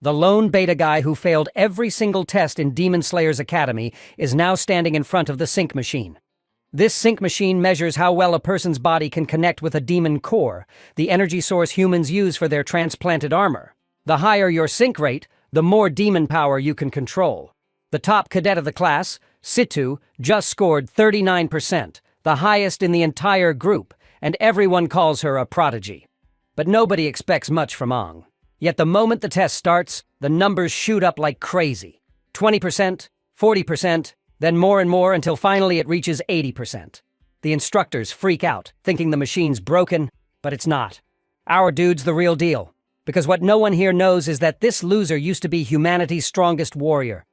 The lone beta guy who failed every single test in Demon Slayer's Academy is now standing in front of the sync machine. This sync machine measures how well a person's body can connect with a demon core, the energy source humans use for their transplanted armor. The higher your sync rate, the more demon power you can control. The top cadet of the class, Situ, just scored 39%, the highest in the entire group, and everyone calls her a prodigy. But nobody expects much from Ang. Yet the moment the test starts, the numbers shoot up like crazy. 20%, 40%, then more and more until finally it reaches 80%. The instructors freak out, thinking the machine's broken, but it's not. Our dude's the real deal, because what no one here knows is that this loser used to be humanity's strongest warrior.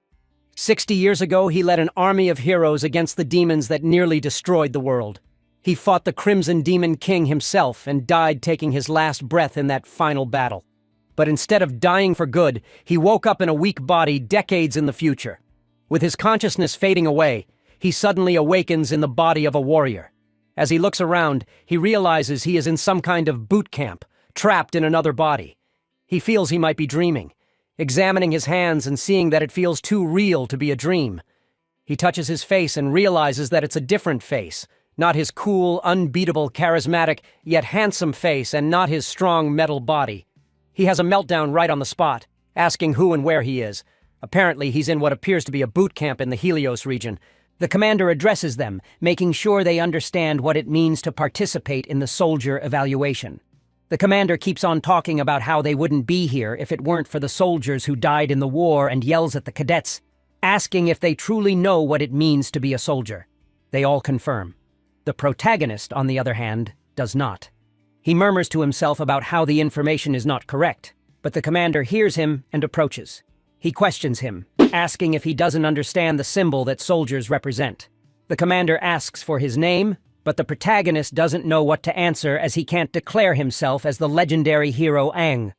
60 years ago, he led an army of heroes against the demons that nearly destroyed the world. He fought the Crimson Demon King himself and died taking his last breath in that final battle. But instead of dying for good, he woke up in a weak body decades in the future. With his consciousness fading away, he suddenly awakens in the body of a warrior. As he looks around, he realizes he is in some kind of boot camp, trapped in another body. He feels he might be dreaming, examining his hands and seeing that it feels too real to be a dream. He touches his face and realizes that it's a different face, not his cool, unbeatable, charismatic, yet handsome face, and not his strong metal body. He has a meltdown right on the spot, asking who and where he is. Apparently, he's in what appears to be a boot camp in the Helios region. The commander addresses them, making sure they understand what it means to participate in the soldier evaluation. The commander keeps on talking about how they wouldn't be here if it weren't for the soldiers who died in the war and yells at the cadets, asking if they truly know what it means to be a soldier. They all confirm. The protagonist, on the other hand, does not. He murmurs to himself about how the information is not correct, but the commander hears him and approaches. He questions him, asking if he doesn't understand the symbol that soldiers represent. The commander asks for his name, but the protagonist doesn't know what to answer as he can't declare himself as the legendary hero Aang.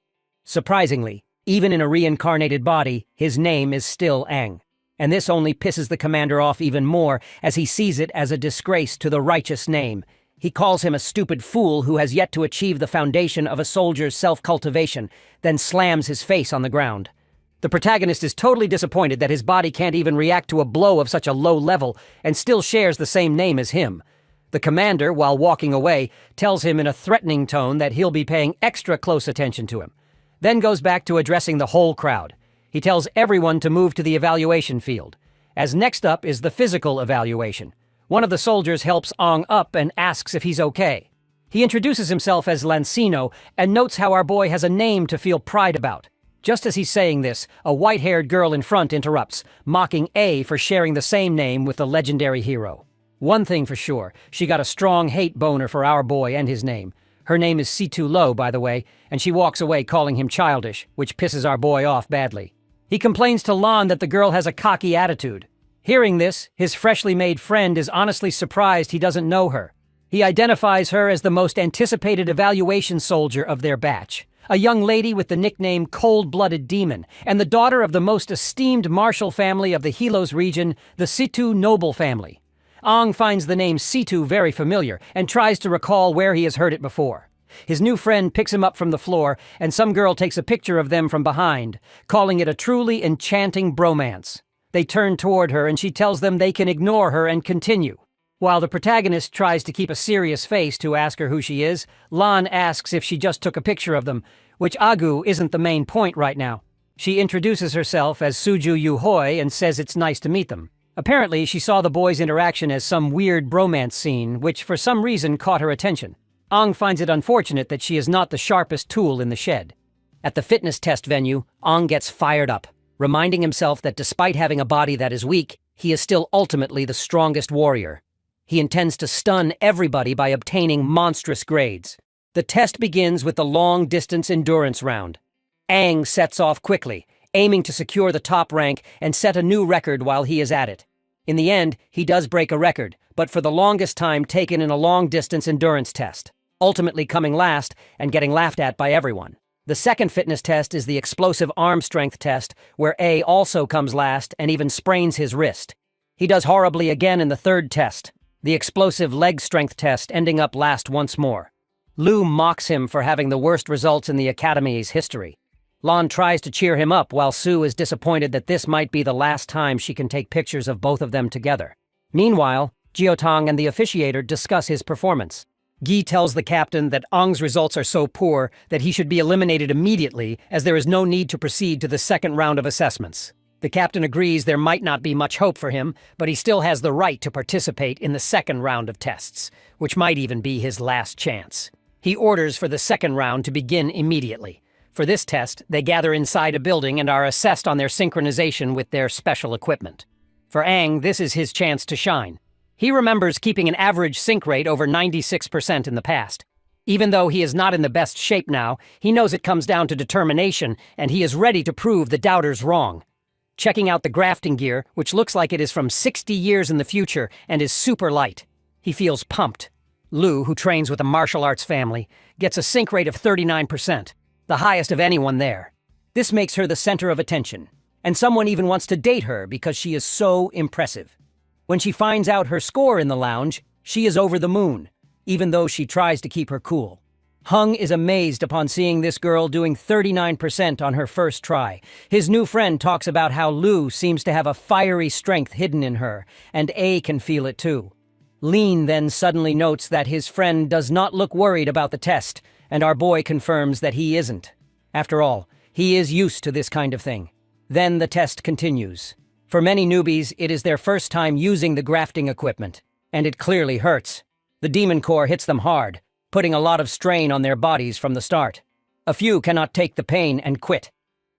Surprisingly, even in a reincarnated body, his name is still Aang. And this only pisses the commander off even more as he sees it as a disgrace to the righteous name. He calls him a stupid fool who has yet to achieve the foundation of a soldier's self-cultivation, then slams his face on the ground. The protagonist is totally disappointed that his body can't even react to a blow of such a low level and still shares the same name as him. The commander, while walking away, tells him in a threatening tone that he'll be paying extra close attention to him, then goes back to addressing the whole crowd. He tells everyone to move to the evaluation field, as next up is the physical evaluation. One of the soldiers helps Aang up and asks if he's okay. He introduces himself as Lancino and notes how our boy has a name to feel pride about. Just as he's saying this, a white-haired girl in front interrupts, mocking A for sharing the same name with the legendary hero. One thing for sure, she got a strong hate boner for our boy and his name. Her name is Situ Lo, by the way, and she walks away calling him childish, which pisses our boy off badly. He complains to Lan that the girl has a cocky attitude. Hearing this, his freshly made friend is honestly surprised he doesn't know her. He identifies her as the most anticipated evaluation soldier of their batch, a young lady with the nickname Cold-Blooded Demon, and the daughter of the most esteemed martial family of the Helios region, the Situ noble family. Aang finds the name Situ very familiar and tries to recall where he has heard it before. His new friend picks him up from the floor, and some girl takes a picture of them from behind, calling it a truly enchanting bromance. They turn toward her and she tells them they can ignore her and continue. While the protagonist tries to keep a serious face to ask her who she is, Lan asks if she just took a picture of them, which Agu isn't the main point right now. She introduces herself as Suju Yu Hoi and says it's nice to meet them. Apparently, she saw the boys' interaction as some weird bromance scene, which for some reason caught her attention. Aang finds it unfortunate that she is not the sharpest tool in the shed. At the fitness test venue, Aang gets fired up, reminding himself that despite having a body that is weak, he is still ultimately the strongest warrior. He intends to stun everybody by obtaining monstrous grades. The test begins with the long-distance endurance round. Aang sets off quickly, aiming to secure the top rank and set a new record while he is at it. In the end, he does break a record, but for the longest time taken in a long-distance endurance test, ultimately coming last and getting laughed at by everyone. The second fitness test is the explosive arm strength test, where A also comes last and even sprains his wrist. He does horribly again in the third test, the explosive leg strength test, ending up last once more. Lu mocks him for having the worst results in the Academy's history. Lan tries to cheer him up while Sue is disappointed that this might be the last time she can take pictures of both of them together. Meanwhile, Jiotong and the officiator discuss his performance. Gi tells the captain that Ong's results are so poor that he should be eliminated immediately, as there is no need to proceed to the second round of assessments. The captain agrees there might not be much hope for him, but he still has the right to participate in the second round of tests, which might even be his last chance. He orders for the second round to begin immediately. For this test, they gather inside a building and are assessed on their synchronization with their special equipment. For Aang, this is his chance to shine. He remembers keeping an average sync rate over 96% in the past. Even though he is not in the best shape now, he knows it comes down to determination, and he is ready to prove the doubters wrong. Checking out the grafting gear, which looks like it is from 60 years in the future and is super light. He feels pumped. Lu, who trains with a martial arts family, gets a sync rate of 39%, the highest of anyone there. This makes her the center of attention, and someone even wants to date her because she is so impressive. When she finds out her score in the lounge, she is over the moon, even though she tries to keep her cool. Hung is amazed upon seeing this girl doing 39% on her first try. His new friend talks about how Lu seems to have a fiery strength hidden in her, and A can feel it too. Lean then suddenly notes that his friend does not look worried about the test, and our boy confirms that he isn't. After all, he is used to this kind of thing. Then the test continues. For many newbies, it is their first time using the grafting equipment, and it clearly hurts. The demon core hits them hard, putting a lot of strain on their bodies from the start. A few cannot take the pain and quit.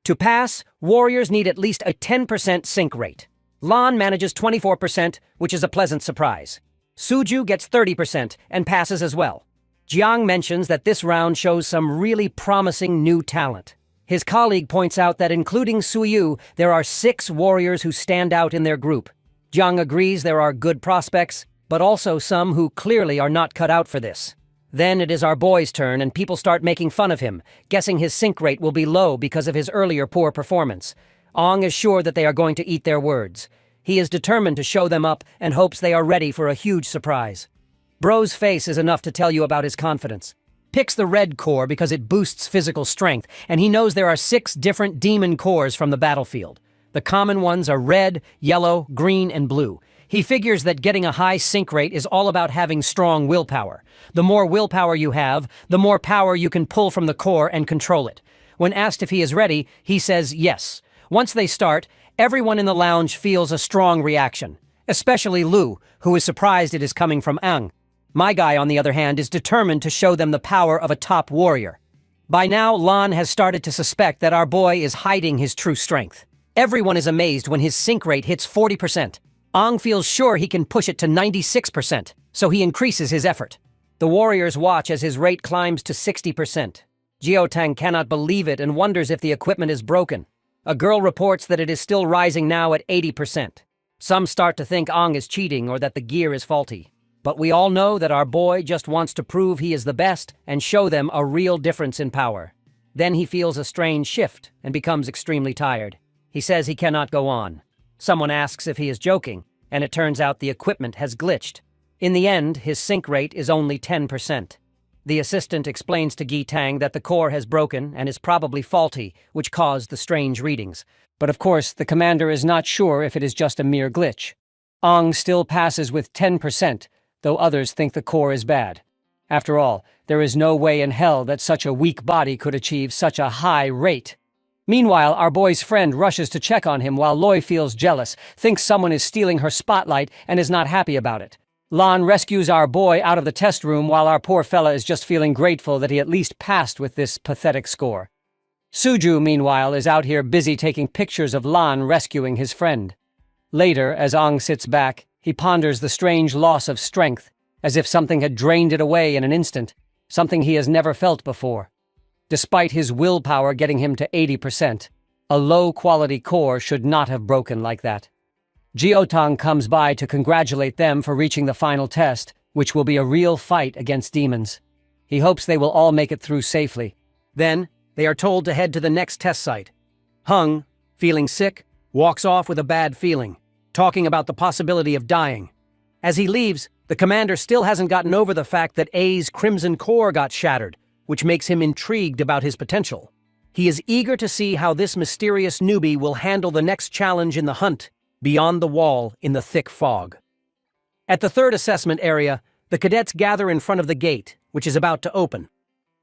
To pass, warriors need at least a 10% sync rate. Lan manages 24%, which is a pleasant surprise. Suju gets 30% and passes as well. Jiang mentions that this round shows some really promising new talent. His colleague points out that including Suyu, there are 6 warriors who stand out in their group. Jiang agrees there are good prospects, but also some who clearly are not cut out for this. Then it is our boy's turn and people start making fun of him, guessing his sync rate will be low because of his earlier poor performance. Ong is sure that they are going to eat their words. He is determined to show them up and hopes they are ready for a huge surprise. Bro's face is enough to tell you about his confidence. Picks the red core because it boosts physical strength, and he knows there are 6 different demon cores from the battlefield. The common ones are red, yellow, green, and blue. He figures that getting a high sync rate is all about having strong willpower. The more willpower you have, the more power you can pull from the core and control it. When asked if he is ready, he says yes. Once they start, everyone in the lounge feels a strong reaction, especially Lu, who is surprised it is coming from Aang. My guy, on the other hand, is determined to show them the power of a top warrior. By now, Lan has started to suspect that our boy is hiding his true strength. Everyone is amazed when his sync rate hits 40%. Aang feels sure he can push it to 96%, so he increases his effort. The warriors watch as his rate climbs to 60%. Jiotang cannot believe it and wonders if the equipment is broken. A girl reports that it is still rising now at 80%. Some start to think Aang is cheating or that the gear is faulty. But we all know that our boy just wants to prove he is the best and show them a real difference in power. Then he feels a strange shift and becomes extremely tired. He says he cannot go on. Someone asks if he is joking, and it turns out the equipment has glitched. In the end, his sync rate is only 10%. The assistant explains to Gi Tang that the core has broken and is probably faulty, which caused the strange readings. But of course, the commander is not sure if it is just a mere glitch. Aang still passes with 10%, though others think the core is bad. After all, there is no way in hell that such a weak body could achieve such a high rate. Meanwhile, our boy's friend rushes to check on him while Loi feels jealous, thinks someone is stealing her spotlight, and is not happy about it. Lan rescues our boy out of the test room while our poor fella is just feeling grateful that he at least passed with this pathetic score. Suju, meanwhile, is out here busy taking pictures of Lan rescuing his friend. Later, as Aang sits back, he ponders the strange loss of strength, as if something had drained it away in an instant, something he has never felt before. Despite his willpower getting him to 80%, a low-quality core should not have broken like that. Jiotang comes by to congratulate them for reaching the final test, which will be a real fight against demons. He hopes they will all make it through safely. Then, they are told to head to the next test site. Hung, feeling sick, walks off with a bad feeling, talking about the possibility of dying. As he leaves, the commander still hasn't gotten over the fact that A's Crimson Core got shattered, which makes him intrigued about his potential. He is eager to see how this mysterious newbie will handle the next challenge in the hunt, beyond the wall in the thick fog. At the third assessment area, the cadets gather in front of the gate, which is about to open.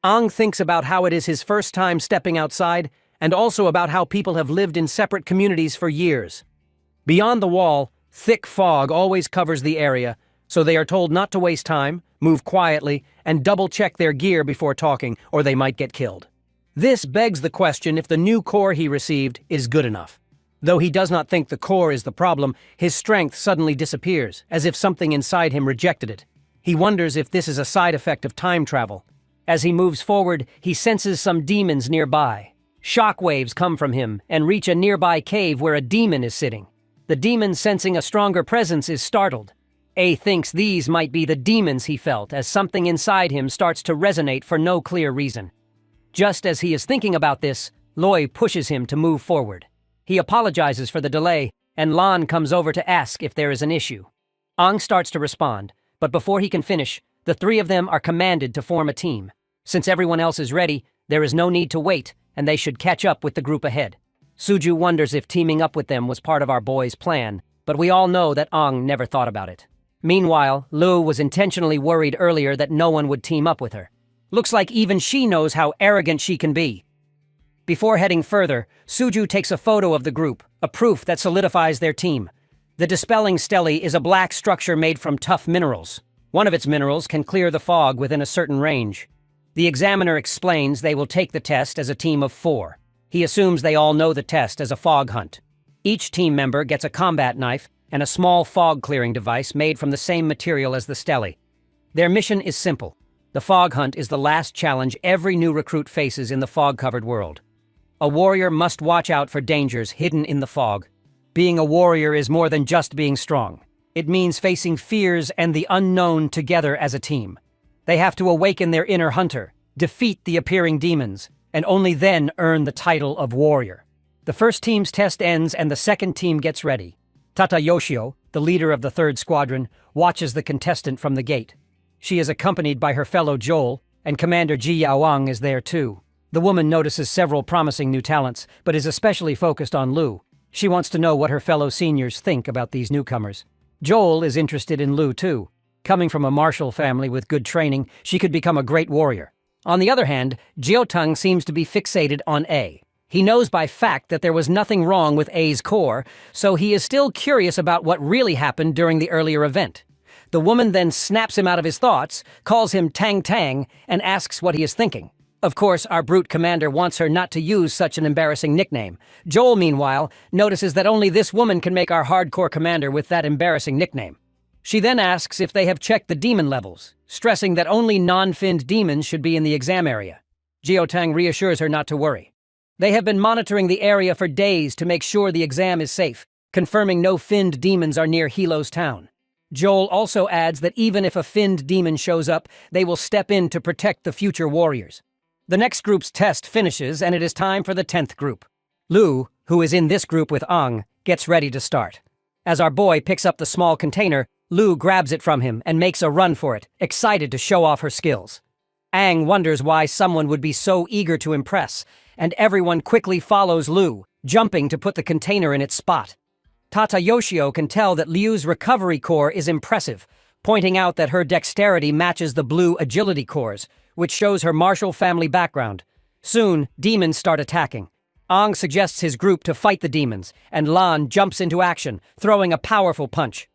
Ang thinks about how it is his first time stepping outside, and also about how people have lived in separate communities for years. Beyond the wall, thick fog always covers the area, so they are told not to waste time, move quietly, and double-check their gear before talking, or they might get killed. This begs the question if the new core he received is good enough. Though he does not think the core is the problem, his strength suddenly disappears, as if something inside him rejected it. He wonders if this is a side effect of time travel. As he moves forward, he senses some demons nearby. Shock waves come from him and reach a nearby cave where a demon is sitting. The demon, sensing a stronger presence, is startled. A thinks these might be the demons he felt as something inside him starts to resonate for no clear reason. Just as he is thinking about this, Loi pushes him to move forward. He apologizes for the delay, and Lan comes over to ask if there is an issue. Ang starts to respond, but before he can finish, the three of them are commanded to form a team. Since everyone else is ready, there is no need to wait, and they should catch up with the group ahead. Suju wonders if teaming up with them was part of our boy's plan, but we all know that Ang never thought about it. Meanwhile, Lu was intentionally worried earlier that no one would team up with her. Looks like even she knows how arrogant she can be. Before heading further, Suju takes a photo of the group, a proof that solidifies their team. The dispelling stele is a black structure made from tough minerals. One of its minerals can clear the fog within a certain range. The examiner explains they will take the test as a team of 4. He assumes they all know the test as a fog hunt. Each team member gets a combat knife and a small fog-clearing device made from the same material as the stele. Their mission is simple. The fog hunt is the last challenge every new recruit faces in the fog-covered world. A warrior must watch out for dangers hidden in the fog. Being a warrior is more than just being strong. It means facing fears and the unknown together as a team. They have to awaken their inner hunter, defeat the appearing demons, and only then earn the title of warrior. The first team's test ends and the second team gets ready. Tata Yoshio, the leader of the third squadron, watches the contestant from the gate. She is accompanied by her fellow Joel, and Commander Ji Yaowang is there too. The woman notices several promising new talents, but is especially focused on Lu. She wants to know what her fellow seniors think about these newcomers. Joel is interested in Lu too. Coming from a martial family with good training, she could become a great warrior. On the other hand, Jioteng seems to be fixated on A. He knows by fact that there was nothing wrong with A's core, so he is still curious about what really happened during the earlier event. The woman then snaps him out of his thoughts, calls him Tang Tang, and asks what he is thinking. Of course, our brute commander wants her not to use such an embarrassing nickname. Joel, meanwhile, notices that only this woman can make our hardcore commander with that embarrassing nickname. She then asks if they have checked the demon levels, stressing that only non-finned demons should be in the exam area. Jiotang reassures her not to worry. They have been monitoring the area for days to make sure the exam is safe, confirming no finned demons are near Hilo's town. Joel also adds that even if a finned demon shows up, they will step in to protect the future warriors. The next group's test finishes, and it is time for the 10th group. Lu, who is in this group with Ang, gets ready to start. As our boy picks up the small container, Lu grabs it from him and makes a run for it, excited to show off her skills. Ang wonders why someone would be so eager to impress, and everyone quickly follows Lu, jumping to put the container in its spot. Tata Yoshio can tell that Liu's recovery core is impressive, pointing out that her dexterity matches the blue agility cores, which shows her martial family background. Soon, demons start attacking. Ang suggests his group to fight the demons, and Lan jumps into action, throwing a powerful punch.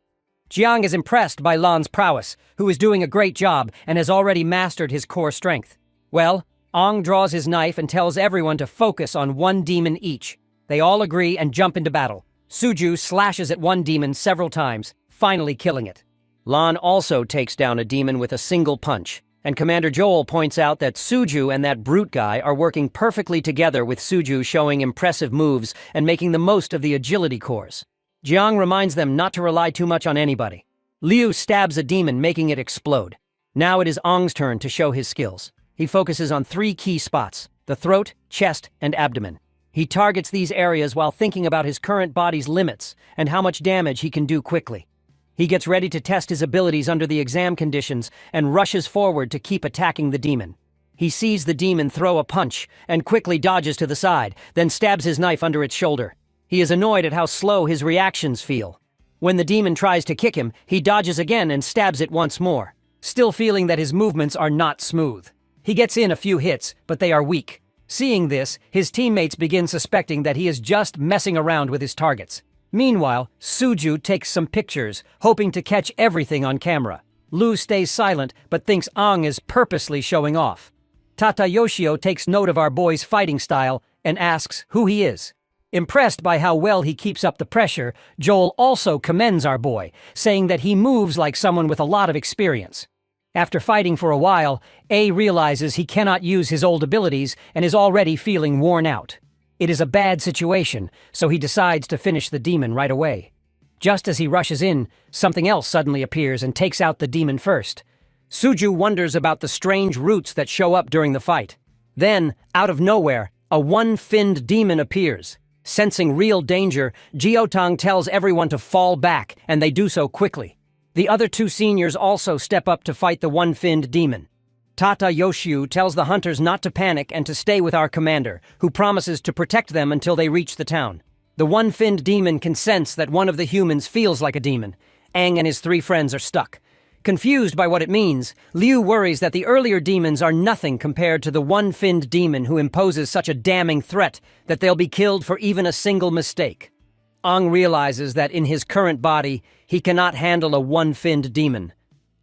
Jiang is impressed by Lan's prowess, who is doing a great job and has already mastered his core strength. Well, Ang draws his knife and tells everyone to focus on one demon each. They all agree and jump into battle. Suju slashes at one demon several times, finally killing it. Lan also takes down a demon with a single punch, and Commander Joel points out that Suju and that brute guy are working perfectly together, with Suju showing impressive moves and making the most of the agility cores. Jiang reminds them not to rely too much on anybody. Liu stabs a demon, making it explode. Now it is Ang's turn to show his skills. He focuses on 3 key spots: the throat, chest, and abdomen. He targets these areas while thinking about his current body's limits and how much damage he can do quickly. He gets ready to test his abilities under the exam conditions and rushes forward to keep attacking the demon. He sees the demon throw a punch and quickly dodges to the side, then stabs his knife under its shoulder. He is annoyed at how slow his reactions feel. When the demon tries to kick him, he dodges again and stabs it once more, still feeling that his movements are not smooth. He gets in a few hits, but they are weak. Seeing this, his teammates begin suspecting that he is just messing around with his targets. Meanwhile, Suju takes some pictures, hoping to catch everything on camera. Lu stays silent, but thinks Ang is purposely showing off. Tata Yoshio takes note of our boy's fighting style and asks who he is. Impressed by how well he keeps up the pressure, Joel also commends our boy, saying that he moves like someone with a lot of experience. After fighting for a while, A realizes he cannot use his old abilities and is already feeling worn out. It is a bad situation, so he decides to finish the demon right away. Just as he rushes in, something else suddenly appears and takes out the demon first. Suju wonders about the strange roots that show up during the fight. Then, out of nowhere, a one-finned demon appears. Sensing real danger, Jiotang tells everyone to fall back, and they do so quickly. The other two seniors also step up to fight the one-finned demon. Tata Yoshio tells the hunters not to panic and to stay with our commander, who promises to protect them until they reach the town. The one-finned demon can sense that one of the humans feels like a demon. Aang and his three friends are stuck. Confused by what it means, Liu worries that the earlier demons are nothing compared to the one-finned demon who imposes such a damning threat that they'll be killed for even a single mistake. Aang realizes that in his current body, he cannot handle a one-finned demon.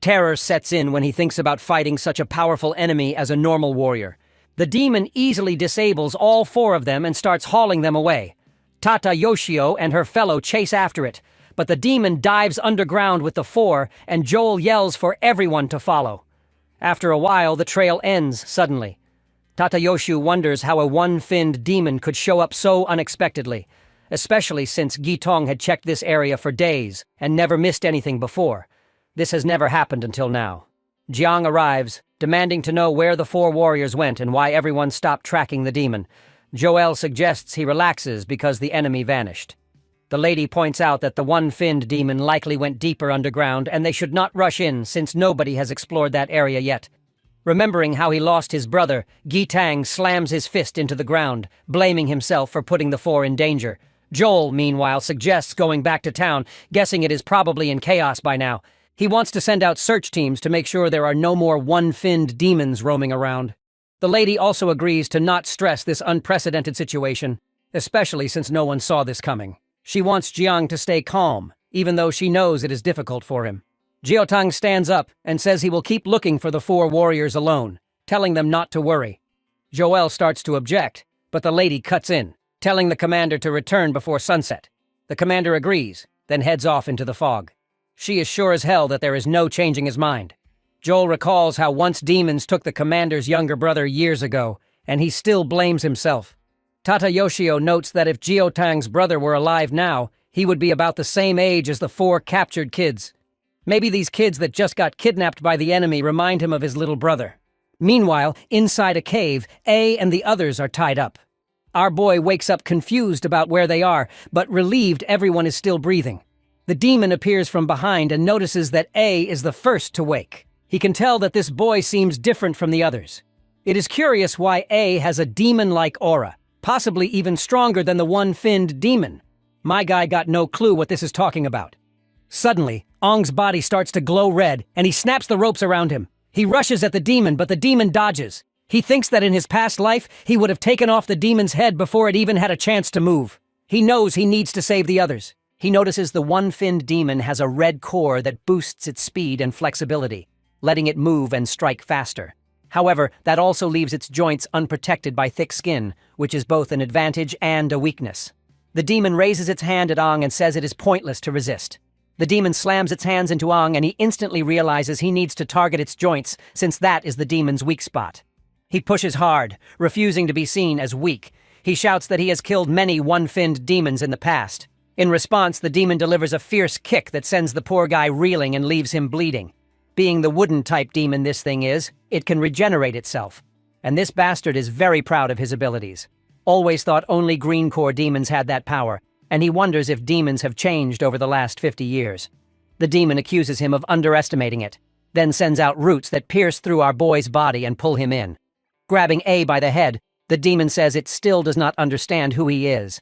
Terror sets in when he thinks about fighting such a powerful enemy as a normal warrior. The demon easily disables all four of them and starts hauling them away. Tata Yoshio and her fellow chase after it, but the demon dives underground with the four, and Joel yells for everyone to follow. After a while, the trail ends suddenly. Tata Yoshio wonders how a one-finned demon could show up so unexpectedly, especially since Gitong had checked this area for days and never missed anything before. This has never happened until now. Jiang arrives, demanding to know where the four warriors went and why everyone stopped tracking the demon. Joel suggests he relaxes because the enemy vanished. The lady points out that the one-finned demon likely went deeper underground and they should not rush in since nobody has explored that area yet. Remembering how he lost his brother, Gitang slams his fist into the ground, blaming himself for putting the four in danger. Joel, meanwhile, suggests going back to town, guessing it is probably in chaos by now. He wants to send out search teams to make sure there are no more one-finned demons roaming around. The lady also agrees to not stress this unprecedented situation, especially since no one saw this coming. She wants Jiang to stay calm, even though she knows it is difficult for him. Jiotang stands up and says he will keep looking for the four warriors alone, telling them not to worry. Joel starts to object, but the lady cuts in, telling the commander to return before sunset. The commander agrees, then heads off into the fog. She is sure as hell that there is no changing his mind. Joel recalls how once demons took the commander's younger brother years ago, and he still blames himself. Tata Yoshio notes that if Jiotang's brother were alive now, he would be about the same age as the four captured kids. Maybe these kids that just got kidnapped by the enemy remind him of his little brother. Meanwhile, inside a cave, A and the others are tied up. Our boy wakes up confused about where they are, but relieved everyone is still breathing. The demon appears from behind and notices that A is the first to wake. He can tell that this boy seems different from the others. It is curious why A has a demon-like aura, possibly even stronger than the one-finned demon. My guy got no clue what this is talking about. Suddenly, Ong's body starts to glow red, and he snaps the ropes around him. He rushes at the demon, but the demon dodges. He thinks that in his past life, he would have taken off the demon's head before it even had a chance to move. He knows he needs to save the others. He notices the one-finned demon has a red core that boosts its speed and flexibility, letting it move and strike faster. However, that also leaves its joints unprotected by thick skin, which is both an advantage and a weakness. The demon raises its hand at Ong and says it is pointless to resist. The demon slams its hands into Ong and he instantly realizes he needs to target its joints since that is the demon's weak spot. He pushes hard, refusing to be seen as weak. He shouts that he has killed many one-finned demons in the past. In response, the demon delivers a fierce kick that sends the poor guy reeling and leaves him bleeding. Being the wooden-type demon this thing is, it can regenerate itself. And this bastard is very proud of his abilities. Always thought only green core demons had that power, and he wonders if demons have changed over the last 50 years. The demon accuses him of underestimating it, then sends out roots that pierce through our boy's body and pull him in. Grabbing A by the head, the demon says it still does not understand who he is.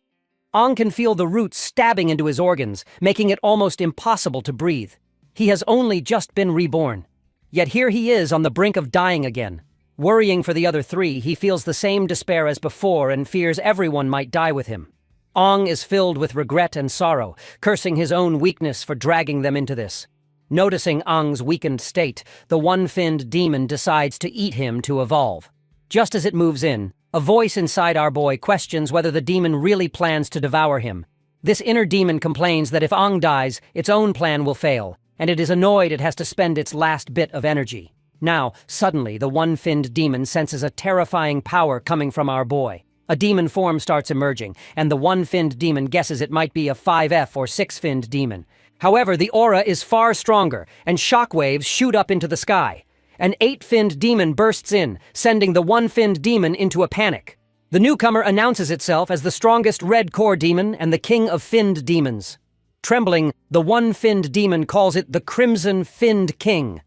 Ong can feel the roots stabbing into his organs, making it almost impossible to breathe. He has only just been reborn. Yet here he is on the brink of dying again. Worrying for the other three, he feels the same despair as before and fears everyone might die with him. Ong is filled with regret and sorrow, cursing his own weakness for dragging them into this. Noticing Ong's weakened state, the one-finned demon decides to eat him to evolve. Just as it moves in, a voice inside our boy questions whether the demon really plans to devour him. This inner demon complains that if Ong dies, its own plan will fail, and it is annoyed it has to spend its last bit of energy. Now, suddenly, the one-finned demon senses a terrifying power coming from our boy. A demon form starts emerging, and the one-finned demon guesses it might be a 5F or 6-finned demon. However, the aura is far stronger, and shockwaves shoot up into the sky. An 8-finned demon bursts in, sending the one-finned demon into a panic. The newcomer announces itself as the strongest red core demon and the king of finned demons. Trembling, the one-finned demon calls it the Crimson Finned King.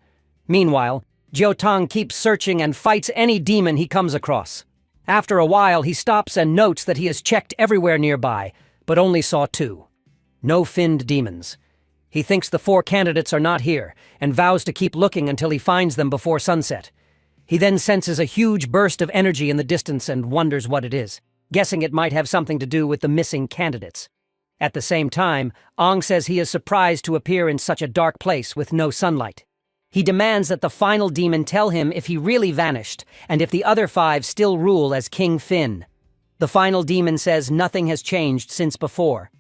Meanwhile, Jiotang keeps searching and fights any demon he comes across. After a while, he stops and notes that he has checked everywhere nearby, but only saw 2. No finned demons. He thinks the 4 candidates are not here, and vows to keep looking until he finds them before sunset. He then senses a huge burst of energy in the distance and wonders what it is, guessing it might have something to do with the missing candidates. At the same time, Ong says he is surprised to appear in such a dark place with no sunlight. He demands that the final demon tell him if he really vanished, and if the other 5 still rule as King Finn. The final demon says nothing has changed since before.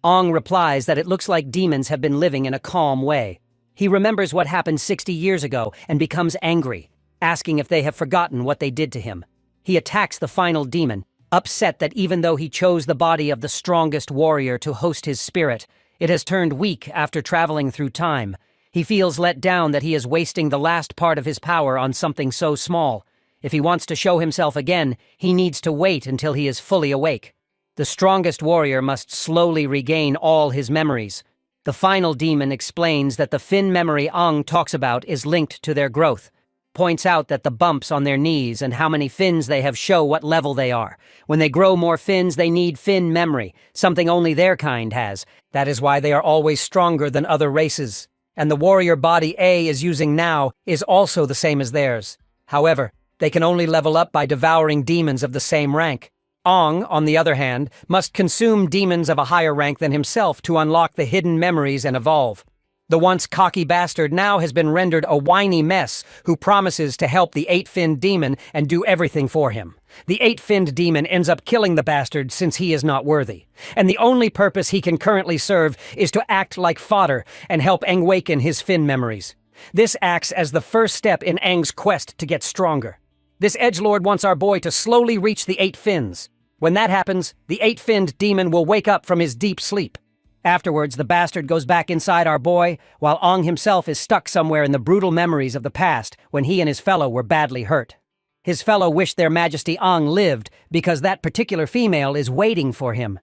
Ong replies that it looks like demons have been living in a calm way. He remembers what happened 60 years ago and becomes angry, asking if they have forgotten what they did to him. He attacks the final demon, upset that even though he chose the body of the strongest warrior to host his spirit, it has turned weak after traveling through time. He feels let down that he is wasting the last part of his power on something so small. If he wants to show himself again, he needs to wait until he is fully awake. The strongest warrior must slowly regain all his memories. The final demon explains that the fin memory Ong talks about is linked to their growth, points out that the bumps on their knees and how many fins they have show what level they are. When they grow more fins, they need fin memory, something only their kind has. That is why they are always stronger than other races. And the warrior body A is using now is also the same as theirs. However, they can only level up by devouring demons of the same rank. Ong, on the other hand, must consume demons of a higher rank than himself to unlock the hidden memories and evolve. The once cocky bastard now has been rendered a whiny mess who promises to help the 8-finned demon and do everything for him. The 8-finned demon ends up killing the bastard since he is not worthy, and the only purpose he can currently serve is to act like fodder and help Aang waken his fin memories. This acts as the first step in Aang's quest to get stronger. This edgelord wants our boy to slowly reach the 8 fins. When that happens, the 8-finned demon will wake up from his deep sleep. Afterwards, the bastard goes back inside our boy, while Ong himself is stuck somewhere in the brutal memories of the past when he and his fellow were badly hurt. His fellow wished their Majesty Ong lived because that particular female is waiting for him.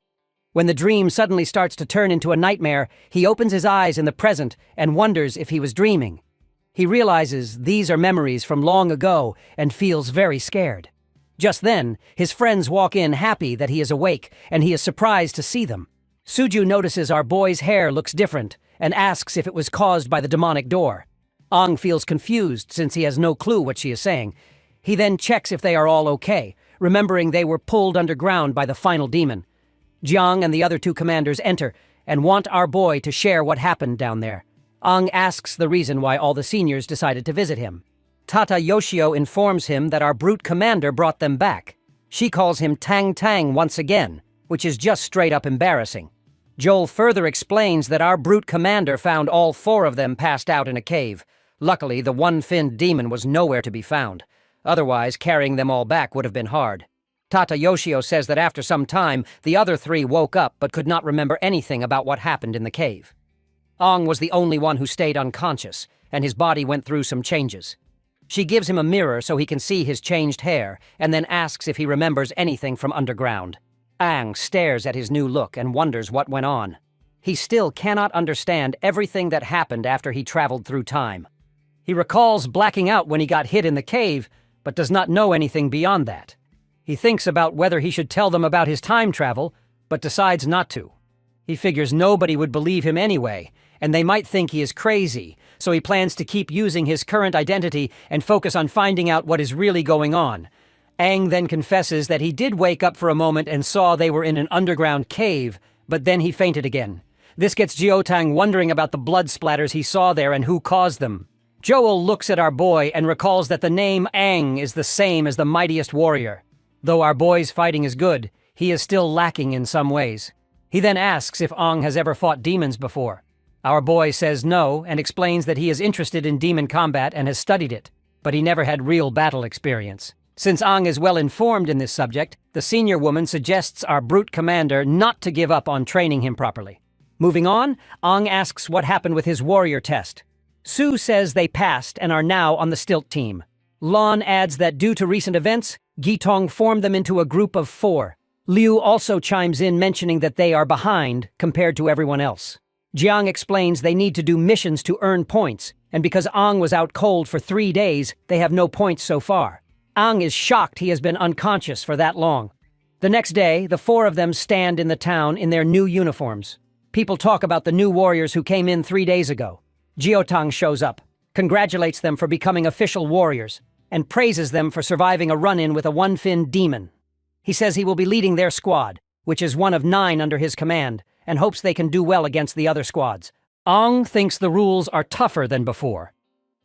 When the dream suddenly starts to turn into a nightmare, he opens his eyes in the present and wonders if he was dreaming. He realizes these are memories from long ago and feels very scared. Just then, his friends walk in happy that he is awake, and he is surprised to see them. Suju notices our boy's hair looks different and asks if it was caused by the demonic door. Ong feels confused since he has no clue what she is saying. He then checks if they are all okay, remembering they were pulled underground by the final demon. Jiang and the other 2 commanders enter and want our boy to share what happened down there. Ong asks the reason why all the seniors decided to visit him. Tata Yoshio informs him that our brute commander brought them back. She calls him Tang Tang once again, which is just straight up embarrassing. Joel further explains that our brute commander found all 4 of them passed out in a cave. Luckily, the one-finned demon was nowhere to be found. Otherwise, carrying them all back would have been hard. Tata Yoshio says that after some time, the other 3 woke up but could not remember anything about what happened in the cave. Ong was the only one who stayed unconscious, and his body went through some changes. She gives him a mirror so he can see his changed hair, and then asks if he remembers anything from underground. Aang stares at his new look and wonders what went on. He still cannot understand everything that happened after he traveled through time. He recalls blacking out when he got hit in the cave, but does not know anything beyond that. He thinks about whether he should tell them about his time travel, but decides not to. He figures nobody would believe him anyway, and they might think he is crazy, so he plans to keep using his current identity and focus on finding out what is really going on. Aang then confesses that he did wake up for a moment and saw they were in an underground cave, but then he fainted again. This gets Jiotang wondering about the blood splatters he saw there and who caused them. Joel looks at our boy and recalls that the name Aang is the same as the mightiest warrior. Though our boy's fighting is good, he is still lacking in some ways. He then asks if Aang has ever fought demons before. Our boy says no and explains that he is interested in demon combat and has studied it, but he never had real battle experience. Since Aang is well informed in this subject, the senior woman suggests our brute commander not to give up on training him properly. Moving on, Aang asks what happened with his warrior test. Su says they passed and are now on the stilt team. Lan adds that due to recent events, Gitong formed them into a group of 4. Liu also chimes in mentioning that they are behind compared to everyone else. Jiang explains they need to do missions to earn points, and because Aang was out cold for 3 days, they have no points so far. Aang is shocked he has been unconscious for that long. The next day, the 4 of them stand in the town in their new uniforms. People talk about the new warriors who came in 3 days ago. Jiotang shows up, congratulates them for becoming official warriors, and praises them for surviving a run-in with a one-finned demon. He says he will be leading their squad, which is one of 9 under his command, and hopes they can do well against the other squads. Aang thinks the rules are tougher than before.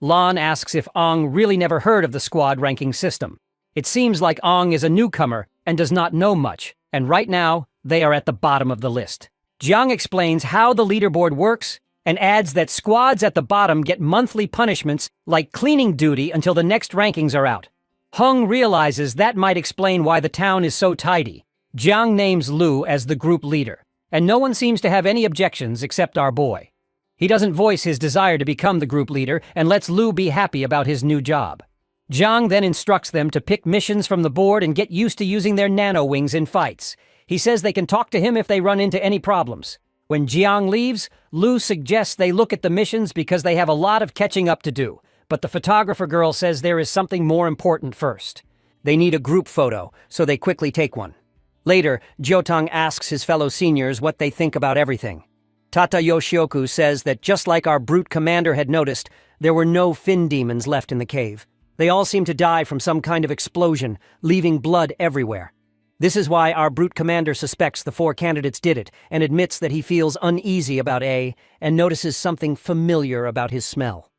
Lan asks if Aang really never heard of the squad ranking system. It seems like Aang is a newcomer and does not know much, and right now, they are at the bottom of the list. Jiang explains how the leaderboard works and adds that squads at the bottom get monthly punishments like cleaning duty until the next rankings are out. Hung realizes that might explain why the town is so tidy. Jiang names Lu as the group leader, and no one seems to have any objections except our boy. He doesn't voice his desire to become the group leader and lets Lu be happy about his new job. Jiang then instructs them to pick missions from the board and get used to using their nano wings in fights. He says they can talk to him if they run into any problems. When Jiang leaves, Lu suggests they look at the missions because they have a lot of catching up to do, but the photographer girl says there is something more important first. They need a group photo, so they quickly take one. Later, Jiotang asks his fellow seniors what they think about everything. Tata Yoshioku says that just like our brute commander had noticed, there were no fin demons left in the cave. They all seem to die from some kind of explosion, leaving blood everywhere. This is why our brute commander suspects the 4 candidates did it and admits that he feels uneasy about A and notices something familiar about his smell.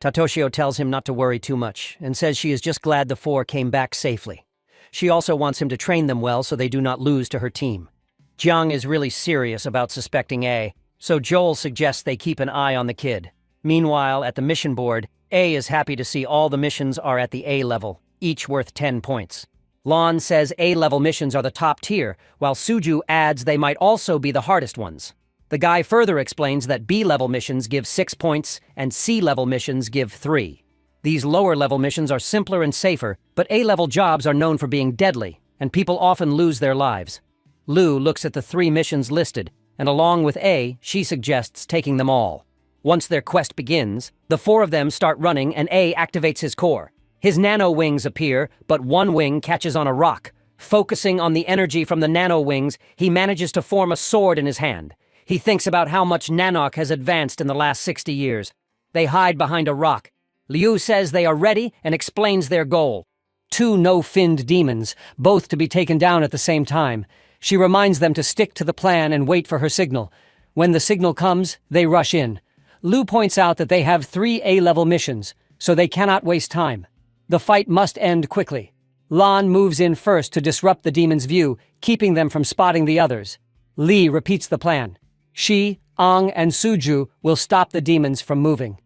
Tatoshio tells him not to worry too much and says she is just glad the 4 came back safely. She also wants him to train them well so they do not lose to her team. Jiang is really serious about suspecting A, so Joel suggests they keep an eye on the kid. Meanwhile, at the mission board, A is happy to see all the missions are at the A level, each worth 10 points. Lan says A-level missions are the top tier, while Suju adds they might also be the hardest ones. The guy further explains that B-level missions give 6 points and C-level missions give 3. These lower-level missions are simpler and safer, but A-level jobs are known for being deadly, and people often lose their lives. Lu looks at the 3 missions listed, and along with A, she suggests taking them all. Once their quest begins, the 4 of them start running and A activates his core. His nano wings appear, but one wing catches on a rock. Focusing on the energy from the nano wings, he manages to form a sword in his hand. He thinks about how much Nanoc has advanced in the last 60 years. They hide behind a rock. Liu says they are ready and explains their goal. 2 no-finned demons, both to be taken down at the same time. She reminds them to stick to the plan and wait for her signal. When the signal comes, they rush in. Liu points out that they have 3 A-level missions, so they cannot waste time. The fight must end quickly. Lan moves in first to disrupt the demon's view, keeping them from spotting the others. Li repeats the plan. She, Aang, and Suju will stop the demons from moving.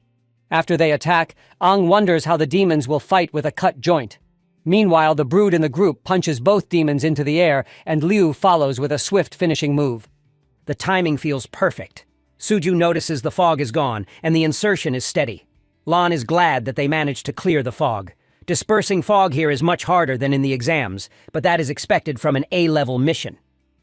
After they attack, Aang wonders how the demons will fight with a cut joint. Meanwhile, the brood in the group punches both demons into the air, and Liu follows with a swift finishing move. The timing feels perfect. Suju notices the fog is gone, and the insertion is steady. Lan is glad that they managed to clear the fog. Dispersing fog here is much harder than in the exams, but that is expected from an A-level mission.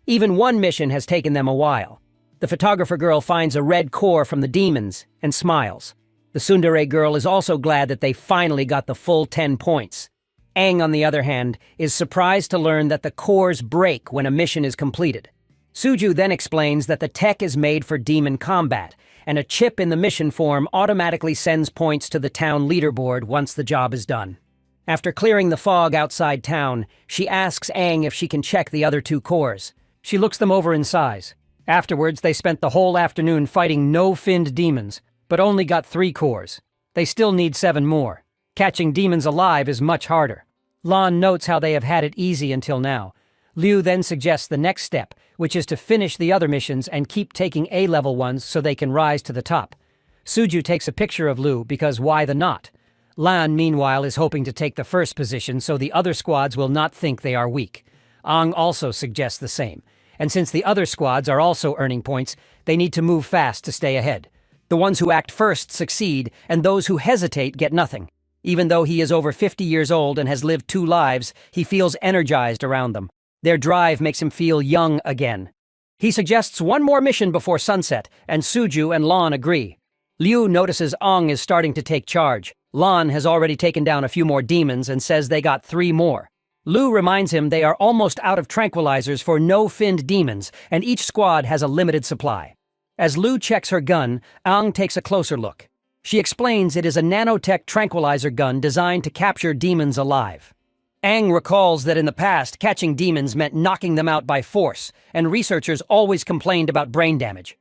Even one mission has taken them a while. The photographer girl finds a red core from the demons and smiles. The tsundere girl is also glad that they finally got the full 10 points. Aang, on the other hand, is surprised to learn that the cores break when a mission is completed. Suju then explains that the tech is made for demon combat, and a chip in the mission form automatically sends points to the town leaderboard once the job is done. After clearing the fog outside town, she asks Aang if she can check the other 2 cores. She looks them over in size. Afterwards, they spent the whole afternoon fighting no-finned demons, but only got 3 cores. They still need 7 more. Catching demons alive is much harder. Lan notes how they have had it easy until now. Liu then suggests the next step, which is to finish the other missions and keep taking A-level ones so they can rise to the top. Suju takes a picture of Liu because why the not? Lan, meanwhile, is hoping to take the first position so the other squads will not think they are weak. Aang also suggests the same, and since the other squads are also earning points, they need to move fast to stay ahead. The ones who act first succeed, and those who hesitate get nothing. Even though he is over 50 years old and has lived 2 lives, he feels energized around them. Their drive makes him feel young again. He suggests one more mission before sunset, and Suju and Lan agree. Liu notices Aang is starting to take charge. Lan has already taken down a few more demons and says they got 3 more. Liu reminds him they are almost out of tranquilizers for no-finned demons, and each squad has a limited supply. As Liu checks her gun, Aang takes a closer look. She explains it is a nanotech tranquilizer gun designed to capture demons alive. Aang recalls that in the past, catching demons meant knocking them out by force, and researchers always complained about brain damage.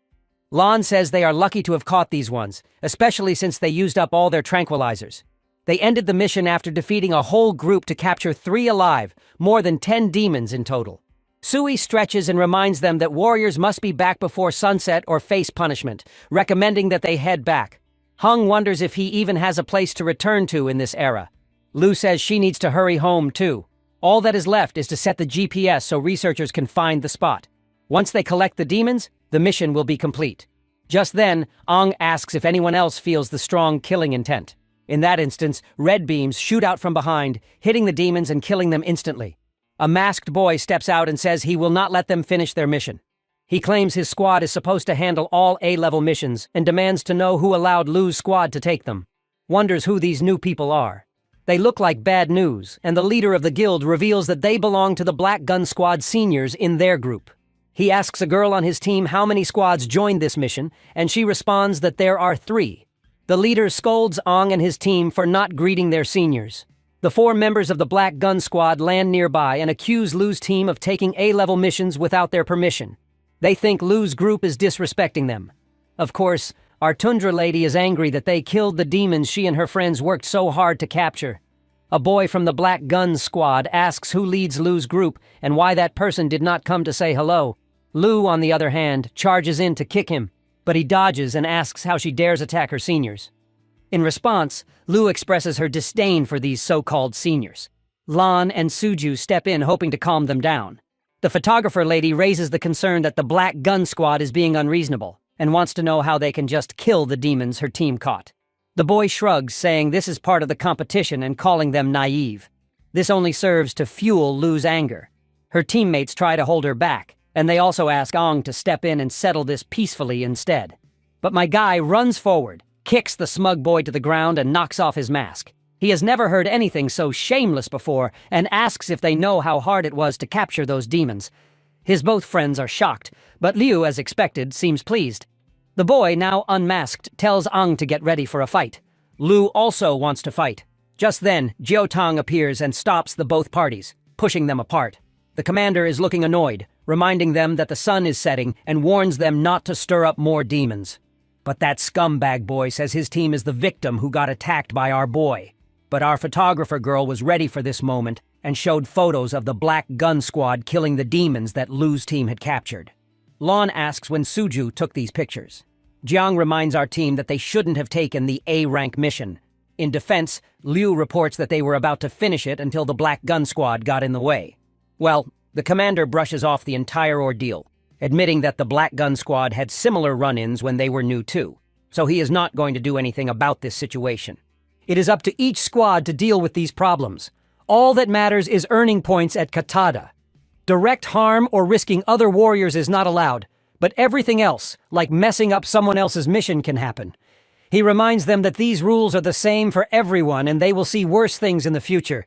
Lan says they are lucky to have caught these ones, especially since they used up all their tranquilizers. They ended the mission after defeating a whole group to capture 3 alive, more than 10 demons in total. Sui stretches and reminds them that warriors must be back before sunset or face punishment, recommending that they head back. Hung wonders if he even has a place to return to in this era. Liu says she needs to hurry home, too. All that is left is to set the GPS so researchers can find the spot. Once they collect the demons, the mission will be complete. Just then, Aang asks if anyone else feels the strong killing intent. In that instance, red beams shoot out from behind, hitting the demons and killing them instantly. A masked boy steps out and says he will not let them finish their mission. He claims his squad is supposed to handle all A-level missions and demands to know who allowed Liu's squad to take them. Wonders who these new people are. They look like bad news, and the leader of the guild reveals that they belong to the Black Gun Squad seniors in their group. He asks a girl on his team how many squads joined this mission, and she responds that there are 3. The leader scolds Aang and his team for not greeting their seniors. The 4 members of the Black Gun Squad land nearby and accuse Liu's team of taking A-level missions without their permission. They think Liu's group is disrespecting them. Of course, our Tundra lady is angry that they killed the demons she and her friends worked so hard to capture. A boy from the Black Gun Squad asks who leads Liu's group and why that person did not come to say hello. Liu, on the other hand, charges in to kick him, but he dodges and asks how she dares attack her seniors. In response, Liu expresses her disdain for these so-called seniors. Lan and Suju step in hoping to calm them down. The photographer lady raises the concern that the Black Gun Squad is being unreasonable and wants to know how they can just kill the demons her team caught. The boy shrugs, saying this is part of the competition and calling them naive. This only serves to fuel Liu's anger. Her teammates try to hold her back, and they also ask Aang to step in and settle this peacefully instead. But my guy runs forward, kicks the smug boy to the ground and knocks off his mask. He has never heard anything so shameless before and asks if they know how hard it was to capture those demons. His both friends are shocked, but Liu, as expected, seems pleased. The boy, now unmasked, tells Aang to get ready for a fight. Liu also wants to fight. Just then, Jiotang appears and stops the both parties, pushing them apart. The commander is looking annoyed, reminding them that the sun is setting and warns them not to stir up more demons. But that scumbag boy says his team is the victim who got attacked by our boy. But our photographer girl was ready for this moment and showed photos of the Black Gun Squad killing the demons that Liu's team had captured. Lan asks when Suju took these pictures. Jiang reminds our team that they shouldn't have taken the A-rank mission. In defense, Liu reports that they were about to finish it until the Black Gun Squad got in the way. Well, the commander brushes off the entire ordeal, admitting that the Black Gun Squad had similar run-ins when they were new too, so he is not going to do anything about this situation. It is up to each squad to deal with these problems. All that matters is earning points at Katada. Direct harm or risking other warriors is not allowed, but everything else, like messing up someone else's mission, can happen. He reminds them that these rules are the same for everyone and they will see worse things in the future.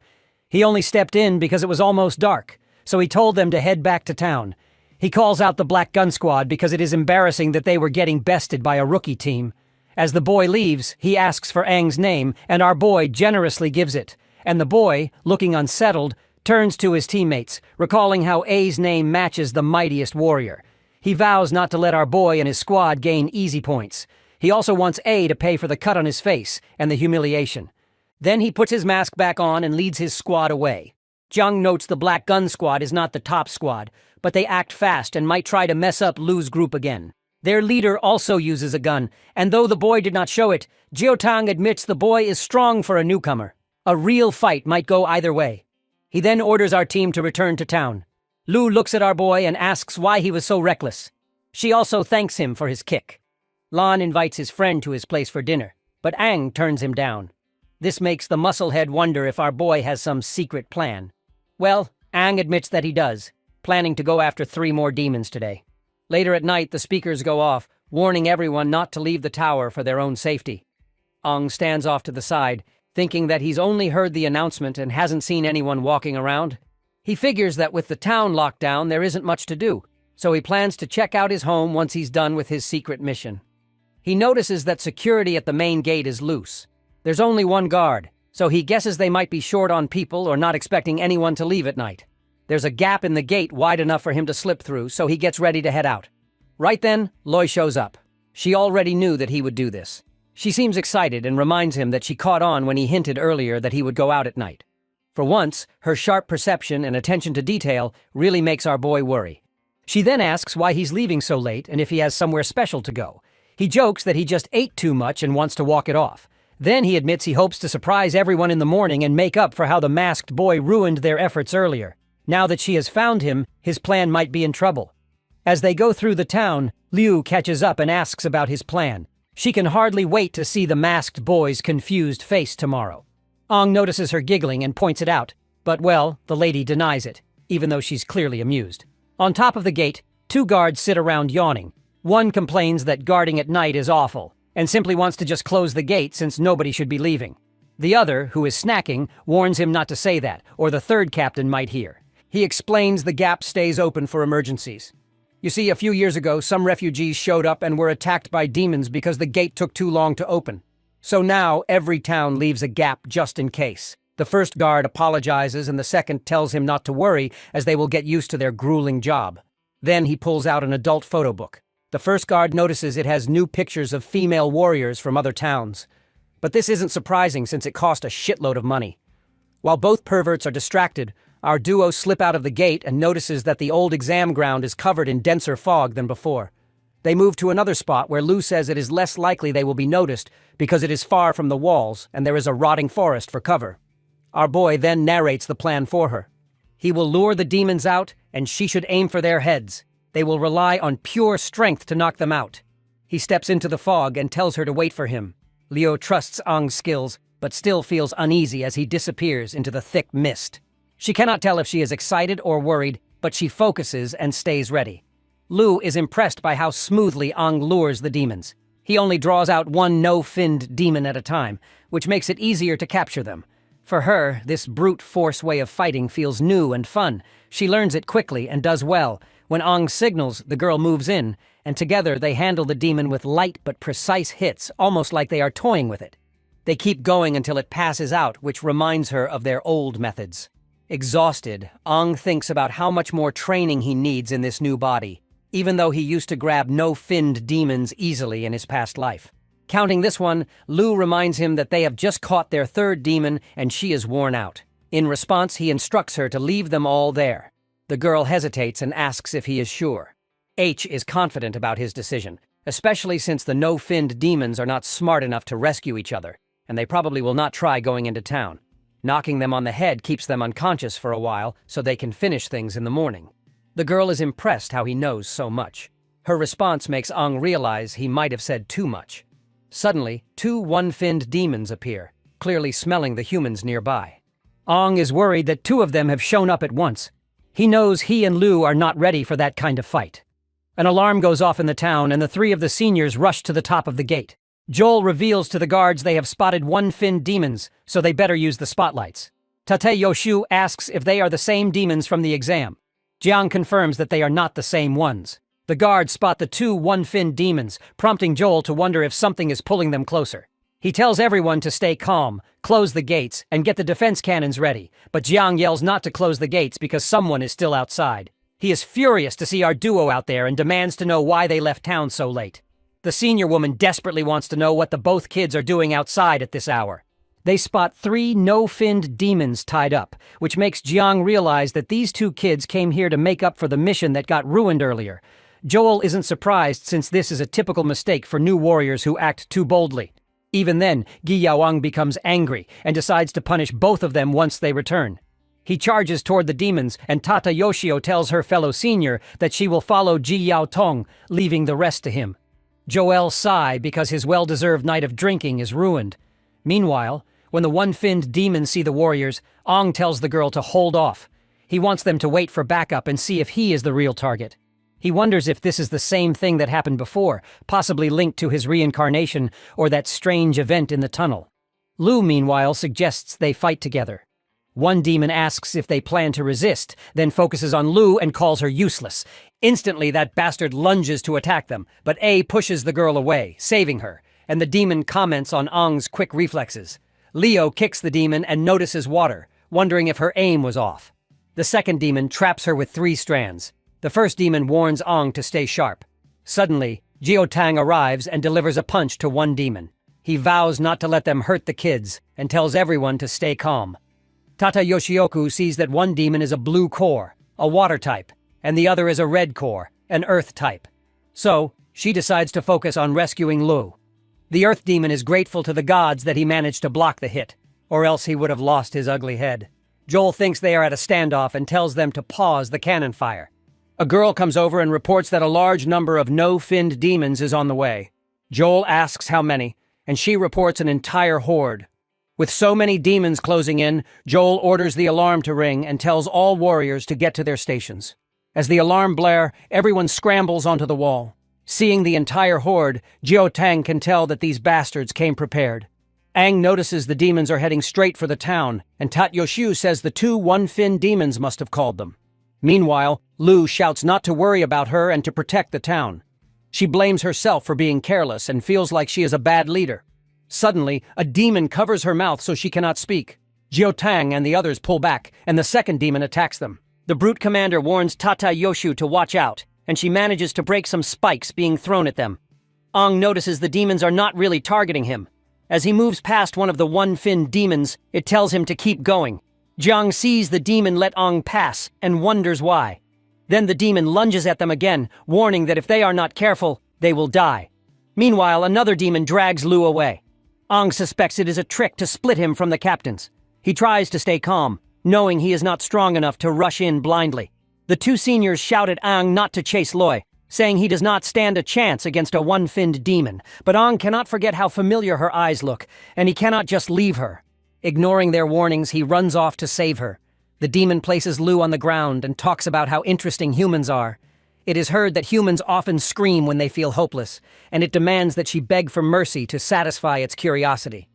He only stepped in because it was almost dark, so he told them to head back to town. He calls out the Black Gun Squad because it is embarrassing that they were getting bested by a rookie team. As the boy leaves, he asks for Aang's name, and our boy generously gives it. And the boy, looking unsettled, turns to his teammates, recalling how A's name matches the mightiest warrior. He vows not to let our boy and his squad gain easy points. He also wants A to pay for the cut on his face and the humiliation. Then he puts his mask back on and leads his squad away. Jung notes the Black Gun Squad is not the top squad, but they act fast and might try to mess up Lu's group again. Their leader also uses a gun, and though the boy did not show it, Jiotang admits the boy is strong for a newcomer. A real fight might go either way. He then orders our team to return to town. Lu looks at our boy and asks why he was so reckless. She also thanks him for his kick. Lan invites his friend to his place for dinner, but Aang turns him down. This makes the musclehead wonder if our boy has some secret plan. Well, Aang admits that he does, planning to go after 3 more demons today. Later at night, the speakers go off, warning everyone not to leave the tower for their own safety. Aang stands off to the side, thinking that he's only heard the announcement and hasn't seen anyone walking around. He figures that with the town locked down, there isn't much to do, so he plans to check out his home once he's done with his secret mission. He notices that security at the main gate is loose. There's only 1 guard, so he guesses they might be short on people or not expecting anyone to leave at night. There's a gap in the gate wide enough for him to slip through, so he gets ready to head out. Right then, Loi shows up. She already knew that he would do this. She seems excited and reminds him that she caught on when he hinted earlier that he would go out at night. For once, her sharp perception and attention to detail really makes our boy worry. She then asks why he's leaving so late and if he has somewhere special to go. He jokes that he just ate too much and wants to walk it off. Then he admits he hopes to surprise everyone in the morning and make up for how the masked boy ruined their efforts earlier. Now that she has found him, his plan might be in trouble. As they go through the town, Liu catches up and asks about his plan. She can hardly wait to see the masked boy's confused face tomorrow. Aang notices her giggling and points it out, but well, the lady denies it, even though she's clearly amused. On top of the gate, 2 guards sit around yawning. One complains that guarding at night is awful, and simply wants to just close the gate since nobody should be leaving. The other, who is snacking, warns him not to say that, or the 3rd captain might hear. He explains the gap stays open for emergencies. You see, a few years ago, some refugees showed up and were attacked by demons because the gate took too long to open. So now, every town leaves a gap just in case. The 1st guard apologizes and the 2nd tells him not to worry as they will get used to their grueling job. Then he pulls out an adult photo book. The 1st guard notices it has new pictures of female warriors from other towns. But this isn't surprising since it cost a shitload of money. While both perverts are distracted, our duo slip out of the gate and notices that the old exam ground is covered in denser fog than before. They move to another spot where Lu says it is less likely they will be noticed because it is far from the walls and there is a rotting forest for cover. Our boy then narrates the plan for her. He will lure the demons out and she should aim for their heads. They will rely on pure strength to knock them out. He steps into the fog and tells her to wait for him. Leo trusts Aang's skills, but still feels uneasy as he disappears into the thick mist. She cannot tell if she is excited or worried, but she focuses and stays ready. Lu is impressed by how smoothly Aang lures the demons. He only draws out 1 no-finned demon at a time, which makes it easier to capture them. For her, this brute force way of fighting feels new and fun. She learns it quickly and does well. When Aang signals, the girl moves in, and together they handle the demon with light but precise hits, almost like they are toying with it. They keep going until it passes out, which reminds her of their old methods. Exhausted, Aang thinks about how much more training he needs in this new body, even though he used to grab no-finned demons easily in his past life. Counting this one, Lu reminds him that they have just caught their 3rd demon and she is worn out. In response, he instructs her to leave them all there. The girl hesitates and asks if he is sure. H is confident about his decision, especially since the no-finned demons are not smart enough to rescue each other, and they probably will not try going into town. Knocking them on the head keeps them unconscious for a while so they can finish things in the morning. The girl is impressed how he knows so much. Her response makes Aang realize he might have said too much. Suddenly, 2 one-finned demons appear, clearly smelling the humans nearby. Aang is worried that 2 of them have shown up at once. He knows he and Lu are not ready for that kind of fight. An alarm goes off in the town and the 3 of the seniors rush to the top of the gate. Joel reveals to the guards they have spotted one-finned demons, so they better use the spotlights. Tate Yoshu asks if they are the same demons from the exam. Jiang confirms that they are not the same ones. The guards spot the two one-finned demons, prompting Joel to wonder if something is pulling them closer. He tells everyone to stay calm, close the gates, and get the defense cannons ready, but Jiang yells not to close the gates because someone is still outside. He is furious to see our duo out there and demands to know why they left town so late. The senior woman desperately wants to know what the both kids are doing outside at this hour. They spot 3 no-finned demons tied up, which makes Jiang realize that these 2 kids came here to make up for the mission that got ruined earlier. Joel isn't surprised since this is a typical mistake for new warriors who act too boldly. Even then, Gi Yaoang becomes angry and decides to punish both of them once they return. He charges toward the demons, and Tata Yoshio tells her fellow senior that she will follow Ji Yao Tong, leaving the rest to him. Joel sighs because his well-deserved night of drinking is ruined. Meanwhile, when the one-finned demons see the warriors, Ong tells the girl to hold off. He wants them to wait for backup and see if he is the real target. He wonders if this is the same thing that happened before, possibly linked to his reincarnation or that strange event in the tunnel. Lu, meanwhile, suggests they fight together. One demon asks if they plan to resist, then focuses on Lu and calls her useless. Instantly, that bastard lunges to attack them, but A pushes the girl away, saving her, and the demon comments on Ong's quick reflexes. Leo kicks the demon and notices water, wondering if her aim was off. The second demon traps her with 3 strands. The first demon warns Ong to stay sharp. Suddenly, Jiotang arrives and delivers a punch to one demon. He vows not to let them hurt the kids and tells everyone to stay calm. Tata Yoshioku sees that one demon is a blue core, a water type, and the other is a red core, an earth type. So, she decides to focus on rescuing Lu. The earth demon is grateful to the gods that he managed to block the hit, or else he would have lost his ugly head. Joel thinks they are at a standoff and tells them to pause the cannon fire. A girl comes over and reports that a large number of no-finned demons is on the way. Joel asks how many, and she reports an entire horde. With so many demons closing in, Joel orders the alarm to ring and tells all warriors to get to their stations. As the alarm blare, everyone scrambles onto the wall. Seeing the entire horde, Jiotang can tell that these bastards came prepared. Aang notices the demons are heading straight for the town, and Tat Yoshu says the 2 one-finned demons must have called them. Meanwhile, Lu shouts not to worry about her and to protect the town. She blames herself for being careless and feels like she is a bad leader. Suddenly, a demon covers her mouth so she cannot speak. Jiotang and the others pull back, and the second demon attacks them. The brute commander warns Tata Yoshu to watch out, and she manages to break some spikes being thrown at them. Ong notices the demons are not really targeting him. As he moves past one of the one-finned demons, it tells him to keep going. Jiang sees the demon let Ong pass and wonders why. Then the demon lunges at them again, warning that if they are not careful, they will die. Meanwhile, another demon drags Lu away. Ong suspects it is a trick to split him from the captains. He tries to stay calm, knowing he is not strong enough to rush in blindly. The 2 seniors shout at Ong not to chase Loi, saying he does not stand a chance against a one-finned demon, but Ong cannot forget how familiar her eyes look, and he cannot just leave her. Ignoring their warnings, he runs off to save her. The demon places Lu on the ground and talks about how interesting humans are. It is heard that humans often scream when they feel hopeless, and it demands that she beg for mercy to satisfy its curiosity.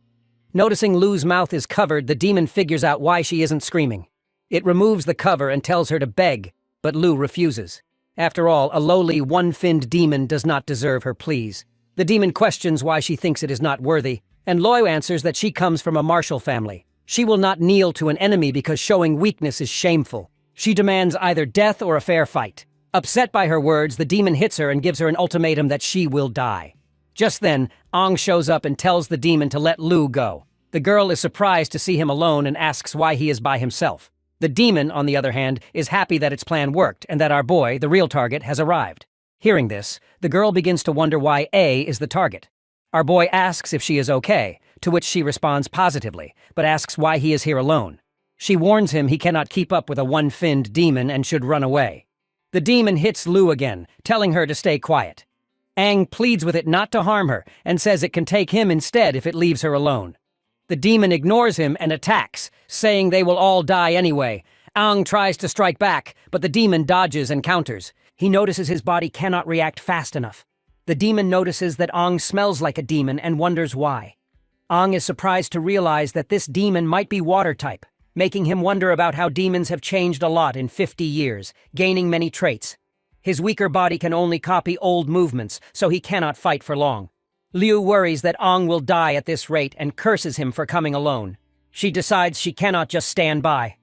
Noticing Lu's mouth is covered, the demon figures out why she isn't screaming. It removes the cover and tells her to beg, but Lu refuses. After all, a lowly one-finned demon does not deserve her pleas. The demon questions why she thinks it is not worthy, and Loi answers that she comes from a martial family. She will not kneel to an enemy because showing weakness is shameful. She demands either death or a fair fight. Upset by her words, the demon hits her and gives her an ultimatum that she will die. Just then, Ong shows up and tells the demon to let Lu go. The girl is surprised to see him alone and asks why he is by himself. The demon, on the other hand, is happy that its plan worked and that our boy, the real target, has arrived. Hearing this, the girl begins to wonder why A is the target. Our boy asks if she is okay, to which she responds positively, but asks why he is here alone. She warns him he cannot keep up with a one-finned demon and should run away. The demon hits Lu again, telling her to stay quiet. Aang pleads with it not to harm her and says it can take him instead if it leaves her alone. The demon ignores him and attacks, saying they will all die anyway. Aang tries to strike back, but the demon dodges and counters. He notices his body cannot react fast enough. The demon notices that Aang smells like a demon and wonders why. Aang is surprised to realize that this demon might be water type. making him wonder about how demons have changed a lot in 50 years, gaining many traits. His weaker body can only copy old movements, so he cannot fight for long. Liu worries that Ong will die at this rate and curses him for coming alone. She decides she cannot just stand by.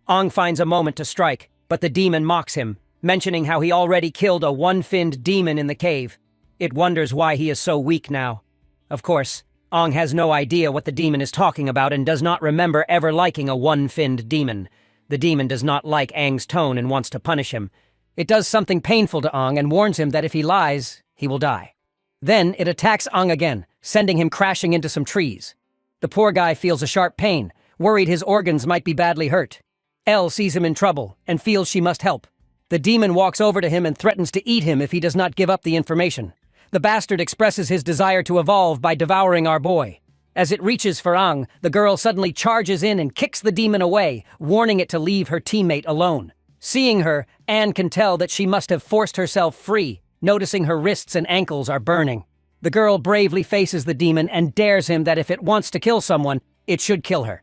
Ong finds a moment to strike, but the demon mocks him, mentioning how he already killed a one-finned demon in the cave. It wonders why he is so weak now. Of course, Ong has no idea what the demon is talking about and does not remember ever liking a one-finned demon. The demon does not like Aang's tone and wants to punish him. It does something painful to Ong and warns him that if he lies, he will die. Then it attacks Ong again, sending him crashing into some trees. The poor guy feels a sharp pain, worried his organs might be badly hurt. Elle sees him in trouble and feels she must help. The demon walks over to him and threatens to eat him if he does not give up the information. The bastard expresses his desire to evolve by devouring our boy. As it reaches for Ong, the girl suddenly charges in and kicks the demon away, warning it to leave her teammate alone. Seeing her, Anne can tell that she must have forced herself free, noticing her wrists and ankles are burning. The girl bravely faces the demon and dares him that if it wants to kill someone, it should kill her.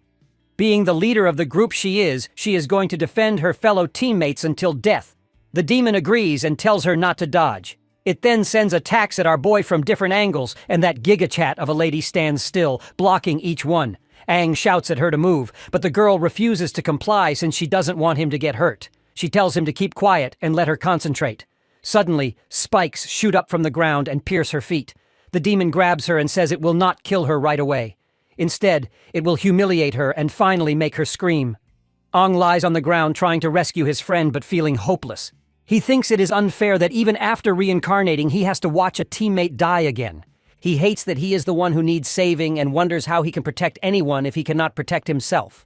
Being the leader of the group she is going to defend her fellow teammates until death. The demon agrees and tells her not to dodge. It then sends attacks at our boy from different angles, and that gigachat of a lady stands still, blocking each one. Aang shouts at her to move, but the girl refuses to comply since she doesn't want him to get hurt. She tells him to keep quiet and let her concentrate. Suddenly, spikes shoot up from the ground and pierce her feet. The demon grabs her and says it will not kill her right away. Instead, it will humiliate her and finally make her scream. Ong lies on the ground trying to rescue his friend but feeling hopeless. He thinks it is unfair that even after reincarnating he has to watch a teammate die again. He hates that he is the one who needs saving and wonders how he can protect anyone if he cannot protect himself.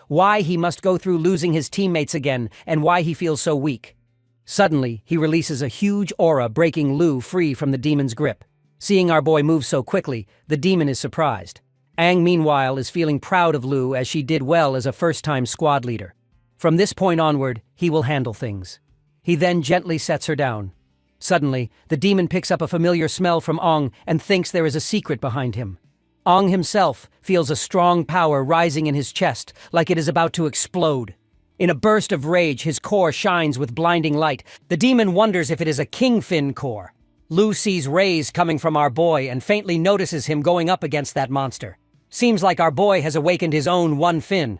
Why he must go through losing his teammates again and why he feels so weak. Suddenly, he releases a huge aura breaking Lu free from the demon's grip. Seeing our boy move so quickly, the demon is surprised. Aang, meanwhile, is feeling proud of Lu as she did well as a first-time squad leader. From this point onward, he will handle things. He then gently sets her down. Suddenly, the demon picks up a familiar smell from Ong and thinks there is a secret behind him. Ong himself feels a strong power rising in his chest, like it is about to explode. In a burst of rage, his core shines with blinding light. The demon wonders if it is a kingfin core. Lu sees rays coming from our boy and faintly notices him going up against that monster. Seems like our boy has awakened his own one fin.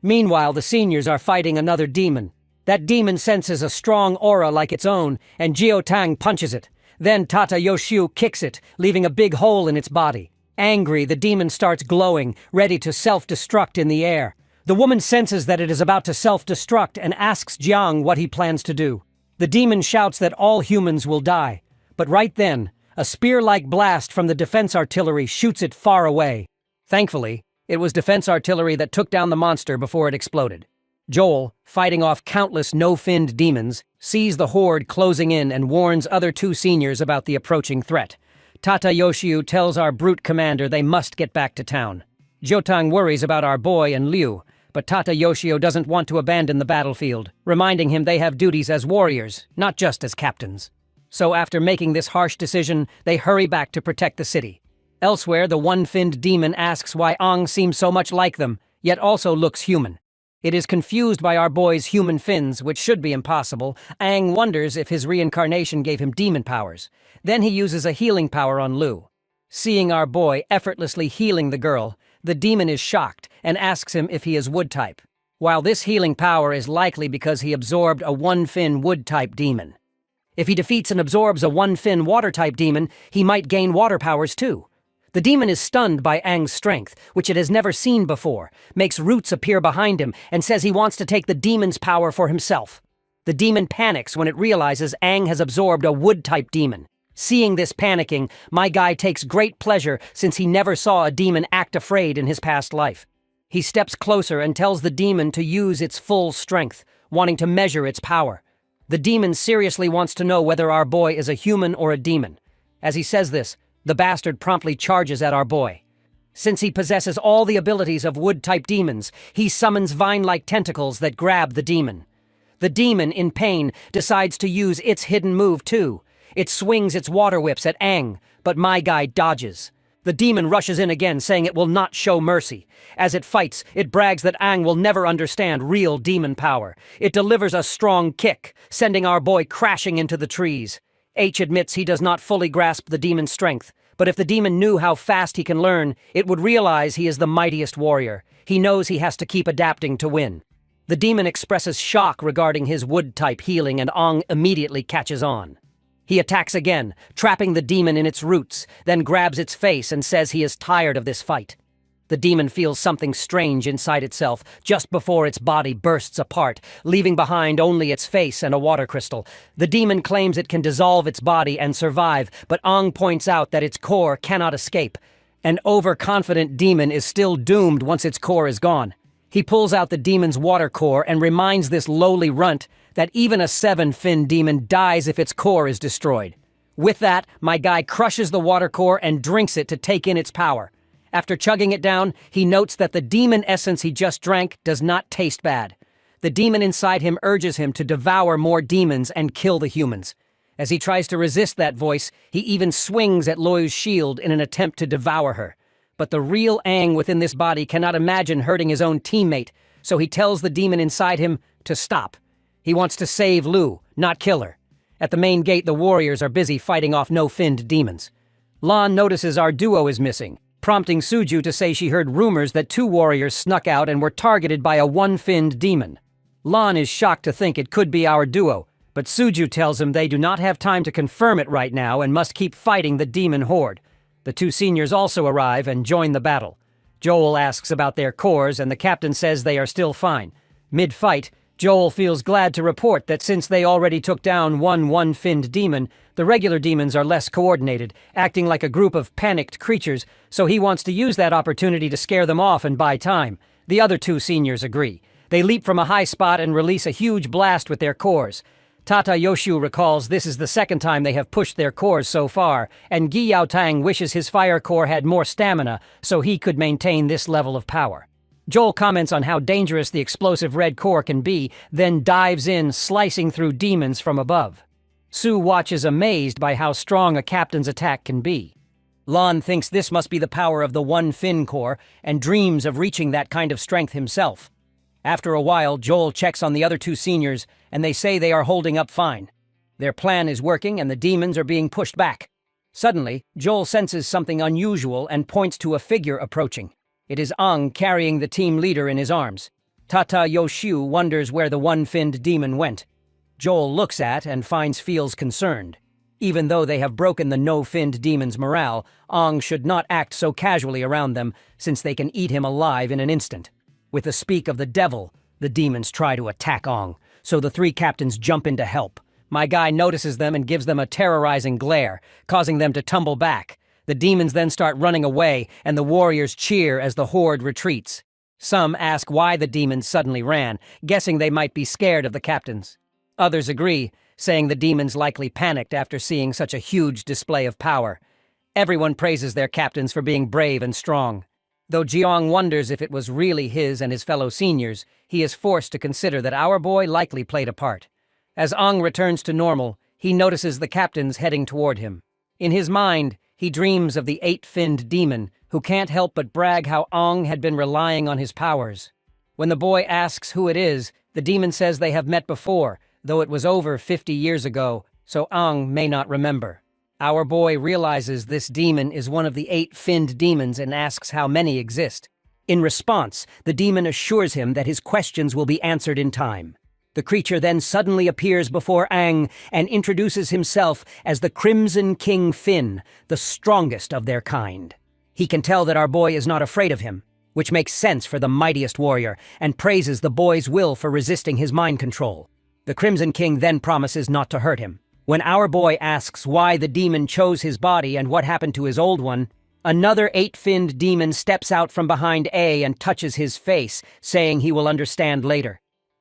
Meanwhile, the seniors are fighting another demon. That demon senses a strong aura like its own, and Jiao Tang punches it. Then Tata Yoshiu kicks it, leaving a big hole in its body. Angry, the demon starts glowing, ready to self-destruct in the air. The woman senses that it is about to self-destruct and asks Jiang what he plans to do. The demon shouts that all humans will die. But right then, a spear-like blast from the defense artillery shoots it far away. Thankfully, it was defense artillery that took down the monster before it exploded. Joel, fighting off countless no-finned demons, sees the horde closing in and warns other two seniors about the approaching threat. Tata Yoshiu tells our brute commander they must get back to town. Jiotang worries about our boy and Liu, but Tata Yoshio doesn't want to abandon the battlefield, reminding him they have duties as warriors, not just as captains. So after making this harsh decision, they hurry back to protect the city. Elsewhere, the one-finned demon asks why Ong seems so much like them, yet also looks human. It is confused by our boy's human fins, which should be impossible. Aang wonders if his reincarnation gave him demon powers. Then he uses a healing power on Lu. Seeing our boy effortlessly healing the girl, the demon is shocked and asks him if he is wood-type. While this healing power is likely because he absorbed a one-fin wood-type demon. If he defeats and absorbs a one-fin water-type demon, he might gain water powers too. The demon is stunned by Aang's strength, which it has never seen before, makes roots appear behind him, and says he wants to take the demon's power for himself. The demon panics when it realizes Aang has absorbed a wood-type demon. Seeing this panicking, my guy takes great pleasure since he never saw a demon act afraid in his past life. He steps closer and tells the demon to use its full strength, wanting to measure its power. The demon seriously wants to know whether our boy is a human or a demon. As he says this, the bastard promptly charges at our boy. Since he possesses all the abilities of wood-type demons, he summons vine-like tentacles that grab the demon. The demon, in pain, decides to use its hidden move too. It swings its water whips at Aang, but my guy dodges. The demon rushes in again, saying it will not show mercy. As it fights, it brags that Ang will never understand real demon power. It delivers a strong kick, sending our boy crashing into the trees. H admits he does not fully grasp the demon's strength, but if the demon knew how fast he can learn, it would realize he is the mightiest warrior. He knows he has to keep adapting to win. The demon expresses shock regarding his wood-type healing, and Ang immediately catches on. He attacks again, trapping the demon in its roots, then grabs its face and says he is tired of this fight. The demon feels something strange inside itself just before its body bursts apart, leaving behind only its face and a water crystal. The demon claims it can dissolve its body and survive, but Ang points out that its core cannot escape. An overconfident demon is still doomed once its core is gone. He pulls out the demon's water core and reminds this lowly runt that even a 7-fin demon dies if its core is destroyed. With that, my guy crushes the water core and drinks it to take in its power. After chugging it down, he notes that the demon essence he just drank does not taste bad. The demon inside him urges him to devour more demons and kill the humans. As he tries to resist that voice, he even swings at Loyu's shield in an attempt to devour her. But the real Ang within this body cannot imagine hurting his own teammate, so he tells the demon inside him to stop. He wants to save Lu, not kill her. At the main gate, the warriors are busy fighting off no-finned demons. Lan notices our duo is missing, prompting Suju to say she heard rumors that 2 warriors snuck out and were targeted by a 1-finned demon. Lan is shocked to think it could be our duo, but Suju tells him they do not have time to confirm it right now and must keep fighting the demon horde. The 2 seniors also arrive and join the battle. Joel asks about their cores, and the captain says they are still fine. Mid-fight, Joel feels glad to report that since they already took down one finned demon, the regular demons are less coordinated, acting like a group of panicked creatures, so he wants to use that opportunity to scare them off and buy time. The other 2 seniors agree. They leap from a high spot and release a huge blast with their cores. Tata Yoshu recalls this is the 2nd time they have pushed their cores so far, and Gi Yaotang wishes his fire core had more stamina so he could maintain this level of power. Joel comments on how dangerous the explosive red core can be, then dives in, slicing through demons from above. Sue watches amazed by how strong a captain's attack can be. Lan thinks this must be the power of the 1-fin core and dreams of reaching that kind of strength himself. After a while, Joel checks on the other 2 seniors, and they say they are holding up fine. Their plan is working, and the demons are being pushed back. Suddenly, Joel senses something unusual and points to a figure approaching. It is Ang carrying the team leader in his arms. Tata Yoshu wonders where the 1-finned demon went. Joel looks at and feels concerned. Even though they have broken the no-finned demon's morale, Ang should not act so casually around them, since they can eat him alive in an instant. With the speak of the devil, the demons try to attack Ang, so the 3 captains jump in to help. My guy notices them and gives them a terrorizing glare, causing them to tumble back. The demons then start running away, and the warriors cheer as the horde retreats. Some ask why the demons suddenly ran, guessing they might be scared of the captains. Others agree, saying the demons likely panicked after seeing such a huge display of power. Everyone praises their captains for being brave and strong. Though Jiang wonders if it was really his and his fellow seniors, he is forced to consider that our boy likely played a part. As Ang returns to normal, he notices the captains heading toward him. In his mind, he dreams of the 8-finned demon, who can't help but brag how Ang had been relying on his powers. When the boy asks who it is, the demon says they have met before, though it was over 50 years ago, so Ang may not remember. Our boy realizes this demon is one of the 8-finned demons and asks how many exist. In response, the demon assures him that his questions will be answered in time. The creature then suddenly appears before Ang and introduces himself as the Crimson King Finn, the strongest of their kind. He can tell that our boy is not afraid of him, which makes sense for the mightiest warrior, and praises the boy's will for resisting his mind control. The Crimson King then promises not to hurt him. When our boy asks why the demon chose his body and what happened to his old one, another 8-finned demon steps out from behind A and touches his face, saying he will understand later.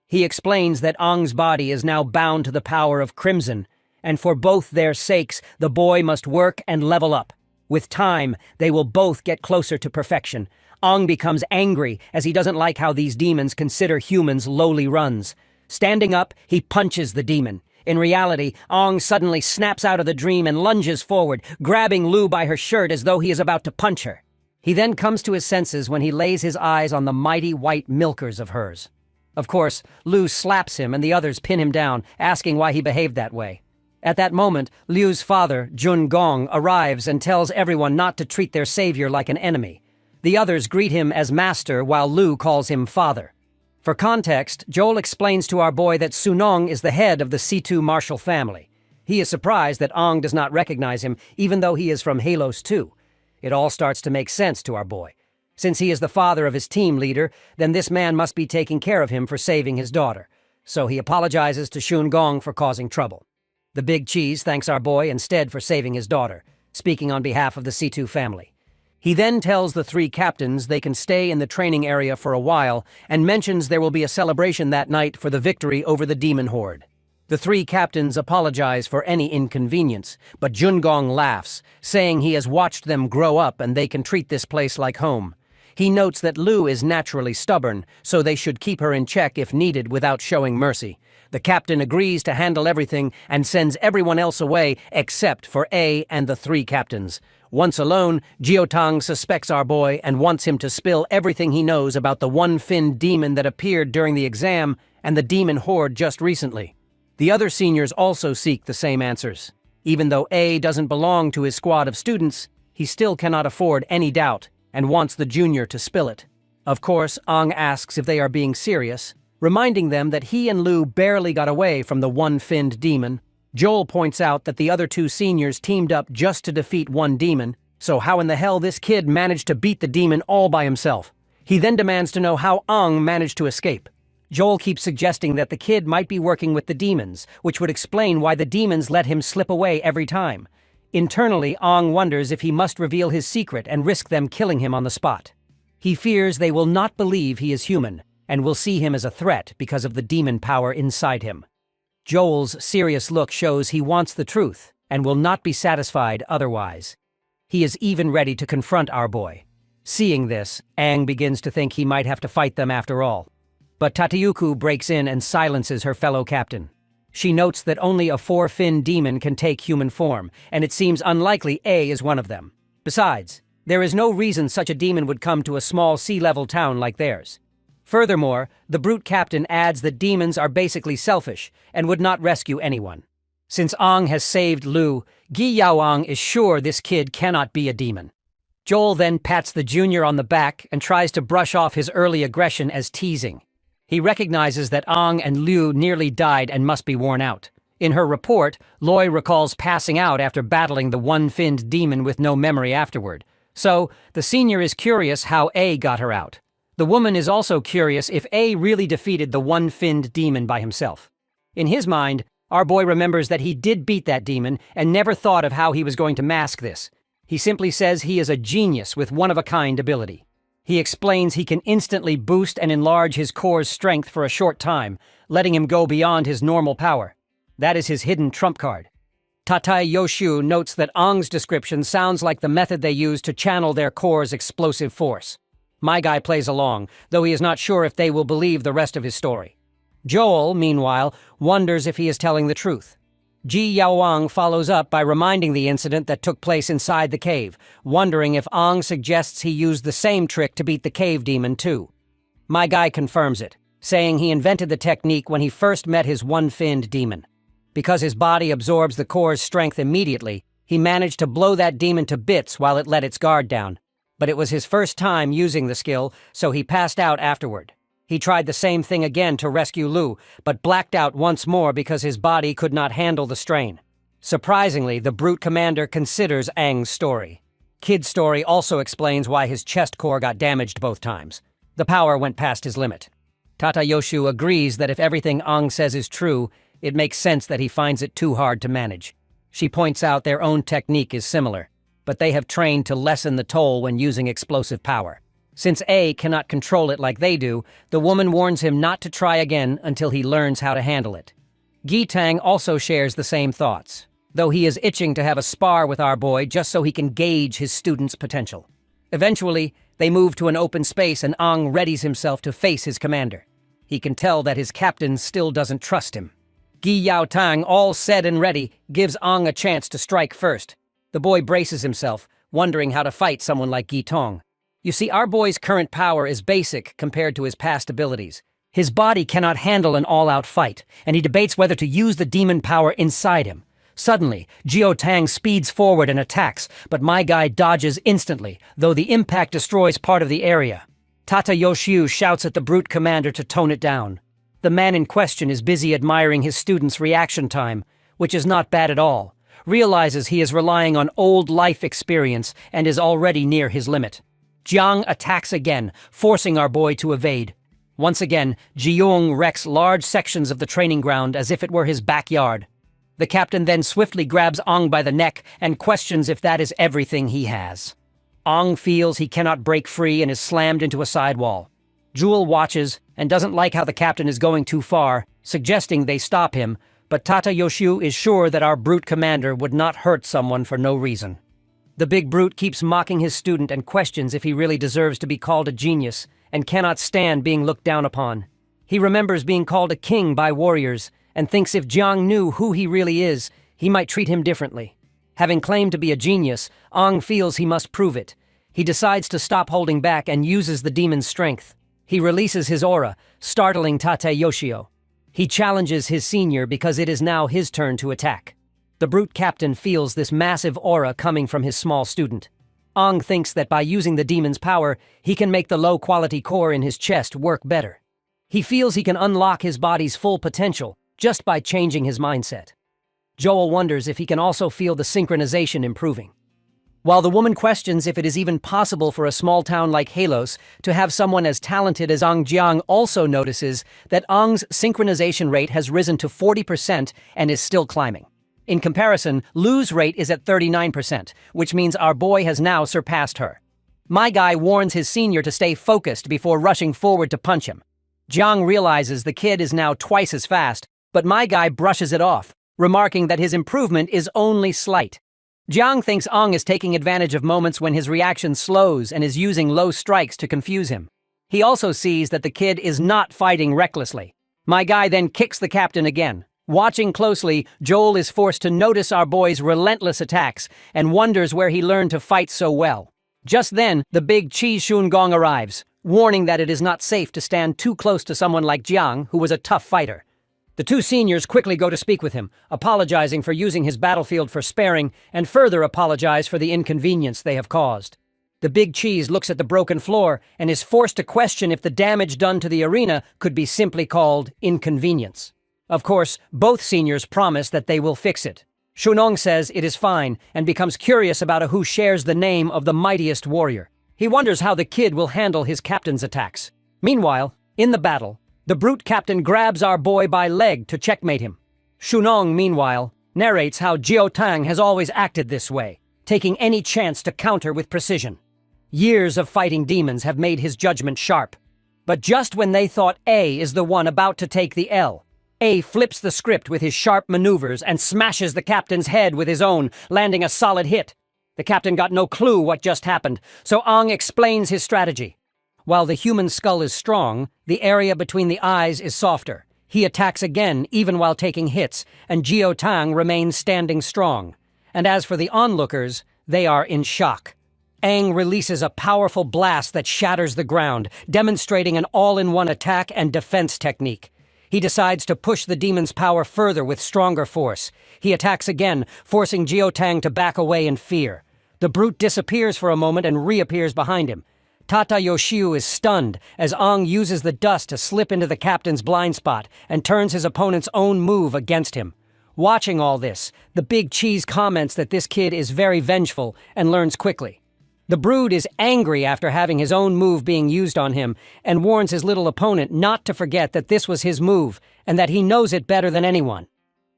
He explains that Ang's body is now bound to the power of Crimson, and for both their sakes, the boy must work and level up. With time, they will both get closer to perfection. Ang becomes angry as he doesn't like how these demons consider humans lowly runs. Standing up, he punches the demon. In reality, Ong suddenly snaps out of the dream and lunges forward, grabbing Lu by her shirt as though he is about to punch her. He then comes to his senses when he lays his eyes on the mighty white milkers of hers. Of course, Lu slaps him and the others pin him down, asking why he behaved that way. At that moment, Liu's father, Jun Gong, arrives and tells everyone not to treat their savior like an enemy. The others greet him as master while Lu calls him father. For context, Joel explains to our boy that Sunong is the head of the C2 martial family. He is surprised that Ong does not recognize him, even though he is from Halos 2. It all starts to make sense to our boy. Since he is the father of his team leader, then this man must be taking care of him for saving his daughter. So he apologizes to Shun Gong for causing trouble. The Big Cheese thanks our boy instead for saving his daughter, speaking on behalf of the C2 family. He then tells the three captains they can stay in the training area for a while and mentions there will be a celebration that night for the victory over the demon horde. The three captains apologize for any inconvenience, but Jungong laughs, saying he has watched them grow up and they can treat this place like home. He notes that Lu is naturally stubborn, so they should keep her in check if needed without showing mercy. The captain agrees to handle everything and sends everyone else away except for A and the three captains. Once alone, Jiotang suspects our boy and wants him to spill everything he knows about the one-finned demon that appeared during the exam and the demon horde just recently. The other seniors also seek the same answers. Even though A doesn't belong to his squad of students, he still cannot afford any doubt and wants the junior to spill it. Of course, Ong asks if they are being serious, reminding them that he and Lu barely got away from the one-finned demon. Joel points out that the other two seniors teamed up just to defeat one demon, so how in the hell this kid managed to beat the demon all by himself? He then demands to know how Ong managed to escape. Joel keeps suggesting that the kid might be working with the demons, which would explain why the demons let him slip away every time. Internally, Ong wonders if he must reveal his secret and risk them killing him on the spot. He fears they will not believe he is human, and will see him as a threat because of the demon power inside him. Joel's serious look shows he wants the truth, and will not be satisfied otherwise. He is even ready to confront our boy. Seeing this, Aang begins to think he might have to fight them after all. But Tateyuku breaks in and silences her fellow captain. She notes that only a four-finned demon can take human form, and it seems unlikely A is one of them. Besides, there is no reason such a demon would come to a small sea-level town like theirs. Furthermore, the brute captain adds that demons are basically selfish and would not rescue anyone. Since Ong has saved Lu, Gi Yaoang is sure this kid cannot be a demon. Joel then pats the junior on the back and tries to brush off his early aggression as teasing. He recognizes that Ong and Liu nearly died and must be worn out. In her report, Loi recalls passing out after battling the one-finned demon with no memory afterward. So, the senior is curious how A got her out. The woman is also curious if A really defeated the one-finned demon by himself. In his mind, our boy remembers that he did beat that demon and never thought of how he was going to mask this. He simply says he is a genius with one-of-a-kind ability. He explains he can instantly boost and enlarge his core's strength for a short time, letting him go beyond his normal power. That is his hidden trump card. Tatai Yoshu notes that Ong's description sounds like the method they use to channel their core's explosive force. My guy plays along, though he is not sure if they will believe the rest of his story. Joel, meanwhile, wonders if he is telling the truth. Ji Yaoang follows up by reminding the incident that took place inside the cave, wondering if Ong suggests he used the same trick to beat the cave demon too. My guy confirms it, saying he invented the technique when he first met his one-finned demon. Because his body absorbs the core's strength immediately, he managed to blow that demon to bits while it let its guard down. But it was his first time using the skill, so he passed out afterward. He tried the same thing again to rescue Lu, but blacked out once more because his body could not handle the strain. Surprisingly, the brute commander considers Aang's story. Kid's story also explains why his chest core got damaged both times. The power went past his limit. Tata Yoshu agrees that if everything Aang says is true, it makes sense that he finds it too hard to manage. She points out their own technique is similar, but they have trained to lessen the toll when using explosive power. Since A cannot control it like they do, the woman warns him not to try again until he learns how to handle it. Gi Tang also shares the same thoughts, though he is itching to have a spar with our boy just so he can gauge his student's potential. Eventually, they move to an open space and Aang readies himself to face his commander. He can tell that his captain still doesn't trust him. Gi Yao Tang, all said and ready, gives Ong a chance to strike first. The boy braces himself, wondering how to fight someone like Gi Tong. You see, our boy's current power is basic compared to his past abilities. His body cannot handle an all-out fight, and he debates whether to use the demon power inside him. Suddenly, Jiao Tang speeds forward and attacks, but my guy dodges instantly, though the impact destroys part of the area. Tata Yoshiu shouts at the brute commander to tone it down. The man in question is busy admiring his student's reaction time, which is not bad at all, realizes he is relying on old life experience and is already near his limit. Jiang attacks again, forcing our boy to evade. Once again, Jiong wrecks large sections of the training ground as if it were his backyard. The captain then swiftly grabs Ong by the neck and questions if that is everything he has. Ong feels he cannot break free and is slammed into a sidewall. Jewel watches and doesn't like how the captain is going too far, suggesting they stop him, but Tata Yoshiu is sure that our brute commander would not hurt someone for no reason. The big brute keeps mocking his student and questions if he really deserves to be called a genius and cannot stand being looked down upon. He remembers being called a king by warriors and thinks if Jiang knew who he really is, he might treat him differently. Having claimed to be a genius, Ong feels he must prove it. He decides to stop holding back and uses the demon's strength. He releases his aura, startling Tate Yoshio. He challenges his senior because it is now his turn to attack. The brute captain feels this massive aura coming from his small student. Ong thinks that by using the demon's power, he can make the low-quality core in his chest work better. He feels he can unlock his body's full potential just by changing his mindset. Joel wonders if he can also feel the synchronization improving. While the woman questions if it is even possible for a small town like Halos to have someone as talented as Ong Jiang, also notices that Ong's synchronization rate has risen to 40% and is still climbing. In comparison, Lu's rate is at 39%, which means our boy has now surpassed her. My guy warns his senior to stay focused before rushing forward to punch him. Jiang realizes the kid is now twice as fast, but my guy brushes it off, remarking that his improvement is only slight. Jiang thinks Ong is taking advantage of moments when his reaction slows and is using low strikes to confuse him. He also sees that the kid is not fighting recklessly. My guy then kicks the captain again. Watching closely, Joel is forced to notice our boy's relentless attacks and wonders where he learned to fight so well. Just then, the big Chi Shun Gong arrives, warning that it is not safe to stand too close to someone like Jiang, who was a tough fighter. The two seniors quickly go to speak with him, apologizing for using his battlefield for sparing, and further apologize for the inconvenience they have caused. The big cheese looks at the broken floor and is forced to question if the damage done to the arena could be simply called inconvenience. Of course, both seniors promise that they will fix it. Shunong says it is fine and becomes curious about who shares the name of the mightiest warrior. He wonders how the kid will handle his captain's attacks. Meanwhile, in the battle, the brute captain grabs our boy by leg to checkmate him. Shunong, meanwhile, narrates how Jiao Tang has always acted this way, taking any chance to counter with precision. Years of fighting demons have made his judgment sharp. But just when they thought A is the one about to take the L, A flips the script with his sharp maneuvers and smashes the captain's head with his own, landing a solid hit. The captain got no clue what just happened, so Ong explains his strategy. While the human skull is strong, the area between the eyes is softer. He attacks again, even while taking hits, and Jiao Tang remains standing strong. And as for the onlookers, they are in shock. Aang releases a powerful blast that shatters the ground, demonstrating an all-in-one attack and defense technique. He decides to push the demon's power further with stronger force. He attacks again, forcing Jiao Tang to back away in fear. The brute disappears for a moment and reappears behind him. Tata Yoshiu is stunned as Ong uses the dust to slip into the captain's blind spot and turns his opponent's own move against him. Watching all this, the big cheese comments that this kid is very vengeful and learns quickly. The brood is angry after having his own move being used on him and warns his little opponent not to forget that this was his move and that he knows it better than anyone.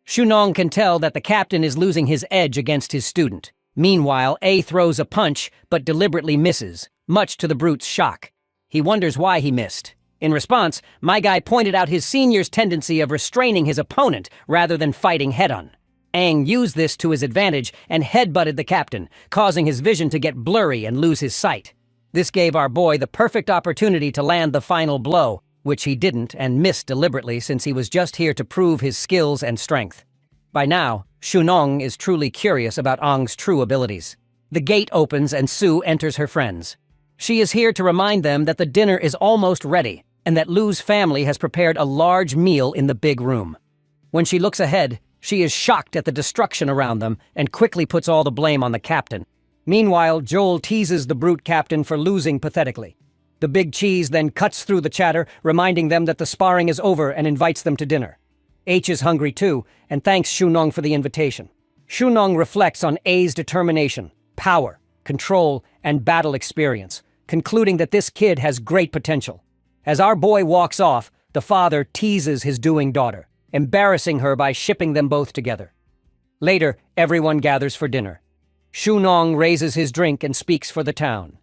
Shunong can tell that the captain is losing his edge against his student. Meanwhile, A throws a punch but deliberately misses, much to the brute's shock. He wonders why he missed. In response, my guy pointed out his senior's tendency of restraining his opponent rather than fighting head-on. Aang used this to his advantage and headbutted the captain, causing his vision to get blurry and lose his sight. This gave our boy the perfect opportunity to land the final blow, which he didn't and missed deliberately since he was just here to prove his skills and strength. By now, Shunong is truly curious about Ang's true abilities. The gate opens and Su enters her friends. She is here to remind them that the dinner is almost ready and that Lu's family has prepared a large meal in the big room. When she looks ahead, she is shocked at the destruction around them and quickly puts all the blame on the captain. Meanwhile, Joel teases the brute captain for losing pathetically. The big cheese then cuts through the chatter, reminding them that the sparring is over and invites them to dinner. H is hungry too, and thanks Shunong for the invitation. Shunong reflects on A's determination, power, control, and battle experience, concluding that this kid has great potential. As our boy walks off, the father teases his doing daughter, embarrassing her by shipping them both together. Later, everyone gathers for dinner. Shunong raises his drink and speaks for the town.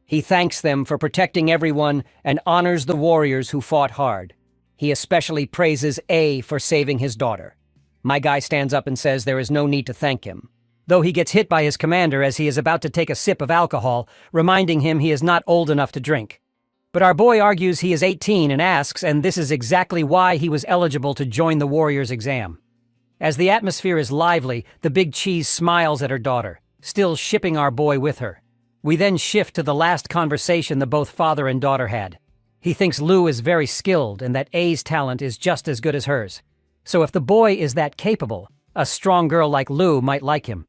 He thanks them for protecting everyone and honors the warriors who fought hard. He especially praises A for saving his daughter. My guy stands up and says there is no need to thank him, though he gets hit by his commander as he is about to take a sip of alcohol, reminding him he is not old enough to drink. But our boy argues he is 18 and asks, and this is exactly why he was eligible to join the warrior's exam. As the atmosphere is lively, the big cheese smiles at her daughter, still shipping our boy with her. We then shift to the last conversation that both father and daughter had. He thinks Lu is very skilled and that A's talent is just as good as hers. So if the boy is that capable, a strong girl like Lu might like him.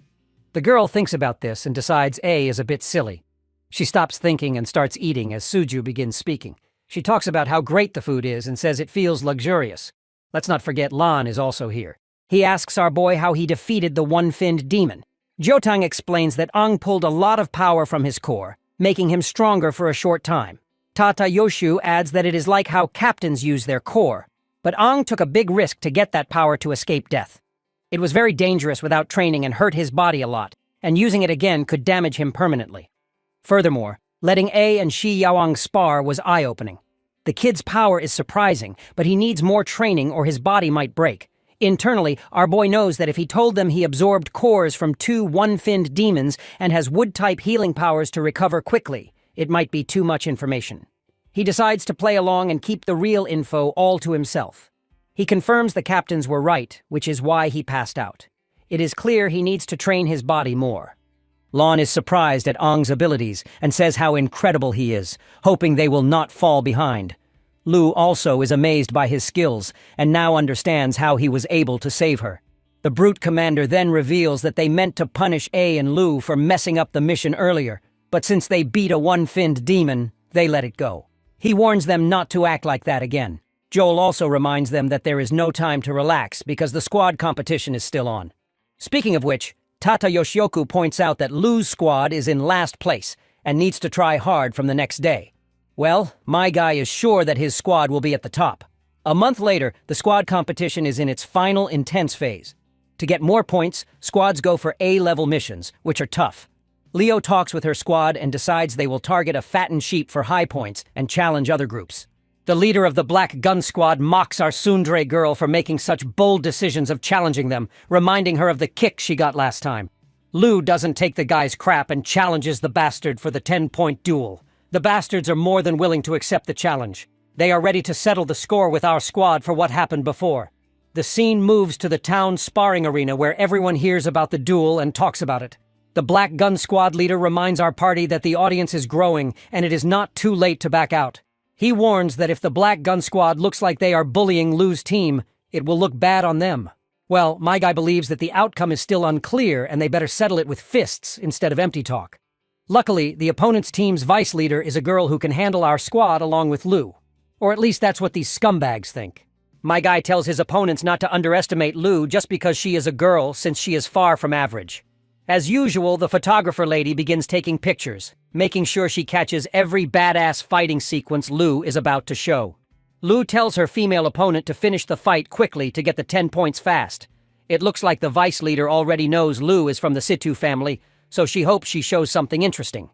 The girl thinks about this and decides A is a bit silly. She stops thinking and starts eating as Suju begins speaking. She talks about how great the food is and says it feels luxurious. Let's not forget Lan is also here. He asks our boy how he defeated the one-finned demon. Jotang explains that Ang pulled a lot of power from his core, making him stronger for a short time. Tata Yoshu adds that it is like how captains use their core, but Ang took a big risk to get that power to escape death. It was very dangerous without training and hurt his body a lot, and using it again could damage him permanently. Furthermore, letting A and Shi Yaoang spar was eye-opening. The kid's power is surprising, but he needs more training or his body might break. Internally, our boy knows that if he told them he absorbed cores from 2 one-finned demons and has wood-type healing powers to recover quickly, it might be too much information. He decides to play along and keep the real info all to himself. He confirms the captains were right, which is why he passed out. It is clear he needs to train his body more. Lon is surprised at Ang's abilities and says how incredible he is, hoping they will not fall behind. Lu also is amazed by his skills and now understands how he was able to save her. The brute commander then reveals that they meant to punish A and Lu for messing up the mission earlier, but since they beat a one-finned demon, they let it go. He warns them not to act like that again. Joel also reminds them that there is no time to relax because the squad competition is still on. Speaking of which, Tata Yoshioku points out that Lu's squad is in last place and needs to try hard from the next day. Well, my guy is sure that his squad will be at the top. A month later, the squad competition is in its final intense phase. To get more points, squads go for A-level missions, which are tough. Leo talks with her squad and decides they will target a fattened sheep for high points and challenge other groups. The leader of the Black Gun Squad mocks our tsundere girl for making such bold decisions of challenging them, reminding her of the kick she got last time. Lu doesn't take the guy's crap and challenges the bastard for the 10-point duel. The bastards are more than willing to accept the challenge. They are ready to settle the score with our squad for what happened before. The scene moves to the town sparring arena where everyone hears about the duel and talks about it. The Black Gun Squad leader reminds our party that the audience is growing and it is not too late to back out. He warns that if the Black Gun Squad looks like they are bullying Lu's team, it will look bad on them. Well, my guy believes that the outcome is still unclear and they better settle it with fists instead of empty talk. Luckily, the opponent's team's vice leader is a girl who can handle our squad along with Lu. Or at least that's what these scumbags think. My guy tells his opponents not to underestimate Lu just because she is a girl, since she is far from average. As usual, the photographer lady begins taking pictures, making sure she catches every badass fighting sequence Lu is about to show. Lu tells her female opponent to finish the fight quickly to get the 10 points fast. It looks like the vice leader already knows Lu is from the Situ family, so she hopes she shows something interesting.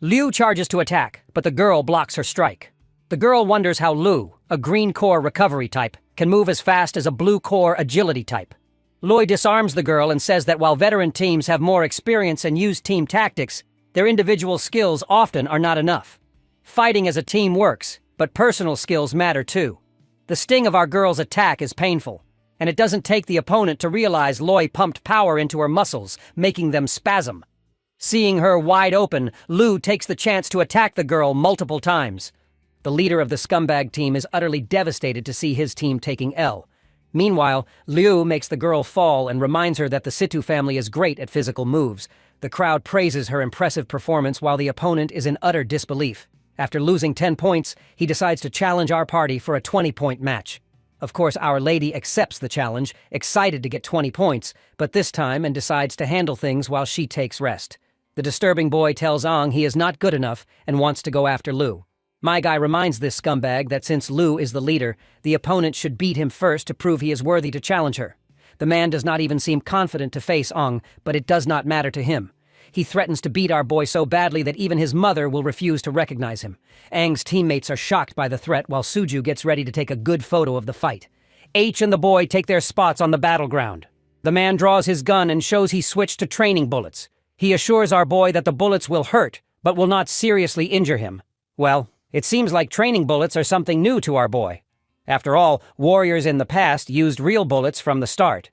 Liu charges to attack, but the girl blocks her strike. The girl wonders how Lu, a green core recovery type, can move as fast as a blue core agility type. Loi disarms the girl and says that while veteran teams have more experience and use team tactics, their individual skills often are not enough. Fighting as a team works, But personal skills matter too. The sting of our girl's attack is painful, and it doesn't take the opponent to realize Loi pumped power into her muscles, making them spasm. Seeing her wide open, Lu takes the chance to attack the girl multiple times. The leader of the scumbag team is utterly devastated to see his team taking L. Meanwhile, Liu makes the girl fall and reminds her that the Situ family is great at physical moves. The crowd praises her impressive performance while the opponent is in utter disbelief. After losing 10 points, he decides to challenge our party for a 20-point match. Of course, Our Lady accepts the challenge, excited to get 20 points, but this time and decides to handle things while she takes rest. The disturbing boy tells Ong he is not good enough and wants to go after Lu. My guy reminds this scumbag that since Lu is the leader, the opponent should beat him first to prove he is worthy to challenge her. The man does not even seem confident to face Ong, but it does not matter to him. He threatens to beat our boy so badly that even his mother will refuse to recognize him. Aang's teammates are shocked by the threat while Suju gets ready to take a good photo of the fight. H and the boy take their spots on the battleground. The man draws his gun and shows he switched to training bullets. He assures our boy that the bullets will hurt, but will not seriously injure him. Well, it seems like training bullets are something new to our boy. After all, warriors in the past used real bullets from the start.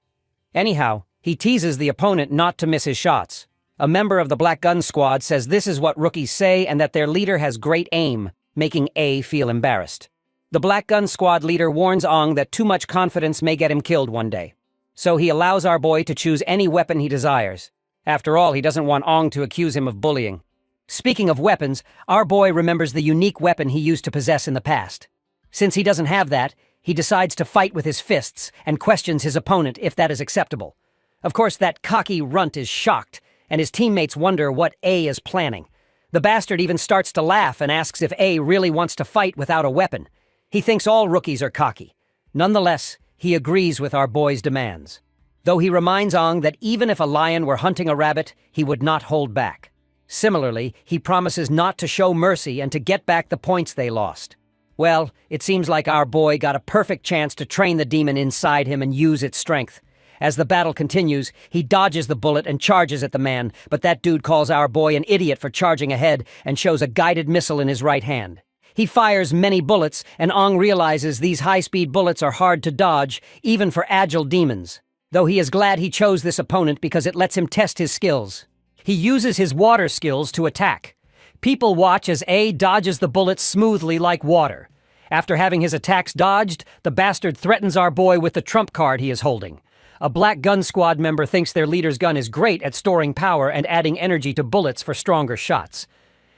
Anyhow, he teases the opponent not to miss his shots. A member of the Black Gun Squad says this is what rookies say and that their leader has great aim, making A feel embarrassed. The Black Gun Squad leader warns Ong that too much confidence may get him killed one day. So he allows our boy to choose any weapon he desires. After all, he doesn't want Ong to accuse him of bullying. Speaking of weapons, our boy remembers the unique weapon he used to possess in the past. Since he doesn't have that, he decides to fight with his fists and questions his opponent if that is acceptable. Of course, that cocky runt is shocked, and his teammates wonder what A is planning. The bastard even starts to laugh and asks if A really wants to fight without a weapon. He thinks all rookies are cocky. Nonetheless, he agrees with our boy's demands. Though he reminds Ong that even if a lion were hunting a rabbit, he would not hold back. Similarly, he promises not to show mercy and to get back the points they lost. Well, it seems like our boy got a perfect chance to train the demon inside him and use its strength. As the battle continues, he dodges the bullet and charges at the man, but that dude calls our boy an idiot for charging ahead and shows a guided missile in his right hand. He fires many bullets, and Ong realizes these high-speed bullets are hard to dodge, even for agile demons. Though he is glad he chose this opponent because it lets him test his skills. He uses his water skills to attack. People watch as A dodges the bullets smoothly like water. After having his attacks dodged, the bastard threatens our boy with the trump card he is holding. A Black Gun Squad member thinks their leader's gun is great at storing power and adding energy to bullets for stronger shots.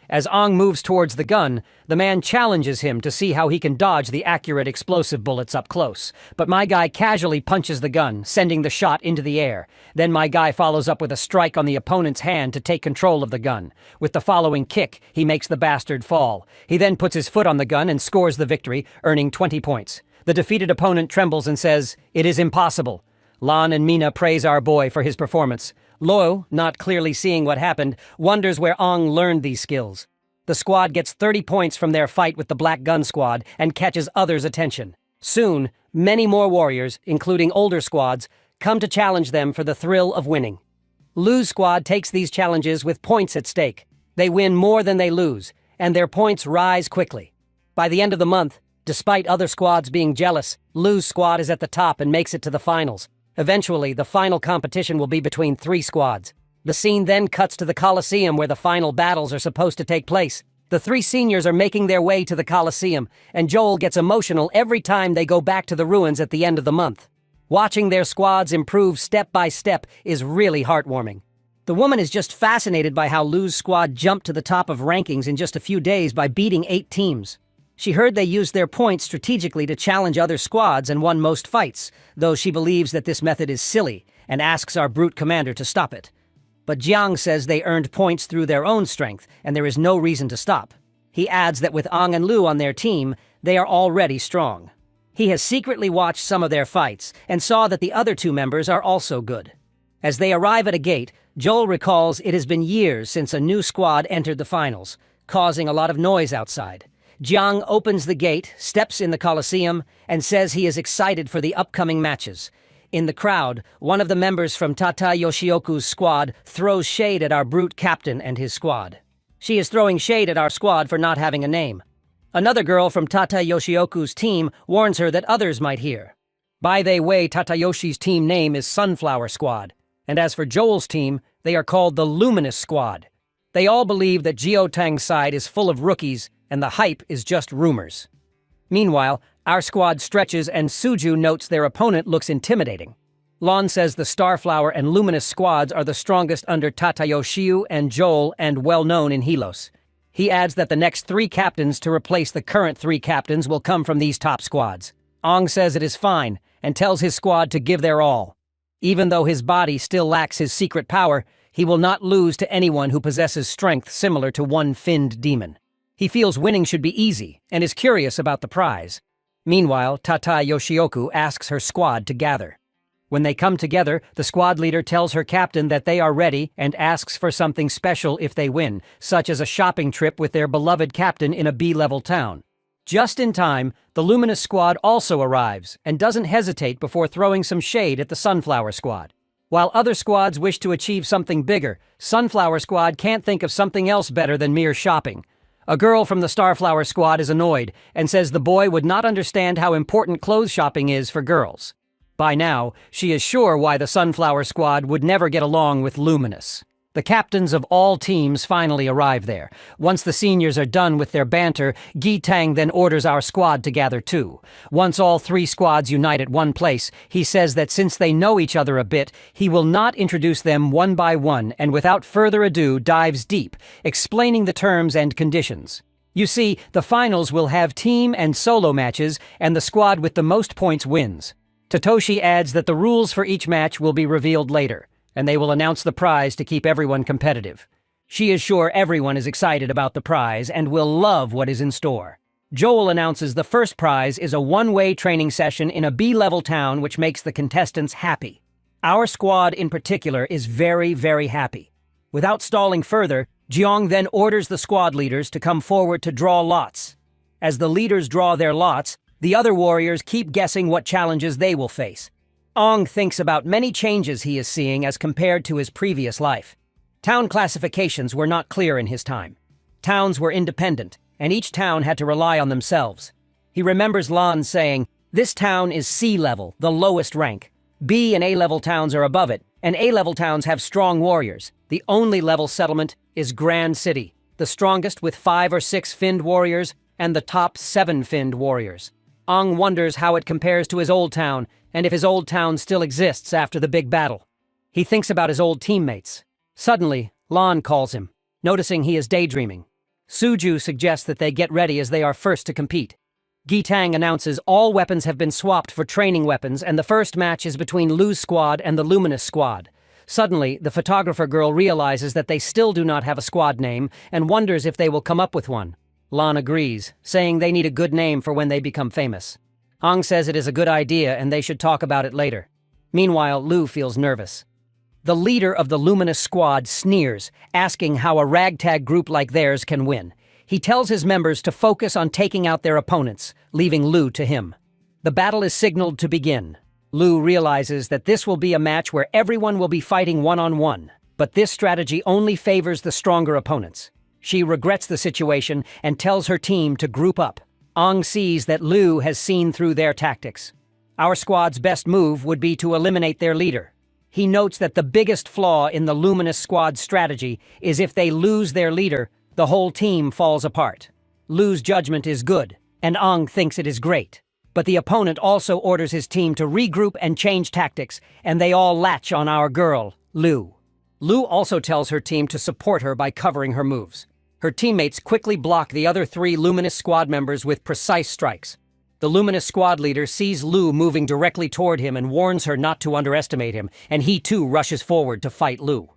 As Ong moves towards the gun, the man challenges him to see how he can dodge the accurate explosive bullets up close. But my guy casually punches the gun, sending the shot into the air. Then my guy follows up with a strike on the opponent's hand to take control of the gun. With the following kick, he makes the bastard fall. He then puts his foot on the gun and scores the victory, earning 20 points. The defeated opponent trembles and says, "It is impossible." Lan and Mina praise our boy for his performance. Lo, not clearly seeing what happened, wonders where Ong learned these skills. The squad gets 30 points from their fight with the Black Gun Squad and catches others' attention. Soon, many more warriors, including older squads, come to challenge them for the thrill of winning. Lu's squad takes these challenges with points at stake. They win more than they lose, and their points rise quickly. By the end of the month, despite other squads being jealous, Lu's squad is at the top and makes it to the finals. Eventually, the final competition will be between 3 squads. The scene then cuts to the Coliseum where the final battles are supposed to take place. The 3 seniors are making their way to the Coliseum, and Joel gets emotional every time they go back to the ruins at the end of the month. Watching their squads improve step by step is really heartwarming. The woman is just fascinated by how Lu's squad jumped to the top of rankings in just a few days by beating 8 teams. She heard they used their points strategically to challenge other squads and won most fights, though she believes that this method is silly and asks our brute commander to stop it. But Jiang says they earned points through their own strength, and there is no reason to stop. He adds that with Ong and Lu on their team, they are already strong. He has secretly watched some of their fights, and saw that the other 2 members are also good. As they arrive at a gate, Joel recalls it has been years since a new squad entered the finals, causing a lot of noise outside. Jiang opens the gate, steps in the Coliseum, and says he is excited for the upcoming matches. In the crowd, one of the members from Tata Yoshioku's squad throws shade at our brute captain and his squad. She is throwing shade at our squad for not having a name. Another girl from Tata Yoshioku's team warns her that others might hear. By the way, Tatayoshi's team name is Sunflower Squad, and as for Joel's team, they are called the Luminous Squad. They all believe that Geotang's side is full of rookies, and the hype is just rumors. Meanwhile, our squad stretches and Suju notes their opponent looks intimidating. Lon says the Starflower and Luminous squads are the strongest under Tatayoshiu and Joel and well-known in Helos. He adds that the next 3 captains to replace the current 3 captains will come from these top squads. Ong says it is fine and tells his squad to give their all. Even though his body still lacks his secret power, he will not lose to anyone who possesses strength similar to one-finned demon. He feels winning should be easy and is curious about the prize. Meanwhile, Tata Yoshioku asks her squad to gather. When they come together, the squad leader tells her captain that they are ready and asks for something special if they win, such as a shopping trip with their beloved captain in a B-level town. Just in time, the Luminous Squad also arrives and doesn't hesitate before throwing some shade at the Sunflower Squad. While other squads wish to achieve something bigger, Sunflower Squad can't think of something else better than mere shopping. A girl from the Starflower Squad is annoyed and says the boy would not understand how important clothes shopping is for girls. By now, she is sure why the Sunflower Squad would never get along with Luminous. The captains of all teams finally arrive there. Once the seniors are done with their banter, Gi-Tang then orders our squad to gather too. Once all 3 squads unite at one place, he says that since they know each other a bit, he will not introduce them one by one and without further ado dives deep, explaining the terms and conditions. You see, the finals will have team and solo matches, and the squad with the most points wins. Totoshi adds that the rules for each match will be revealed later, and they will announce the prize to keep everyone competitive. She is sure everyone is excited about the prize and will love what is in store. Joel announces the first prize is a one-way training session in a B-level town which makes the contestants happy. Our squad in particular is very, very happy. Without stalling further, Jeong then orders the squad leaders to come forward to draw lots. As the leaders draw their lots, the other warriors keep guessing what challenges they will face. Ong thinks about many changes he is seeing as compared to his previous life. Town classifications were not clear in his time. Towns were independent, and each town had to rely on themselves. He remembers Lan saying, "This town is C-level, the lowest rank. B and A-level towns are above it, and A-level towns have strong warriors. The only level settlement is Grand City, the strongest with 5 or 6 finned warriors, and the top 7 finned warriors." Ong wonders how it compares to his old town, and if his old town still exists after the big battle. He thinks about his old teammates. Suddenly, Lan calls him, noticing he is daydreaming. Suju suggests that they get ready as they are first to compete. Gi-Tang announces all weapons have been swapped for training weapons, and the first match is between Lu's squad and the Luminous Squad. Suddenly, the photographer girl realizes that they still do not have a squad name and wonders if they will come up with one. Lan agrees, saying they need a good name for when they become famous. Ong says it is a good idea and they should talk about it later. Meanwhile, Lu feels nervous. The leader of the Luminous Squad sneers, asking how a ragtag group like theirs can win. He tells his members to focus on taking out their opponents, leaving Lu to him. The battle is signaled to begin. Lu realizes that this will be a match where everyone will be fighting one-on-one, but this strategy only favors the stronger opponents. She regrets the situation and tells her team to group up. Ong sees that Lu has seen through their tactics. Our squad's best move would be to eliminate their leader. He notes that the biggest flaw in the Luminous Squad's strategy is if they lose their leader, the whole team falls apart. Lu's judgment is good, and Ong thinks it is great. But the opponent also orders his team to regroup and change tactics, and they all latch on our girl, Lu. Lu also tells her team to support her by covering her moves. Her teammates quickly block the other 3 Luminous Squad members with precise strikes. The Luminous Squad leader sees Lu moving directly toward him and warns her not to underestimate him, and he too rushes forward to fight Lu.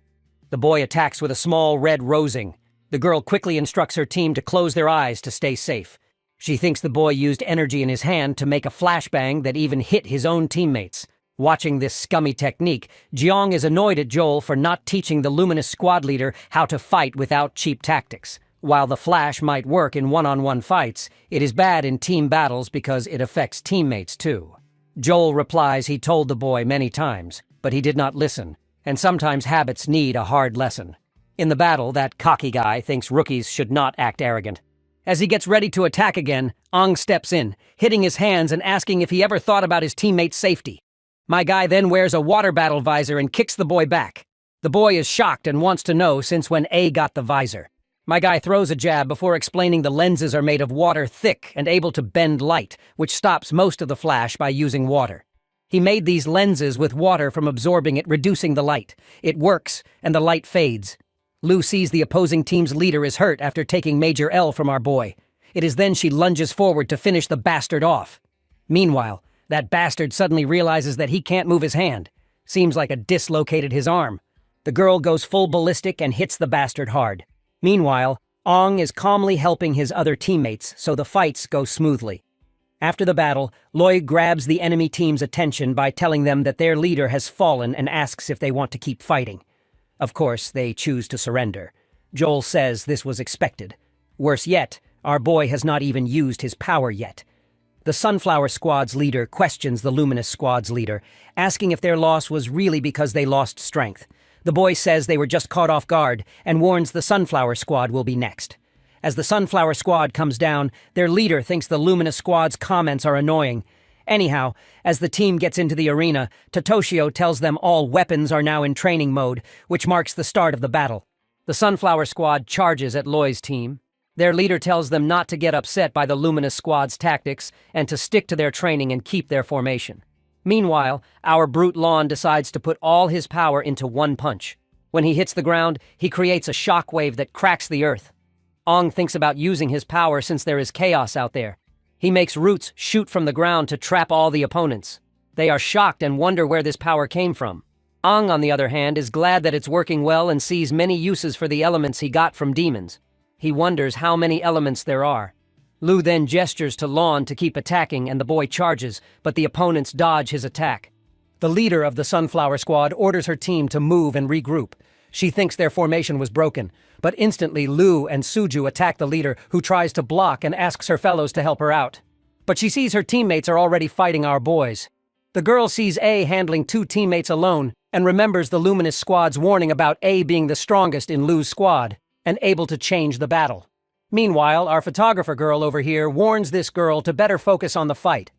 The boy attacks with a small red rosing. The girl quickly instructs her team to close their eyes to stay safe. She thinks the boy used energy in his hand to make a flashbang that even hit his own teammates. Watching this scummy technique, Jeong is annoyed at Joel for not teaching the Luminous Squad leader how to fight without cheap tactics. While the flash might work in one-on-one fights, it is bad in team battles because it affects teammates too. Joel replies he told the boy many times, but he did not listen, and sometimes habits need a hard lesson. In the battle, that cocky guy thinks rookies should not act arrogant. As he gets ready to attack again, Ong steps in, hitting his hands and asking if he ever thought about his teammate's safety. My guy then wears a water battle visor and kicks the boy back. The boy is shocked and wants to know since when A got the visor. My guy throws a jab before explaining the lenses are made of water thick and able to bend light, which stops most of the flash by using water. He made these lenses with water from absorbing it, reducing the light. It works, and the light fades. Lou sees the opposing team's leader is hurt after taking Major L from our boy. It is then she lunges forward to finish the bastard off. Meanwhile, that bastard suddenly realizes that he can't move his hand. Seems like it dislocated his arm. The girl goes full ballistic and hits the bastard hard. Meanwhile, Ong is calmly helping his other teammates so the fights go smoothly. After the battle, Loy grabs the enemy team's attention by telling them that their leader has fallen and asks if they want to keep fighting. Of course, they choose to surrender. Joel says this was expected. Worse yet, our boy has not even used his power yet. The Sunflower Squad's leader questions the Luminous Squad's leader, asking if their loss was really because they lost strength. The boy says they were just caught off guard and warns the Sunflower Squad will be next. As the Sunflower Squad comes down, their leader thinks the Luminous Squad's comments are annoying. Anyhow, as the team gets into the arena, Totoshio tells them all weapons are now in training mode, which marks the start of the battle. The Sunflower Squad charges at Loy's team. Their leader tells them not to get upset by the Luminous Squad's tactics and to stick to their training and keep their formation. Meanwhile, our brute Lon decides to put all his power into one punch. When he hits the ground, he creates a shockwave that cracks the earth. Ong thinks about using his power since there is chaos out there. He makes roots shoot from the ground to trap all the opponents. They are shocked and wonder where this power came from. Ong, on the other hand, is glad that it's working well and sees many uses for the elements he got from demons. He wonders how many elements there are. Lou then gestures to Lon to keep attacking and the boy charges, but the opponents dodge his attack. The leader of the Sunflower Squad orders her team to move and regroup. She thinks their formation was broken, but instantly Lou and Suju attack the leader, who tries to block and asks her fellows to help her out. But she sees her teammates are already fighting our boys. The girl sees A handling two teammates alone and remembers the Luminous Squad's warning about A being the strongest in Lou's squad and able to change the battle. Meanwhile, our photographer girl over here warns this girl to better focus on the fight.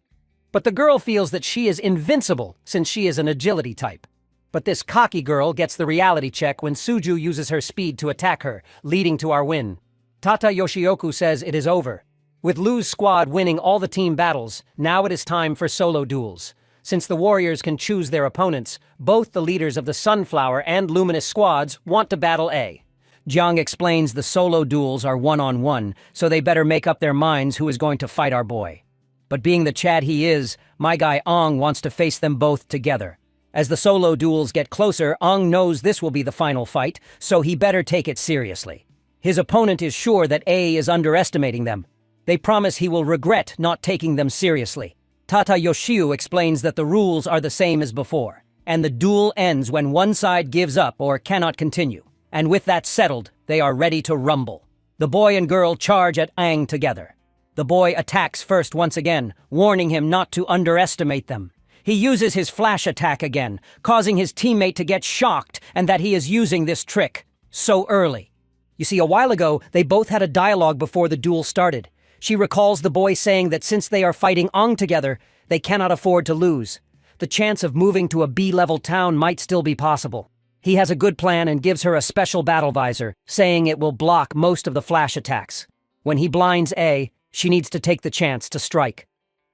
But the girl feels that she is invincible since she is an agility type. But this cocky girl gets the reality check when Suju uses her speed to attack her, leading to our win. Tata Yoshioku says it is over. With Lou's squad winning all the team battles, now it is time for solo duels. Since the warriors can choose their opponents, both the leaders of the Sunflower and Luminous Squads want to battle A. Jiang explains the solo duels are one-on-one, so they better make up their minds who is going to fight our boy. But being the Chad he is, my guy Ong wants to face them both together. As the solo duels get closer, Ong knows this will be the final fight, so he better take it seriously. His opponent is sure that A is underestimating them. They promise he will regret not taking them seriously. Tata Yoshiu explains that the rules are the same as before, and the duel ends when one side gives up or cannot continue. And with that settled, they are ready to rumble. The boy and girl charge at Aang together. The boy attacks first once again, warning him not to underestimate them. He uses his flash attack again, causing his teammate to get shocked and that he is using this trick so early. You see, a while ago, they both had a dialogue before the duel started. She recalls the boy saying that since they are fighting Aang together, they cannot afford to lose. The chance of moving to a B-level town might still be possible. He has a good plan and gives her a special battle visor, saying it will block most of the flash attacks. When he blinds A, she needs to take the chance to strike.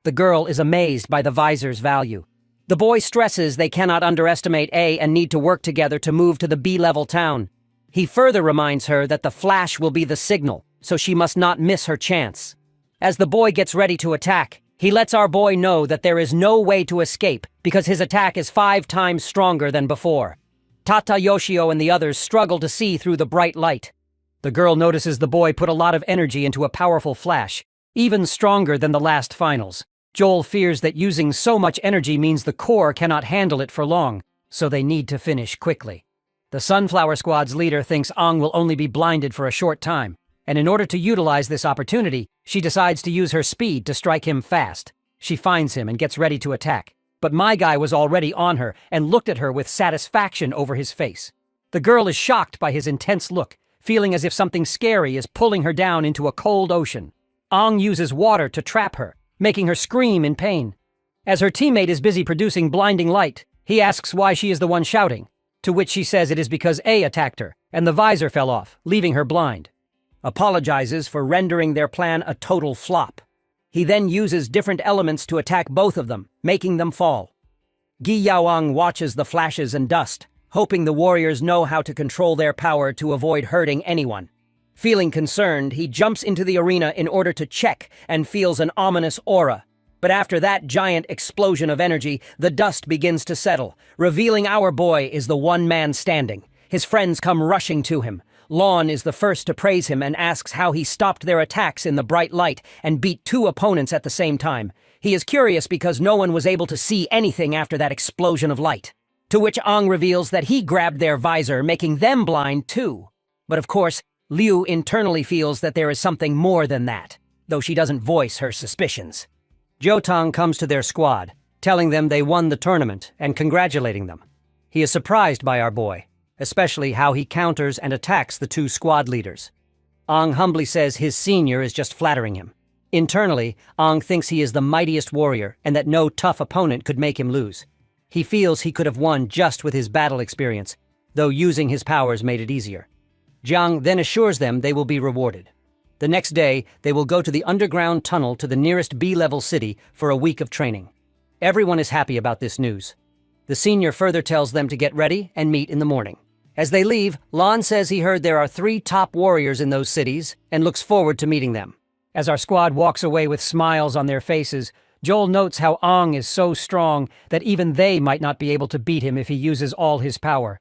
The girl is amazed by the visor's value. The boy stresses they cannot underestimate A and need to work together to move to the B-level town. He further reminds her that the flash will be the signal, so she must not miss her chance. As the boy gets ready to attack, he lets our boy know that there is no way to escape because his attack is 5 times stronger than before. Tata Yoshio and the others struggle to see through the bright light. The girl notices the boy put a lot of energy into a powerful flash, even stronger than the last finals. Joel fears that using so much energy means the core cannot handle it for long, so they need to finish quickly. The Sunflower Squad's leader thinks Aang will only be blinded for a short time, and in order to utilize this opportunity, she decides to use her speed to strike him fast. She finds him and gets ready to attack. But my guy was already on her and looked at her with satisfaction over his face. The girl is shocked by his intense look, feeling as if something scary is pulling her down into a cold ocean. Ong uses water to trap her, making her scream in pain. As her teammate is busy producing blinding light, he asks why she is the one shouting, to which she says it is because A attacked her, and the visor fell off, leaving her blind. Apologizes for rendering their plan a total flop. He then uses different elements to attack both of them, making them fall. Gi Yaoang watches the flashes and dust, hoping the warriors know how to control their power to avoid hurting anyone. Feeling concerned, he jumps into the arena in order to check and feels an ominous aura. But after that giant explosion of energy, the dust begins to settle, revealing our boy is the one man standing. His friends come rushing to him. Lon is the first to praise him and asks how he stopped their attacks in the bright light and beat 2 opponents at the same time. He is curious because no one was able to see anything after that explosion of light. To which Ong reveals that he grabbed their visor, making them blind too. But of course, Liu internally feels that there is something more than that, though she doesn't voice her suspicions. Jiotong comes to their squad, telling them they won the tournament and congratulating them. He is surprised by our boy, especially how he counters and attacks the 2 squad leaders. Ong humbly says his senior is just flattering him. Internally, Ong thinks he is the mightiest warrior and that no tough opponent could make him lose. He feels he could have won just with his battle experience, though using his powers made it easier. Jiang then assures them they will be rewarded. The next day, they will go to the underground tunnel to the nearest B-level city for a week of training. Everyone is happy about this news. The senior further tells them to get ready and meet in the morning. As they leave, Lon says he heard there are 3 top warriors in those cities and looks forward to meeting them. As our squad walks away with smiles on their faces, Joel notes how Ong is so strong that even they might not be able to beat him if he uses all his power.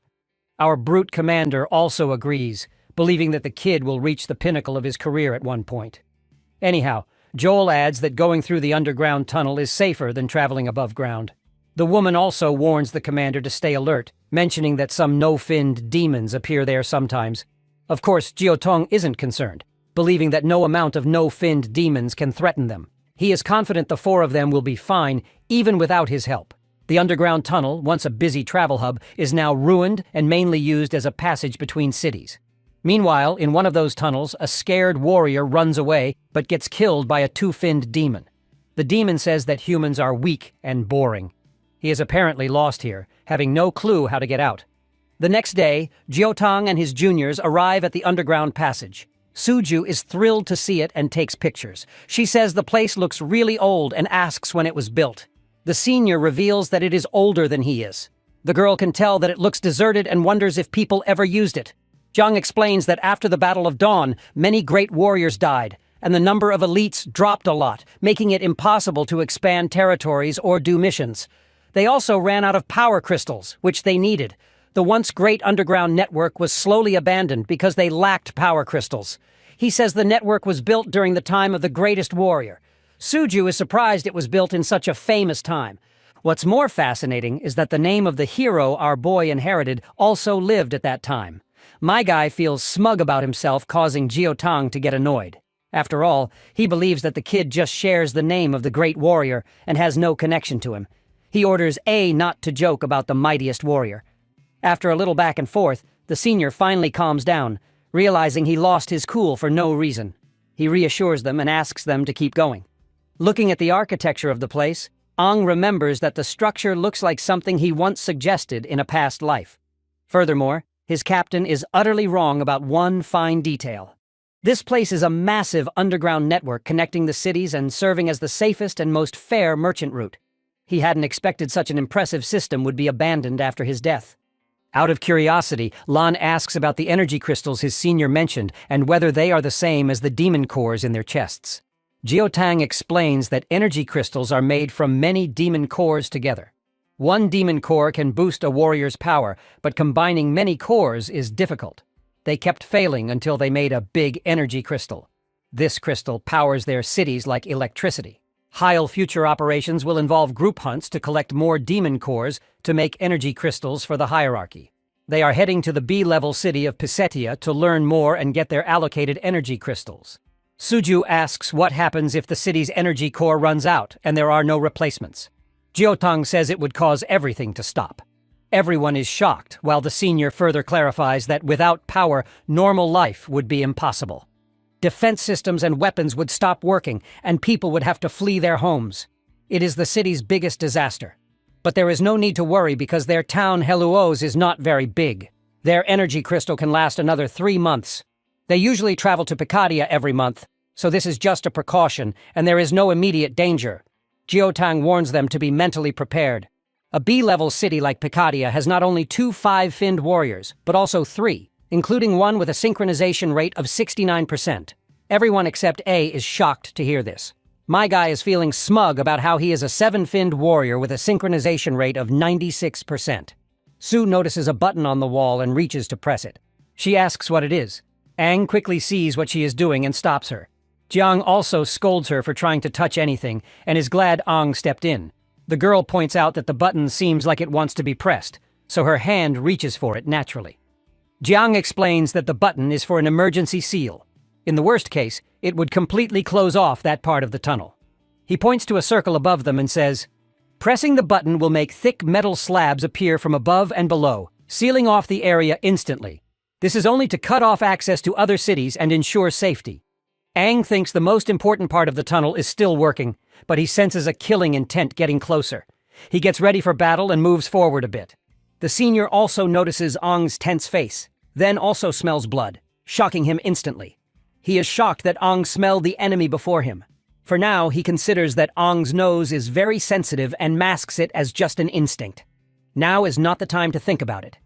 Our brute commander also agrees, believing that the kid will reach the pinnacle of his career at one point. Anyhow, Joel adds that going through the underground tunnel is safer than traveling above ground. The woman also warns the commander to stay alert, mentioning that some no-finned demons appear there sometimes. Of course, Jiotong isn't concerned, believing that no amount of no-finned demons can threaten them. He is confident the 4 of them will be fine, even without his help. The underground tunnel, once a busy travel hub, is now ruined and mainly used as a passage between cities. Meanwhile, in one of those tunnels, a scared warrior runs away but gets killed by a 2-finned demon. The demon says that humans are weak and boring. He is apparently lost here, having no clue how to get out. The next day, Jiotong and his juniors arrive at the underground passage. Suju is thrilled to see it and takes pictures. She says the place looks really old and asks when it was built. The senior reveals that it is older than he is. The girl can tell that it looks deserted and wonders if people ever used it. Jiang explains that after the Battle of Dawn, many great warriors died, and the number of elites dropped a lot, making it impossible to expand territories or do missions. They also ran out of power crystals, which they needed. The once great underground network was slowly abandoned because they lacked power crystals. He says the network was built during the time of the greatest warrior. Suju is surprised it was built in such a famous time. What's more fascinating is that the name of the hero our boy inherited also lived at that time. My guy feels smug about himself, causing Jiotong to get annoyed. After all, he believes that the kid just shares the name of the great warrior and has no connection to him. He orders A not to joke about the mightiest warrior. After a little back and forth, the senior finally calms down, realizing he lost his cool for no reason. He reassures them and asks them to keep going. Looking at the architecture of the place, Ong remembers that the structure looks like something he once suggested in a past life. Furthermore, his captain is utterly wrong about one fine detail. This place is a massive underground network connecting the cities and serving as the safest and most fair merchant route. He hadn't expected such an impressive system would be abandoned after his death. Out of curiosity, Lan asks about the energy crystals his senior mentioned and whether they are the same as the demon cores in their chests. Jiotang explains that energy crystals are made from many demon cores together. One demon core can boost a warrior's power, but combining many cores is difficult. They kept failing until they made a big energy crystal. This crystal powers their cities like electricity. Hyel future operations will involve group hunts to collect more demon cores to make energy crystals for the hierarchy. They are heading to the B-level city of Pisetia to learn more and get their allocated energy crystals. Suju asks what happens if the city's energy core runs out and there are no replacements. Jiotong says it would cause everything to stop. Everyone is shocked, while the senior further clarifies that without power, normal life would be impossible. Defense systems and weapons would stop working, and people would have to flee their homes. It is the city's biggest disaster. But there is no need to worry because their town Helluos is not very big. Their energy crystal can last another 3 months. They usually travel to Picadia every month, so this is just a precaution, and there is no immediate danger. Jiotang warns them to be mentally prepared. A B-level city like Picadia has not only 2 5-finned warriors, but also 3, including one with a synchronization rate of 69%. Everyone except A is shocked to hear this. My guy is feeling smug about how he is a 7-finned warrior with a synchronization rate of 96%. Su notices a button on the wall and reaches to press it. She asks what it is. Aang quickly sees what she is doing and stops her. Jiang also scolds her for trying to touch anything and is glad Aang stepped in. The girl points out that the button seems like it wants to be pressed, so her hand reaches for it naturally. Jiang explains that the button is for an emergency seal. In the worst case, it would completely close off that part of the tunnel. He points to a circle above them and says, "Pressing the button will make thick metal slabs appear from above and below, sealing off the area instantly. This is only to cut off access to other cities and ensure safety." Aang thinks the most important part of the tunnel is still working, but he senses a killing intent getting closer. He gets ready for battle and moves forward a bit. The senior also notices Aang's tense face, then also smells blood, shocking him instantly. He is shocked that Aang smelled the enemy before him. For now, he considers that Aang's nose is very sensitive and masks it as just an instinct. Now is not the time to think about it.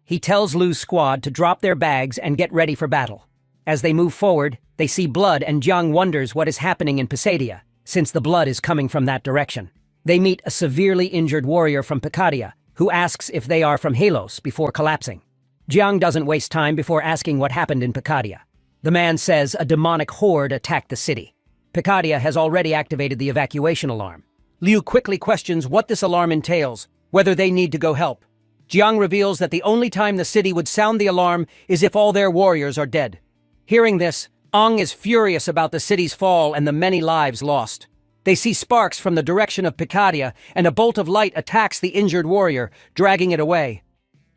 He tells Lu's squad to drop their bags and get ready for battle. As they move forward, they see blood and Jiang wonders what is happening in Pisadia, since the blood is coming from that direction. They meet a severely injured warrior from Picadia, who asks if they are from Halos before collapsing. Jiang doesn't waste time before asking what happened in Picadia. The man says a demonic horde attacked the city. Picadia has already activated the evacuation alarm. Liu quickly questions what this alarm entails, whether they need to go help. Jiang reveals that the only time the city would sound the alarm is if all their warriors are dead. Hearing this, Aang is furious about the city's fall and the many lives lost. They see sparks from the direction of Picadia, and a bolt of light attacks the injured warrior, dragging it away.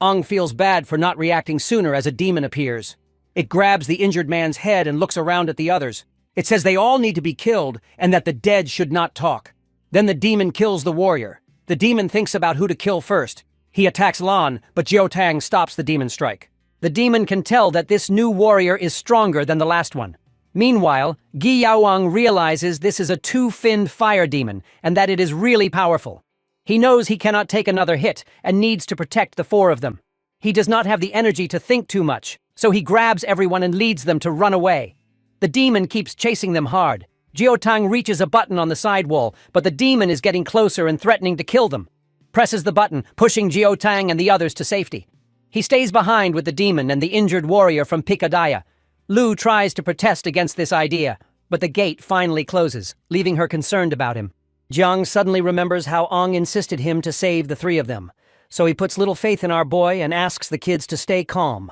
Aang feels bad for not reacting sooner as a demon appears. It grabs the injured man's head and looks around at the others. It says they all need to be killed and that the dead should not talk. Then the demon kills the warrior. The demon thinks about who to kill first. He attacks Lan, but Jiotang stops the demon strike. The demon can tell that this new warrior is stronger than the last one. Meanwhile, Gi Yaowang realizes this is a 2-finned fire demon and that it is really powerful. He knows he cannot take another hit and needs to protect the 4 of them. He does not have the energy to think too much, so he grabs everyone and leads them to run away. The demon keeps chasing them hard. Jiotang reaches a button on the side wall, but the demon is getting closer and threatening to kill them. Presses the button, pushing Jiotang and the others to safety. He stays behind with the demon and the injured warrior from Picadia. Lu tries to protest against this idea, but the gate finally closes, leaving her concerned about him. Jiang suddenly remembers how Aang insisted him to save the 3 of them, so he puts little faith in our boy and asks the kids to stay calm.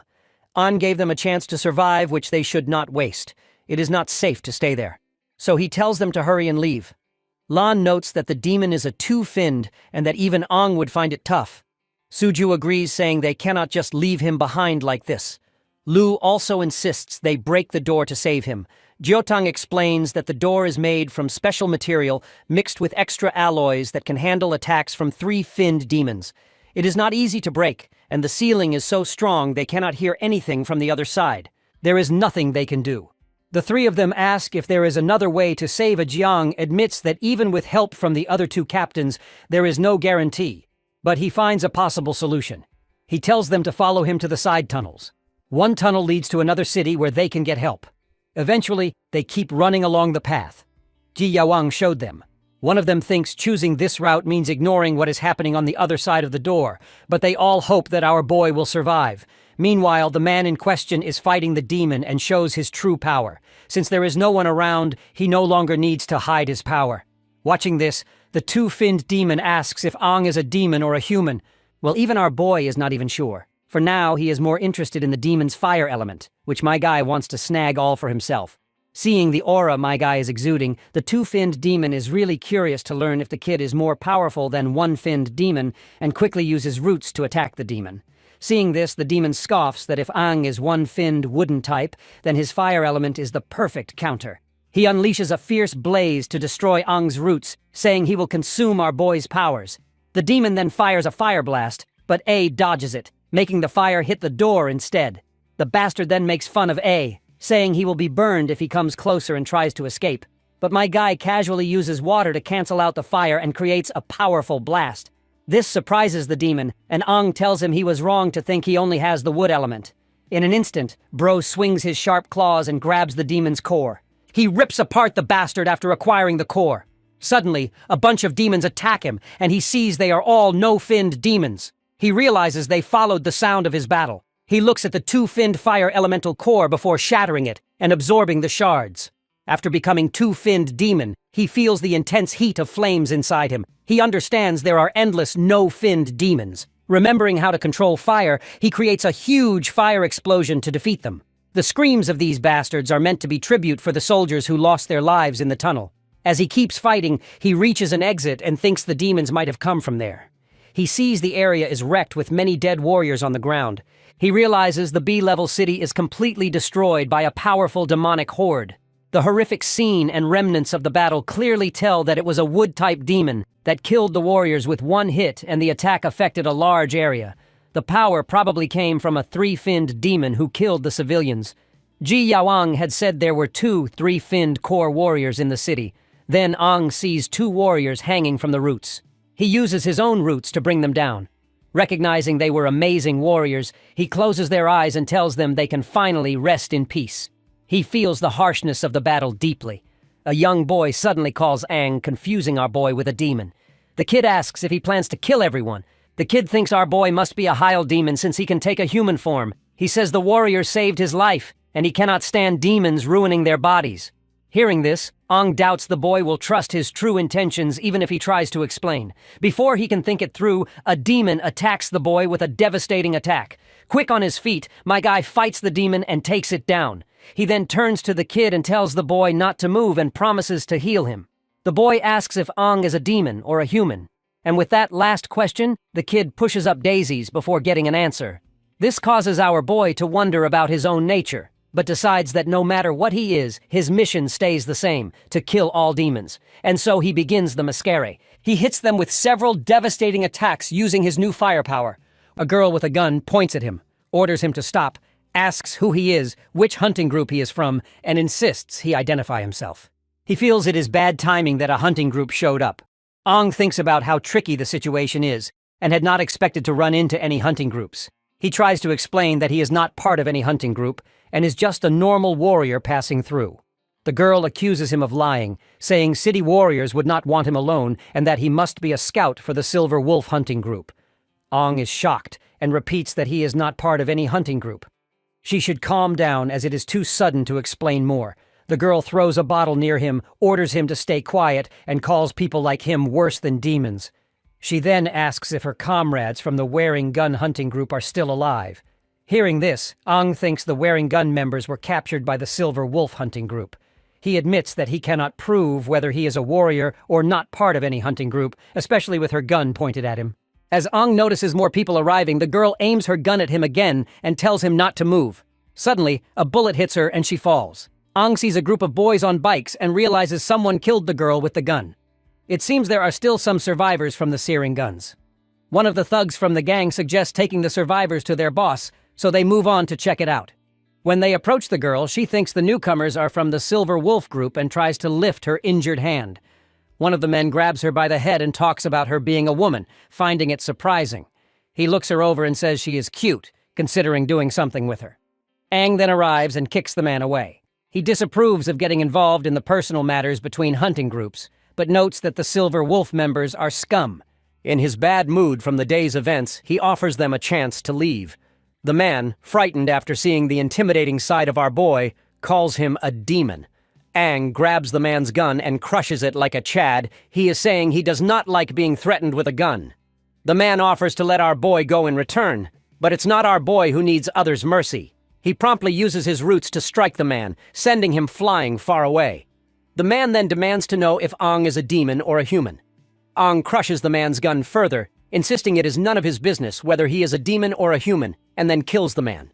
Aang gave them a chance to survive, which they should not waste. It is not safe to stay there. So he tells them to hurry and leave. Lan notes that the demon is a 2-finned and that even Aang would find it tough. Suju agrees, saying they cannot just leave him behind like this. Lu also insists they break the door to save him. Jiotang explains that the door is made from special material mixed with extra alloys that can handle attacks from 3-finned demons. It is not easy to break, and the ceiling is so strong they cannot hear anything from the other side. There is nothing they can do. The 3 of them ask if there is another way to save a. Jiang admits that even with help from the other 2 captains, there is no guarantee. But he finds a possible solution. He tells them to follow him to the side tunnels. One tunnel leads to another city where they can get help. Eventually, they keep running along the path. Ji Yaowang showed them. One of them thinks choosing this route means ignoring what is happening on the other side of the door, but they all hope that our boy will survive. Meanwhile, the man in question is fighting the demon and shows his true power. Since there is no one around, he no longer needs to hide his power. Watching this, the 2-finned demon asks if Aang is a demon or a human. Well, even our boy is not even sure. For now, he is more interested in the demon's fire element, which my guy wants to snag all for himself. Seeing the aura my guy is exuding, the two-finned demon is really curious to learn if the kid is more powerful than one-finned demon and quickly uses roots to attack the demon. Seeing this, the demon scoffs that if Ang is one-finned wooden type, then his fire element is the perfect counter. He unleashes a fierce blaze to destroy Ang's roots, saying he will consume our boy's powers. The demon then fires a fire blast, but A dodges it, making the fire hit the door instead. The bastard then makes fun of A, saying he will be burned if he comes closer and tries to escape. But my guy casually uses water to cancel out the fire and creates a powerful blast. This surprises the demon, and Ang tells him he was wrong to think he only has the wood element. In an instant, Bro swings his sharp claws and grabs the demon's core. He rips apart the bastard after acquiring the core. Suddenly, a bunch of demons attack him, and he sees they are all no-finned demons. He realizes they followed the sound of his battle. He looks at the two-finned fire elemental core before shattering it and absorbing the shards. After becoming two-finned demon, he feels the intense heat of flames inside him. He understands there are endless no-finned demons. Remembering how to control fire, he creates a huge fire explosion to defeat them. The screams of these bastards are meant to be tribute for the soldiers who lost their lives in the tunnel. As he keeps fighting, he reaches an exit and thinks the demons might have come from there. He sees the area is wrecked with many dead warriors on the ground. He realizes the B-level city is completely destroyed by a powerful demonic horde. The horrific scene and remnants of the battle clearly tell that it was a wood-type demon that killed the warriors with one hit, and the attack affected a large area. The power probably came from a three-finned demon who killed the civilians. Ji Yaoang had said there were 2 three-finned core warriors in the city. Then Ang sees 2 warriors hanging from the roots. He uses his own roots to bring them down. Recognizing they were amazing warriors, he closes their eyes and tells them they can finally rest in peace. He feels the harshness of the battle deeply. A young boy suddenly calls Ang, confusing our boy with a demon. The kid asks if he plans to kill everyone. The kid thinks our boy must be a Heil demon since he can take a human form. He says the warrior saved his life, and he cannot stand demons ruining their bodies. Hearing this, Ang doubts the boy will trust his true intentions even if he tries to explain. Before he can think it through, a demon attacks the boy with a devastating attack. Quick on his feet, my guy fights the demon and takes it down. He then turns to the kid and tells the boy not to move and promises to heal him. The boy asks if Ang is a demon or a human. And with that last question, the kid pushes up daisies before getting an answer. This causes our boy to wonder about his own nature, but decides that no matter what he is, his mission stays the same, to kill all demons. And so he begins the masquerade. He hits them with several devastating attacks using his new firepower. A girl with a gun points at him, orders him to stop, asks who he is, which hunting group he is from, and insists he identify himself. He feels it is bad timing that a hunting group showed up. Ang thinks about how tricky the situation is, and had not expected to run into any hunting groups. He tries to explain that he is not part of any hunting group, and is just a normal warrior passing through. The girl accuses him of lying, saying city warriors would not want him alone, and that he must be a scout for the Silver Wolf hunting group. Ang is shocked, and repeats that he is not part of any hunting group. She should calm down, as it is too sudden to explain more. The girl throws a bottle near him, orders him to stay quiet, and calls people like him worse than demons. She then asks if her comrades from the Wearing Gun hunting group are still alive. Hearing this, Ang thinks the Wearing Gun members were captured by the Silver Wolf hunting group. He admits that he cannot prove whether he is a warrior or not part of any hunting group, especially with her gun pointed at him. As Ang notices more people arriving, the girl aims her gun at him again and tells him not to move. Suddenly, a bullet hits her and she falls. Ang sees a group of boys on bikes and realizes someone killed the girl with the gun. It seems there are still some survivors from the searing guns. One of the thugs from the gang suggests taking the survivors to their boss, so they move on to check it out. When they approach the girl, she thinks the newcomers are from the Silver Wolf group and tries to lift her injured hand. One of the men grabs her by the head and talks about her being a woman, finding it surprising. He looks her over and says she is cute, considering doing something with her. Ang then arrives and kicks the man away. He disapproves of getting involved in the personal matters between hunting groups, but notes that the Silver Wolf members are scum. In his bad mood from the day's events, he offers them a chance to leave. The man, frightened after seeing the intimidating side of our boy, calls him a demon. Ang grabs the man's gun and crushes it like a Chad. He is saying he does not like being threatened with a gun. The man offers to let our boy go in return, but it's not our boy who needs others' mercy. He promptly uses his roots to strike the man, sending him flying far away. The man then demands to know if Ong is a demon or a human. Ong crushes the man's gun further, insisting it is none of his business whether he is a demon or a human, and then kills the man.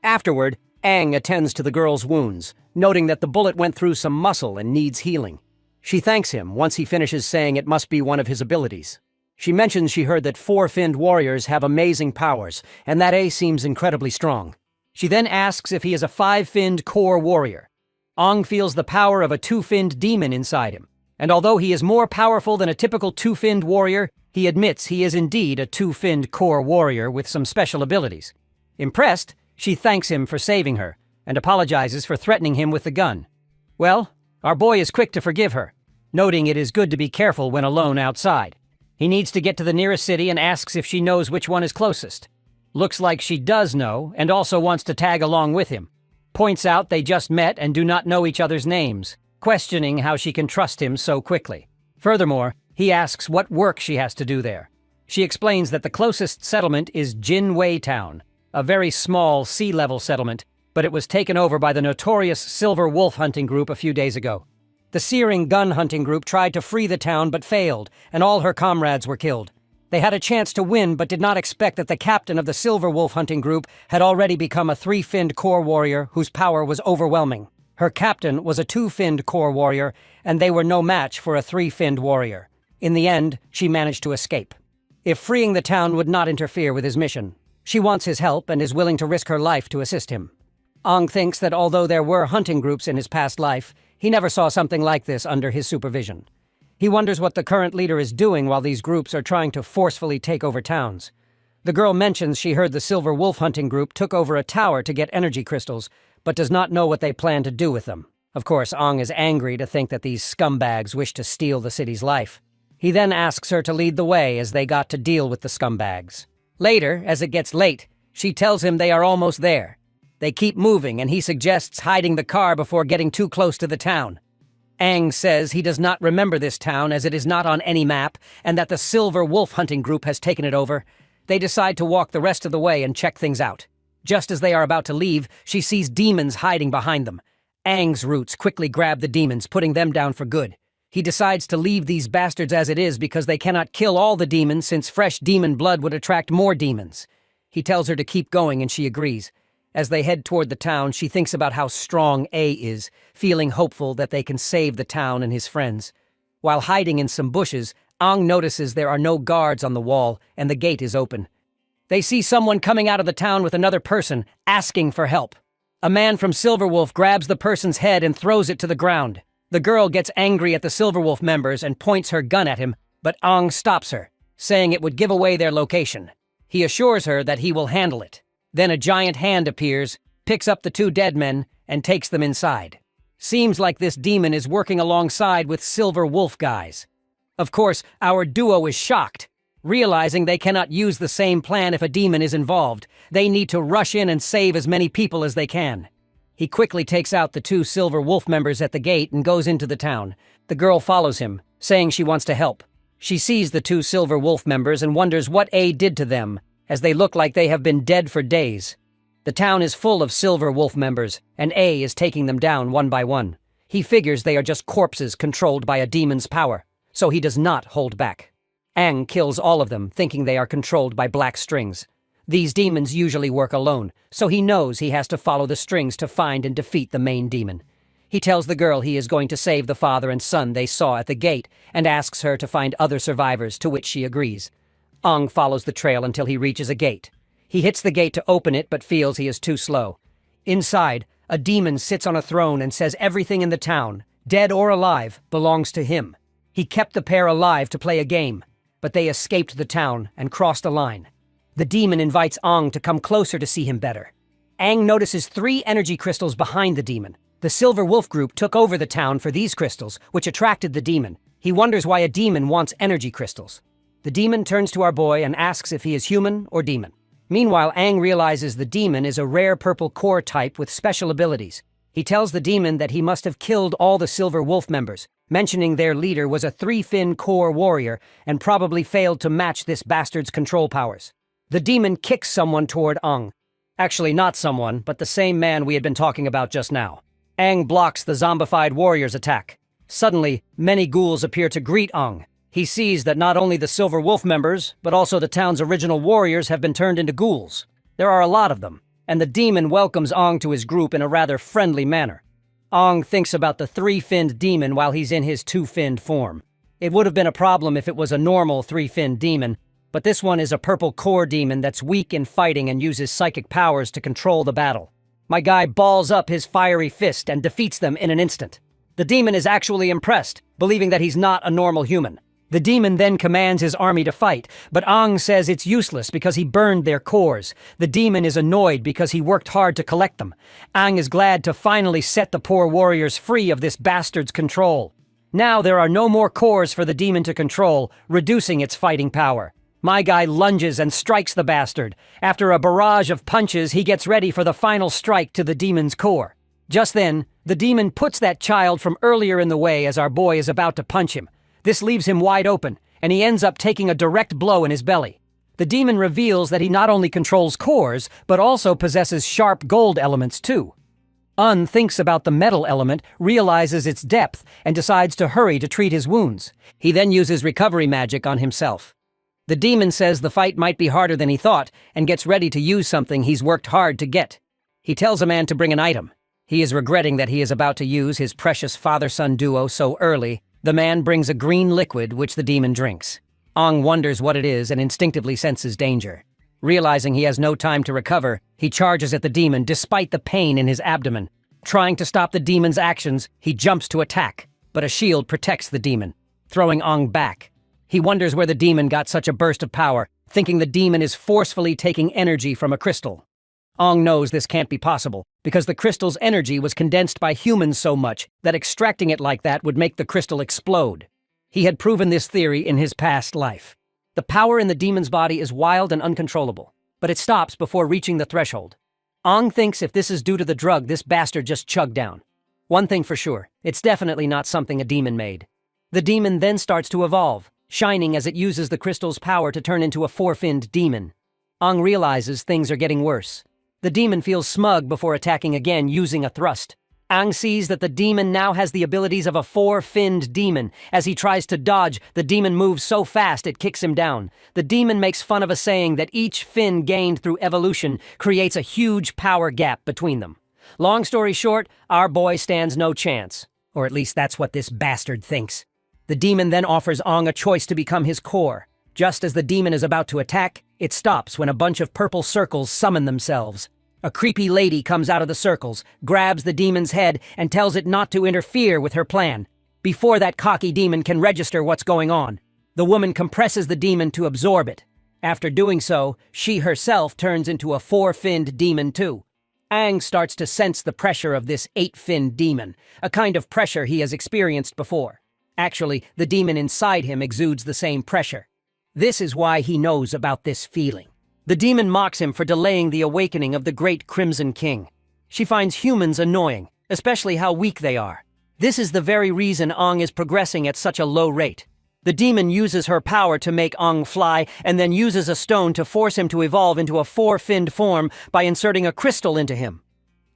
Afterward, Aang attends to the girl's wounds, noting that the bullet went through some muscle and needs healing. She thanks him once he finishes saying it must be one of his abilities. She mentions she heard that four-finned warriors have amazing powers, and that A seems incredibly strong. She then asks if he is a five-finned core warrior. Ong feels the power of a two-finned demon inside him, and although he is more powerful than a typical two-finned warrior, he admits he is indeed a two-finned core warrior with some special abilities. Impressed, she thanks him for saving her, and apologizes for threatening him with the gun. Well, our boy is quick to forgive her, noting it is good to be careful when alone outside. He needs to get to the nearest city and asks if she knows which one is closest. Looks like she does know, and also wants to tag along with him. Points out they just met and do not know each other's names, questioning how she can trust him so quickly. Furthermore, he asks what work she has to do there. She explains that the closest settlement is Jinwei Town, a very small sea-level settlement, but it was taken over by the notorious Silver Wolf hunting group a few days ago. The Searing gun hunting group tried to free the town but failed, and all her comrades were killed. They had a chance to win but did not expect that the captain of the Silver Wolf hunting group had already become a three-finned core warrior whose power was overwhelming. Her captain was a two-finned core warrior, and they were no match for a three-finned warrior. In the end, she managed to escape. If freeing the town would not interfere with his mission, she wants his help and is willing to risk her life to assist him. Ong thinks that although there were hunting groups in his past life, he never saw something like this under his supervision. He wonders what the current leader is doing while these groups are trying to forcefully take over towns. The girl mentions she heard the Silver Wolf hunting group took over a tower to get energy crystals, but does not know what they plan to do with them. Of course, Ong is angry to think that these scumbags wish to steal the city's life. He then asks her to lead the way as they got to deal with the scumbags. Later, as it gets late, she tells him they are almost there. They keep moving, and he suggests hiding the car before getting too close to the town. Aang says he does not remember this town as it is not on any map, and that the Silver Wolf hunting group has taken it over. They decide to walk the rest of the way and check things out. Just as they are about to leave, she sees demons hiding behind them. Aang's roots quickly grab the demons, putting them down for good. He decides to leave these bastards as it is because they cannot kill all the demons since fresh demon blood would attract more demons. He tells her to keep going and she agrees. As they head toward the town, she thinks about how strong A is, feeling hopeful that they can save the town and his friends. While hiding in some bushes, Aang notices there are no guards on the wall and the gate is open. They see someone coming out of the town with another person, asking for help. A man from Silverwolf grabs the person's head and throws it to the ground. The girl gets angry at the Silverwolf members and points her gun at him, but Aang stops her, saying it would give away their location. He assures her that he will handle it. Then a giant hand appears, picks up the two dead men, and takes them inside. Seems like this demon is working alongside with Silver Wolf guys. Of course, our duo is shocked. Realizing they cannot use the same plan if a demon is involved, they need to rush in and save as many people as they can. He quickly takes out the two Silver Wolf members at the gate and goes into the town. The girl follows him, saying she wants to help. She sees the two Silver Wolf members and wonders what A did to them, as they look like they have been dead for days. The town is full of Silver Wolf members, and A is taking them down one by one. He figures they are just corpses controlled by a demon's power, so he does not hold back. Aang kills all of them, thinking they are controlled by black strings. These demons usually work alone, so he knows he has to follow the strings to find and defeat the main demon. He tells the girl he is going to save the father and son they saw at the gate, and asks her to find other survivors, to which she agrees. Aang follows the trail until he reaches a gate. He hits the gate to open it, but feels he is too slow. Inside, a demon sits on a throne and says everything in the town, dead or alive, belongs to him. He kept the pair alive to play a game, but they escaped the town and crossed a line. The demon invites Aang to come closer to see him better. Aang notices 3 energy crystals behind the demon. The Silver Wolf group took over the town for these crystals, which attracted the demon. He wonders why a demon wants energy crystals. The demon turns to our boy and asks if he is human or demon. Meanwhile, Aang realizes the demon is a rare purple core type with special abilities. He tells the demon that he must have killed all the Silver Wolf members, mentioning their leader was a 3-fin core warrior and probably failed to match this bastard's control powers. The demon kicks someone toward Aang. Actually, not someone, but the same man we had been talking about just now. Aang blocks the zombified warrior's attack. Suddenly, many ghouls appear to greet Aang. He sees that not only the Silver Wolf members, but also the town's original warriors have been turned into ghouls. There are a lot of them, and the demon welcomes Aang to his group in a rather friendly manner. Aang thinks about the three-finned demon while he's in his two-finned form. It would have been a problem if it was a normal three-finned demon, but this one is a purple core demon that's weak in fighting and uses psychic powers to control the battle. My guy balls up his fiery fist and defeats them in an instant. The demon is actually impressed, believing that he's not a normal human. The demon then commands his army to fight, but Aang says it's useless because he burned their cores. The demon is annoyed because he worked hard to collect them. Aang is glad to finally set the poor warriors free of this bastard's control. Now there are no more cores for the demon to control, reducing its fighting power. My guy lunges and strikes the bastard. After a barrage of punches, he gets ready for the final strike to the demon's core. Just then, the demon puts that child from earlier in the way as our boy is about to punch him. This leaves him wide open, and he ends up taking a direct blow in his belly. The demon reveals that he not only controls cores, but also possesses sharp gold elements too. Un thinks about the metal element, realizes its depth, and decides to hurry to treat his wounds. He then uses recovery magic on himself. The demon says the fight might be harder than he thought, and gets ready to use something he's worked hard to get. He tells a man to bring an item. He is regretting that he is about to use his precious father-son duo so early. The man brings a green liquid which the demon drinks. Aang wonders what it is and instinctively senses danger. Realizing he has no time to recover, he charges at the demon despite the pain in his abdomen. Trying to stop the demon's actions, he jumps to attack, but a shield protects the demon, throwing Aang back. He wonders where the demon got such a burst of power, thinking the demon is forcefully taking energy from a crystal. Aang knows this can't be possible, because the crystal's energy was condensed by humans so much that extracting it like that would make the crystal explode. He had proven this theory in his past life. The power in the demon's body is wild and uncontrollable, but it stops before reaching the threshold. Aang thinks if this is due to the drug this bastard just chugged down. One thing for sure, it's definitely not something a demon made. The demon then starts to evolve, shining as it uses the crystal's power to turn into a four-finned demon. Aang realizes things are getting worse. The demon feels smug before attacking again using a thrust. Aang sees that the demon now has the abilities of a four-finned demon. As he tries to dodge, the demon moves so fast it kicks him down. The demon makes fun of a saying that each fin gained through evolution creates a huge power gap between them. Long story short, our boy stands no chance. Or at least that's what this bastard thinks. The demon then offers Aang a choice to become his core. Just as the demon is about to attack, it stops when a bunch of purple circles summon themselves. A creepy lady comes out of the circles, grabs the demon's head, and tells it not to interfere with her plan. Before that cocky demon can register what's going on, the woman compresses the demon to absorb it. After doing so, she herself turns into a four-finned demon too. Aang starts to sense the pressure of this eight-finned demon, a kind of pressure he has experienced before. Actually, the demon inside him exudes the same pressure. This is why he knows about this feeling. The demon mocks him for delaying the awakening of the great Crimson King. She finds humans annoying, especially how weak they are. This is the very reason Aang is progressing at such a low rate. The demon uses her power to make Aang fly, and then uses a stone to force him to evolve into a four-finned form by inserting a crystal into him.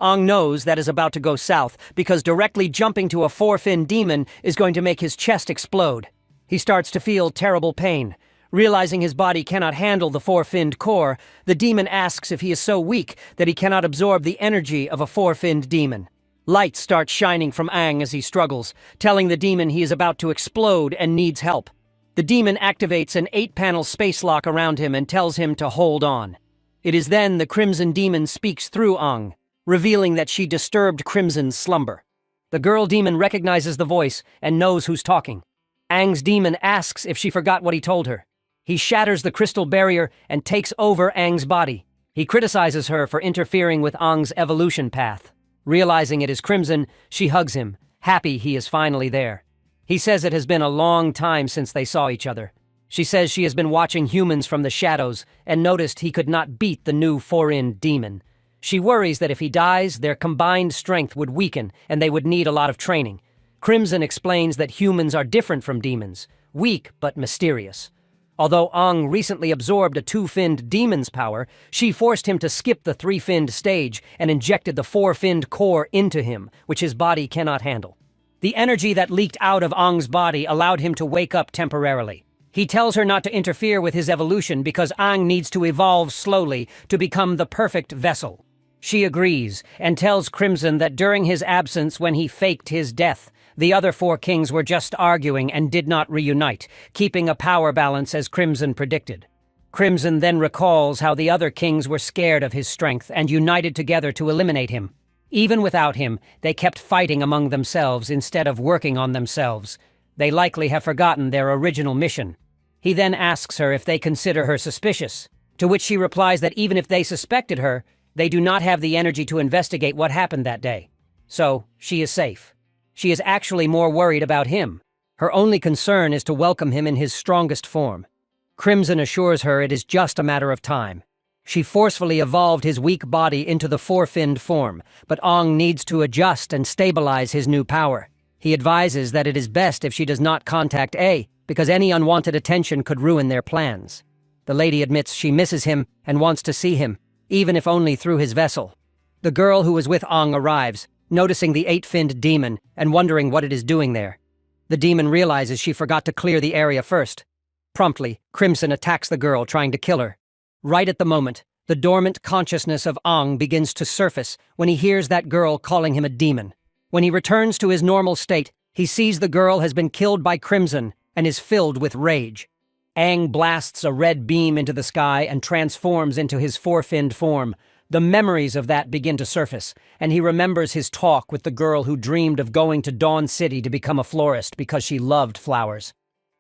Aang knows that is about to go south, because directly jumping to a four-finned demon is going to make his chest explode. He starts to feel terrible pain. Realizing his body cannot handle the four-finned core, the demon asks if he is so weak that he cannot absorb the energy of a four-finned demon. Light starts shining from Aang as he struggles, telling the demon he is about to explode and needs help. The demon activates an 8-panel space lock around him and tells him to hold on. It is then the Crimson Demon speaks through Aang, revealing that she disturbed Crimson's slumber. The girl demon recognizes the voice and knows who's talking. Aang's demon asks if she forgot what he told her. He shatters the crystal barrier and takes over Aang's body. He criticizes her for interfering with Aang's evolution path. Realizing it is Crimson, she hugs him, happy he is finally there. He says it has been a long time since they saw each other. She says she has been watching humans from the shadows and noticed he could not beat the new four-in demon. She worries that if he dies, their combined strength would weaken and they would need a lot of training. Crimson explains that humans are different from demons, weak but mysterious. Although Ang recently absorbed a two-finned demon's power, she forced him to skip the three-finned stage and injected the four-finned core into him, which his body cannot handle. The energy that leaked out of Ang's body allowed him to wake up temporarily. He tells her not to interfere with his evolution because Ang needs to evolve slowly to become the perfect vessel. She agrees and tells Crimson that during his absence when he faked his death, the other four kings were just arguing and did not reunite, keeping a power balance as Crimson predicted. Crimson then recalls how the other kings were scared of his strength and united together to eliminate him. Even without him, they kept fighting among themselves instead of working on themselves. They likely have forgotten their original mission. He then asks her if they consider her suspicious, to which she replies that even if they suspected her, they do not have the energy to investigate what happened that day. So, she is safe. She is actually more worried about him. Her only concern is to welcome him in his strongest form. Crimson assures her it is just a matter of time. She forcefully evolved his weak body into the four-finned form, but Ang needs to adjust and stabilize his new power. He advises that it is best if she does not contact A, because any unwanted attention could ruin their plans. The lady admits she misses him and wants to see him, even if only through his vessel. The girl who was with Ang arrives, noticing the eight-finned demon and wondering what it is doing there. The demon realizes she forgot to clear the area first. Promptly, Crimson attacks the girl, trying to kill her. Right at the moment, the dormant consciousness of Ang begins to surface when he hears that girl calling him a demon. When he returns to his normal state, he sees the girl has been killed by Crimson and is filled with rage. Ang blasts a red beam into the sky and transforms into his four-finned form. The memories of that begin to surface, and he remembers his talk with the girl who dreamed of going to Dawn City to become a florist because she loved flowers.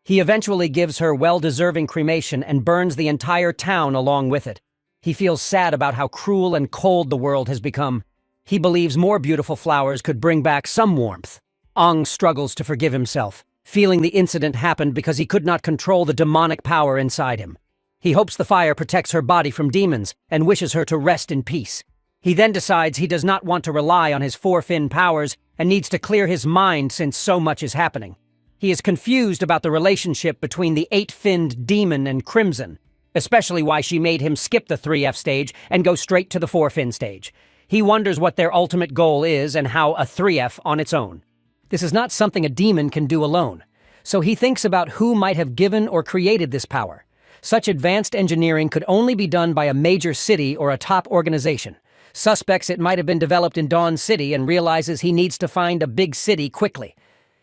He eventually gives her well-deserving cremation and burns the entire town along with it. He feels sad about how cruel and cold the world has become. He believes more beautiful flowers could bring back some warmth. Ang struggles to forgive himself, feeling the incident happened because he could not control the demonic power inside him. He hopes the fire protects her body from demons and wishes her to rest in peace. He then decides he does not want to rely on his four-fin powers and needs to clear his mind since so much is happening. He is confused about the relationship between the eight-finned demon and Crimson, especially why she made him skip the 3F stage and go straight to the 4-fin stage. He wonders what their ultimate goal is and how a 3F on its own. This is not something a demon can do alone, so he thinks about who might have given or created this power. Such advanced engineering could only be done by a major city or a top organization. Suspects it might have been developed in Dawn City and realizes he needs to find a big city quickly.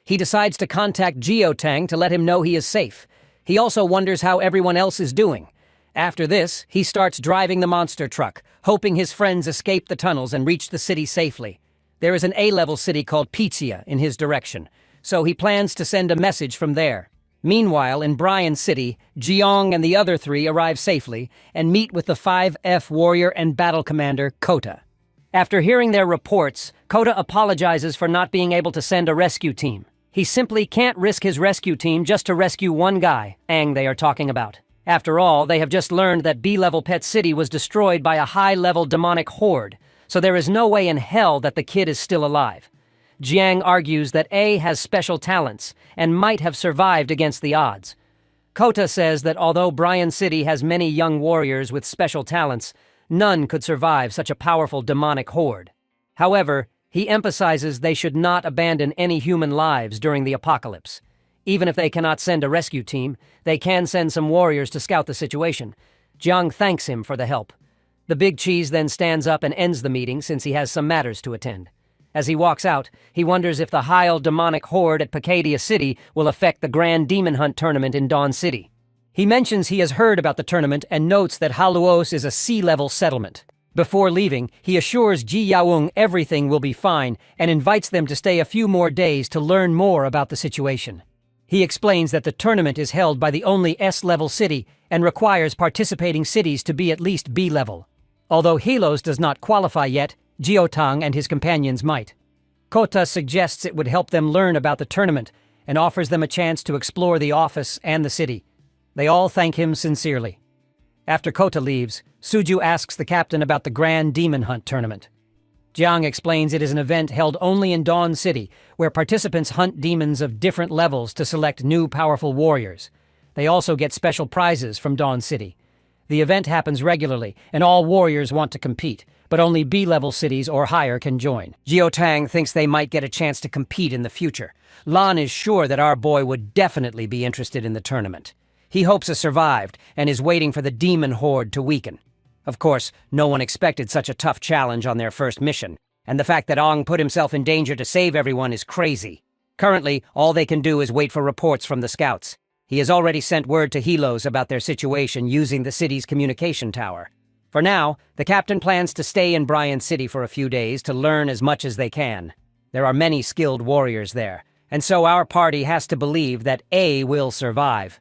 He decides to contact Geotang to let him know he is safe. He also wonders how everyone else is doing. After this, he starts driving the monster truck, hoping his friends escape the tunnels and reach the city safely. There is an A-level city called Pizia in his direction, so he plans to send a message from there. Meanwhile, in Bryan City, Jeong and the other three arrive safely and meet with the 5F warrior and battle commander, Kota. After hearing their reports, Kota apologizes for not being able to send a rescue team. He simply can't risk his rescue team just to rescue one guy, Ang they are talking about. After all, they have just learned that B-level Pet City was destroyed by a high-level demonic horde, so there is no way in hell that the kid is still alive. Jiang argues that A has special talents and might have survived against the odds. Kota says that although Bryan City has many young warriors with special talents, none could survive such a powerful demonic horde. However, he emphasizes they should not abandon any human lives during the apocalypse. Even if they cannot send a rescue team, they can send some warriors to scout the situation. Jiang thanks him for the help. The big cheese then stands up and ends the meeting since he has some matters to attend. As he walks out, he wonders if the Heil demonic horde at Pacadia City will affect the Grand Demon Hunt tournament in Dawn City. He mentions he has heard about the tournament and notes that Haluos is a sea-level settlement. Before leaving, he assures Ji Yaung everything will be fine and invites them to stay a few more days to learn more about the situation. He explains that the tournament is held by the only S-level city and requires participating cities to be at least B-level. Although Helos does not qualify yet, Geotang and his companions might. Kota suggests it would help them learn about the tournament and offers them a chance to explore the office and the city. They all thank him sincerely. After Kota leaves, Suju asks the captain about the Grand Demon Hunt tournament. Jiang explains it is an event held only in Dawn City, where participants hunt demons of different levels to select new powerful warriors. They also get special prizes from Dawn City. The event happens regularly, and all warriors want to compete, but only B-level cities or higher can join. Jiotang thinks they might get a chance to compete in the future. Lan is sure that our boy would definitely be interested in the tournament. He hopes to survive and is waiting for the demon horde to weaken. Of course, no one expected such a tough challenge on their first mission, and the fact that Ong put himself in danger to save everyone is crazy. Currently, all they can do is wait for reports from the scouts. He has already sent word to Helos about their situation using the city's communication tower. For now, the captain plans to stay in Bryan City for a few days to learn as much as they can. There are many skilled warriors there, and so our party has to believe that A will survive.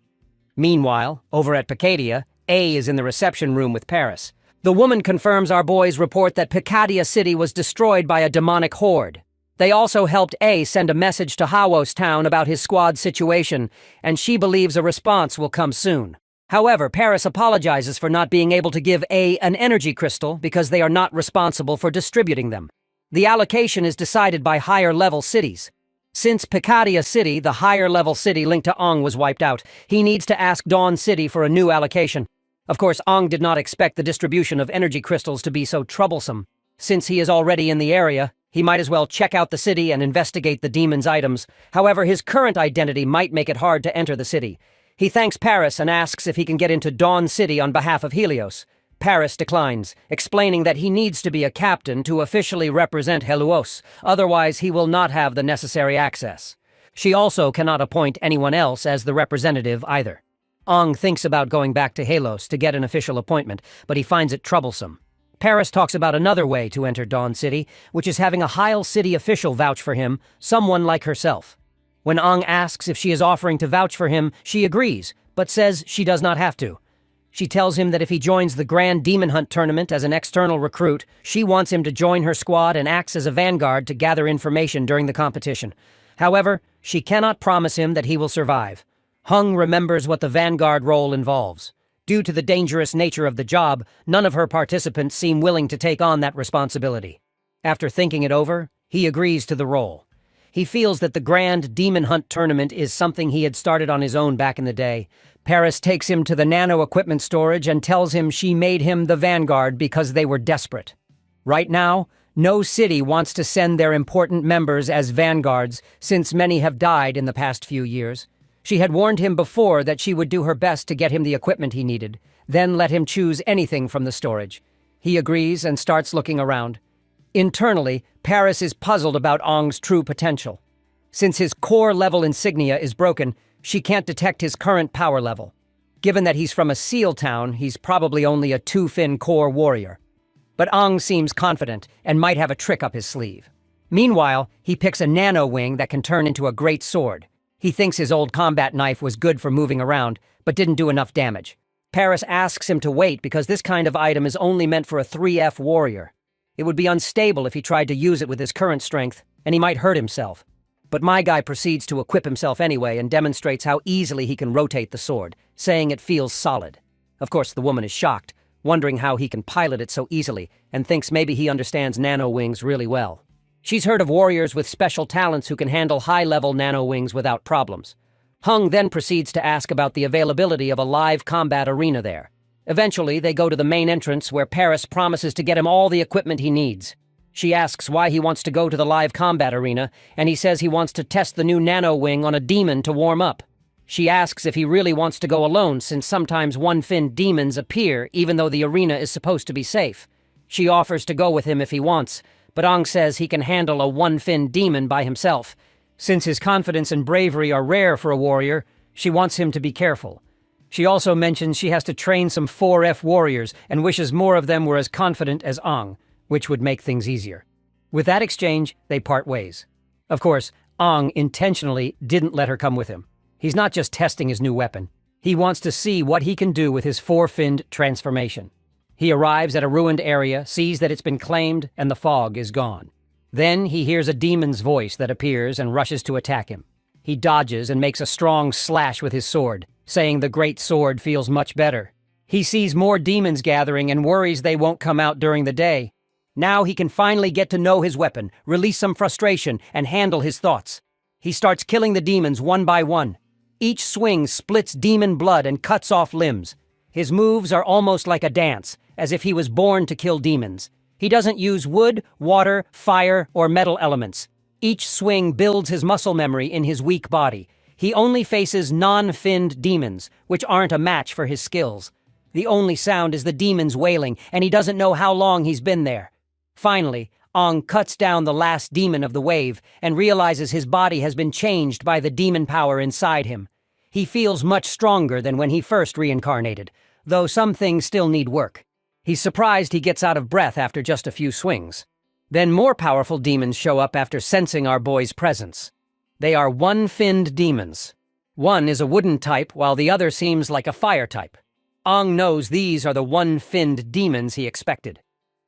Meanwhile, over at Picadia, A is in the reception room with Paris. The woman confirms our boy's report that Picadia City was destroyed by a demonic horde. They also helped A send a message to Hawos Town about his squad's situation, and she believes a response will come soon. However, Paris apologizes for not being able to give A an energy crystal because they are not responsible for distributing them. The allocation is decided by higher-level cities. Since Picadia City, the higher-level city linked to Ong, was wiped out, he needs to ask Dawn City for a new allocation. Of course, Ong did not expect the distribution of energy crystals to be so troublesome. Since he is already in the area, he might as well check out the city and investigate the demon's items. However, his current identity might make it hard to enter the city. He thanks Paris and asks if he can get into Dawn City on behalf of Helios. Paris declines, explaining that he needs to be a captain to officially represent Heluos, otherwise he will not have the necessary access. She also cannot appoint anyone else as the representative either. Ong thinks about going back to Helos to get an official appointment, but he finds it troublesome. Paris talks about another way to enter Dawn City, which is having a Heil City official vouch for him, someone like herself. When Ong asks if she is offering to vouch for him, she agrees, but says she does not have to. She tells him that if he joins the Grand Demon Hunt tournament as an external recruit, she wants him to join her squad and acts as a vanguard to gather information during the competition. However, she cannot promise him that he will survive. Hung remembers what the vanguard role involves. Due to the dangerous nature of the job, none of her participants seem willing to take on that responsibility. After thinking it over, he agrees to the role. He feels that the Grand Demon Hunt tournament is something he had started on his own back in the day. Paris takes him to the nano equipment storage and tells him she made him the vanguard because they were desperate. Right now, no city wants to send their important members as vanguards since many have died in the past few years. She had warned him before that she would do her best to get him the equipment he needed, then let him choose anything from the storage. He agrees and starts looking around. Internally, Paris is puzzled about Ong's true potential. Since his core-level insignia is broken, she can't detect his current power level. Given that he's from a seal town, he's probably only a two-fin core warrior. But Ong seems confident and might have a trick up his sleeve. Meanwhile, he picks a nano wing that can turn into a great sword. He thinks his old combat knife was good for moving around, but didn't do enough damage. Paris asks him to wait because this kind of item is only meant for a 3F warrior. It would be unstable if he tried to use it with his current strength, and he might hurt himself. But my guy proceeds to equip himself anyway and demonstrates how easily he can rotate the sword, saying it feels solid. Of course, the woman is shocked, wondering how he can pilot it so easily, and thinks maybe he understands nano wings really well. She's heard of warriors with special talents who can handle high-level nano wings without problems. Hung then proceeds to ask about the availability of a live combat arena there. Eventually, they go to the main entrance where Paris promises to get him all the equipment he needs. She asks why he wants to go to the live combat arena, and he says he wants to test the new nano wing on a demon to warm up. She asks if he really wants to go alone since sometimes one-fin demons appear even though the arena is supposed to be safe. She offers to go with him if he wants, but Ong says he can handle a one-fin demon by himself. Since his confidence and bravery are rare for a warrior, she wants him to be careful. She also mentions she has to train some 4F warriors and wishes more of them were as confident as Ong, which would make things easier. With that exchange, they part ways. Of course, Ong intentionally didn't let her come with him. He's not just testing his new weapon. He wants to see what he can do with his four-finned transformation. He arrives at a ruined area, sees that it's been claimed, and the fog is gone. Then he hears a demon's voice that appears and rushes to attack him. He dodges and makes a strong slash with his sword, saying the great sword feels much better. He sees more demons gathering and worries they won't come out during the day. Now he can finally get to know his weapon, release some frustration, and handle his thoughts. He starts killing the demons one by one. Each swing splits demon blood and cuts off limbs. His moves are almost like a dance, as if he was born to kill demons. He doesn't use wood, water, fire, or metal elements. Each swing builds his muscle memory in his weak body. He only faces non-finned demons, which aren't a match for his skills. The only sound is the demons wailing, and he doesn't know how long he's been there. Finally, Ong cuts down the last demon of the wave and realizes his body has been changed by the demon power inside him. He feels much stronger than when he first reincarnated, though some things still need work. He's surprised he gets out of breath after just a few swings. Then more powerful demons show up after sensing our boy's presence. They are one-finned demons. One is a wooden type, while the other seems like a fire type. Ong knows these are the one-finned demons he expected.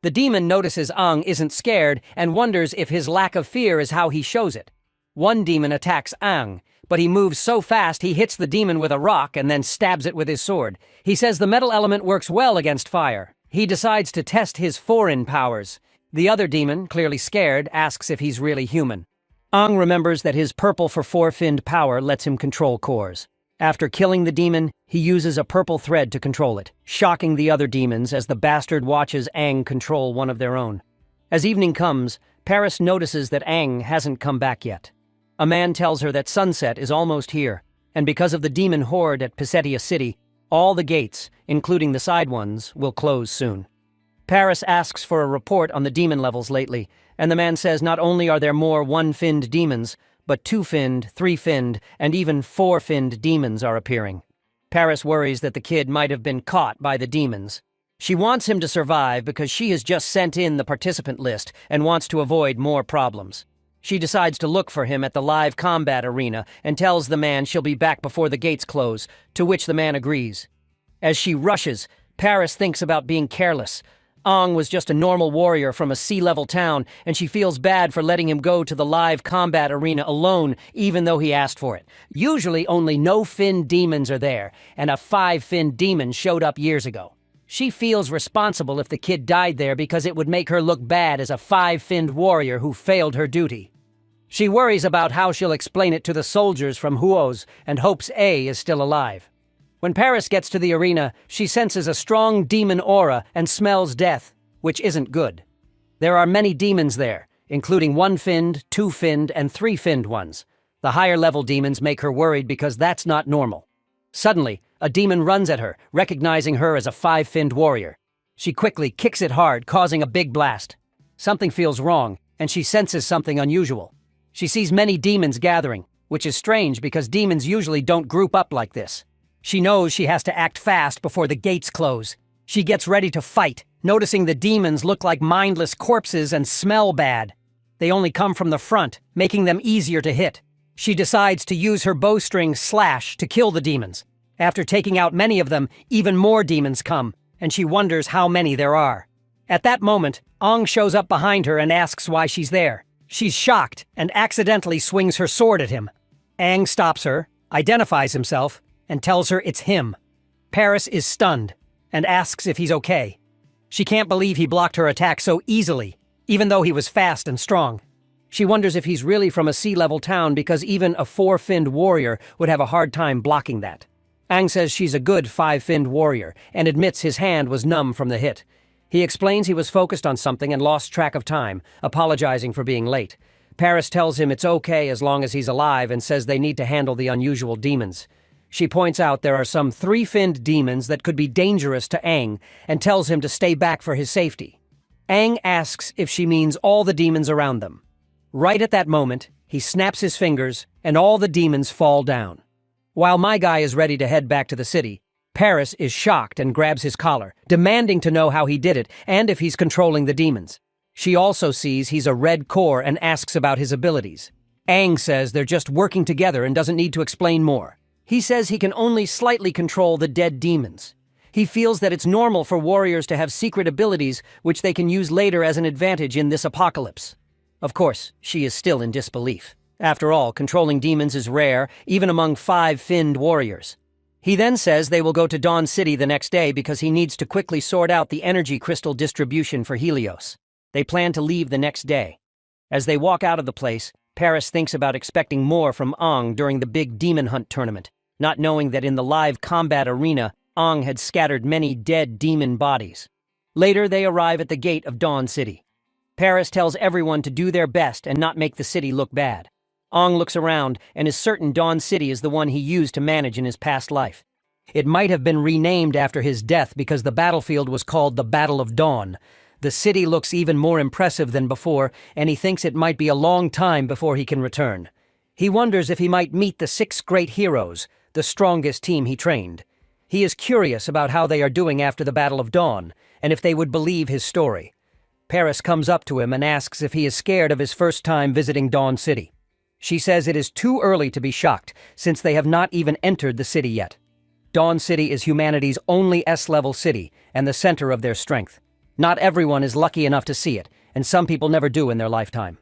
The demon notices Ong isn't scared and wonders if his lack of fear is how he shows it. One demon attacks Ong, but he moves so fast he hits the demon with a rock and then stabs it with his sword. He says the metal element works well against fire. He decides to test his foreign powers. The other demon, clearly scared, asks if he's really human. Ong remembers that his purple for four-finned power lets him control cores. After killing the demon, he uses a purple thread to control it, shocking the other demons as the bastard watches Aang control one of their own. As evening comes, Paris notices that Aang hasn't come back yet. A man tells her that sunset is almost here, and because of the demon horde at Pesetia City, all the gates, including the side ones, will close soon. Paris asks for a report on the demon levels lately, and the man says not only are there more one-finned demons, but two-finned, three-finned, and even four-finned demons are appearing. Paris worries that the kid might have been caught by the demons. She wants him to survive because she has just sent in the participant list and wants to avoid more problems. She decides to look for him at the live combat arena and tells the man she'll be back before the gates close, to which the man agrees. As she rushes, Paris thinks about being careless. Ong was just a normal warrior from a sea-level town, and she feels bad for letting him go to the live combat arena alone, even though he asked for it. Usually only no-finned demons are there, and a five-finned demon showed up years ago. She feels responsible if the kid died there because it would make her look bad as a five-finned warrior who failed her duty. She worries about how she'll explain it to the soldiers from Huo's and hopes A is still alive. When Paris gets to the arena, she senses a strong demon aura and smells death, which isn't good. There are many demons there, including one-finned, two-finned, and three-finned ones. The higher-level demons make her worried because that's not normal. Suddenly, a demon runs at her, recognizing her as a five-finned warrior. She quickly kicks it hard, causing a big blast. Something feels wrong, and she senses something unusual. She sees many demons gathering, which is strange because demons usually don't group up like this. She knows she has to act fast before the gates close. She gets ready to fight, noticing the demons look like mindless corpses and smell bad. They only come from the front, making them easier to hit. She decides to use her bowstring slash to kill the demons. After taking out many of them, even more demons come, and she wonders how many there are. At that moment, Ong shows up behind her and asks why she's there. She's shocked and accidentally swings her sword at him. Aang stops her, identifies himself, and tells her it's him. Paris is stunned and asks if he's okay. She can't believe he blocked her attack so easily, even though he was fast and strong. She wonders if he's really from a sea-level town because even a four-finned warrior would have a hard time blocking that. Aang says she's a good five-finned warrior and admits his hand was numb from the hit. He explains he was focused on something and lost track of time, apologizing for being late. Paris tells him it's okay as long as he's alive and says they need to handle the unusual demons. She points out there are some three-finned demons that could be dangerous to Aang and tells him to stay back for his safety. Aang asks if she means all the demons around them. Right at that moment, he snaps his fingers and all the demons fall down. While my guy is ready to head back to the city, Paris is shocked and grabs his collar, demanding to know how he did it and if he's controlling the demons. She also sees he's a red core and asks about his abilities. Aang says they're just working together and doesn't need to explain more. He says he can only slightly control the dead demons. He feels that it's normal for warriors to have secret abilities which they can use later as an advantage in this apocalypse. Of course, she is still in disbelief. After all, controlling demons is rare, even among five-finned warriors. He then says they will go to Dawn City the next day because he needs to quickly sort out the energy crystal distribution for Helios. They plan to leave the next day. As they walk out of the place, Paris thinks about expecting more from Ong during the big demon hunt tournament. not knowing that in the live combat arena, Ong had scattered many dead demon bodies. Later, they arrive at the gate of Dawn City. Paris tells everyone to do their best and not make the city look bad. Ong looks around and is certain Dawn City is the one he used to manage in his past life. It might have been renamed after his death because the battlefield was called the Battle of Dawn. The city looks even more impressive than before, and he thinks it might be a long time before he can return. He wonders if he might meet the 6 great heroes, the strongest team he trained. He is curious about how they are doing after the Battle of Dawn, and if they would believe his story. Paris comes up to him and asks if he is scared of his first time visiting Dawn City. She says it is too early to be shocked, since they have not even entered the city yet. Dawn City is humanity's only S-level city, and the center of their strength. Not everyone is lucky enough to see it, and some people never do in their lifetime.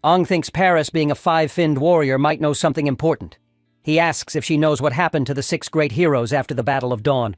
Ong thinks Paris, being a 5-finned warrior, might know something important. He asks if she knows what happened to the 6 great heroes after the Battle of Dawn.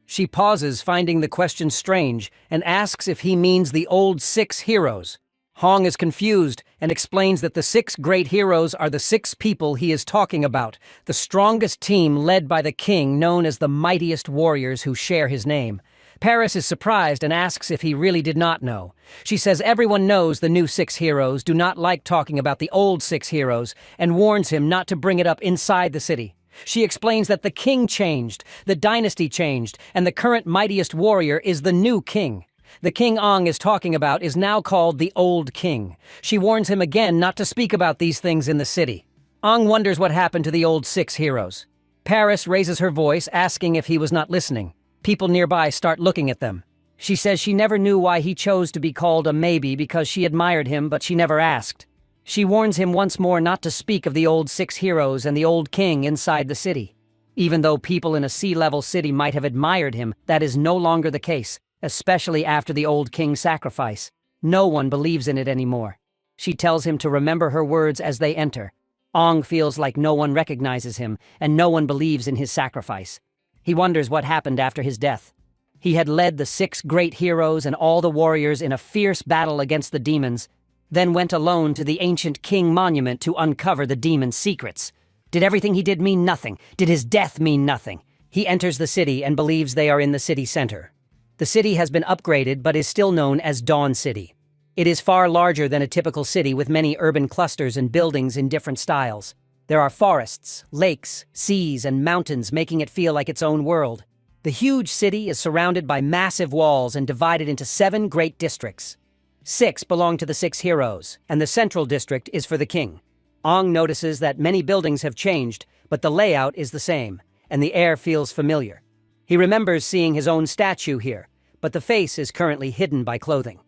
She pauses, finding the question strange, and asks if he means the old 6 heroes. Ong is confused and explains that the 6 great heroes are the 6 people he is talking about, the strongest team led by the king known as the mightiest warriors who share his name. Paris is surprised and asks if he really did not know. She says everyone knows the new 6 heroes do not like talking about the old 6 heroes and warns him not to bring it up inside the city. She explains that the king changed, the dynasty changed, and the current mightiest warrior is the new king. The king Ong is talking about is now called the Old King. She warns him again not to speak about these things in the city. Ong wonders what happened to the old 6 heroes. Paris raises her voice, asking if he was not listening. People nearby start looking at them. She says she never knew why he chose to be called a maybe because she admired him, but she never asked. She warns him once more not to speak of the old 6 heroes and the old king inside the city. Even though people in a sea-level city might have admired him, that is no longer the case, especially after the old king's sacrifice. No one believes in it anymore. She tells him to remember her words as they enter. Ong feels like no one recognizes him, and no one believes in his sacrifice. He wonders what happened after his death. He had led the 6 great heroes and all the warriors in a fierce battle against the demons, then went alone to the ancient king monument to uncover the demon's secrets. Did everything he did mean nothing? Did his death mean nothing? He enters the city and believes they are in the city center. The city has been upgraded but is still known as Dawn City. It is far larger than a typical city with many urban clusters and buildings in different styles. There are forests, lakes, seas, and mountains making it feel like its own world. The huge city is surrounded by massive walls and divided into 7 great districts. 6 belong to the 6 heroes, and the central district is for the king. Ong notices that many buildings have changed, but the layout is the same, and the air feels familiar. He remembers seeing his own statue here, but the face is currently hidden by clothing.